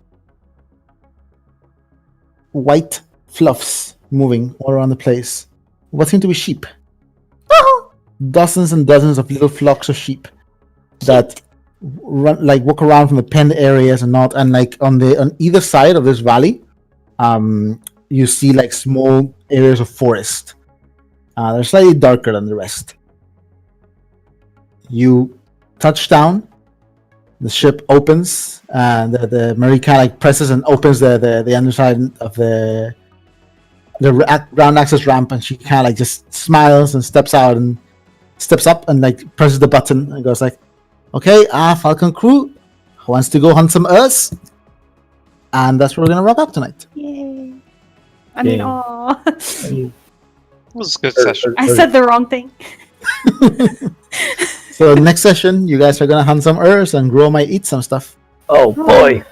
white fluffs moving all around the place. What seem to be sheep. Dozens and dozens of little flocks of sheep that walk around from the penned areas and not, and like on either side of this valley, you see like small areas of forest. They're slightly darker than the rest. You touch down. The ship opens, and the Marie kind of like presses and opens the underside of the ground access ramp, and she kind of like just smiles and steps up and like presses the button and goes like, "Okay, Falcon Crew, who wants to go hunt some Earths?" And that's where we're gonna wrap up tonight. Yay. I mean, Yay. aw. It was a good session. I said the wrong thing. So next session, you guys are gonna hunt some Earths, and Grow might eat some stuff. Oh boy!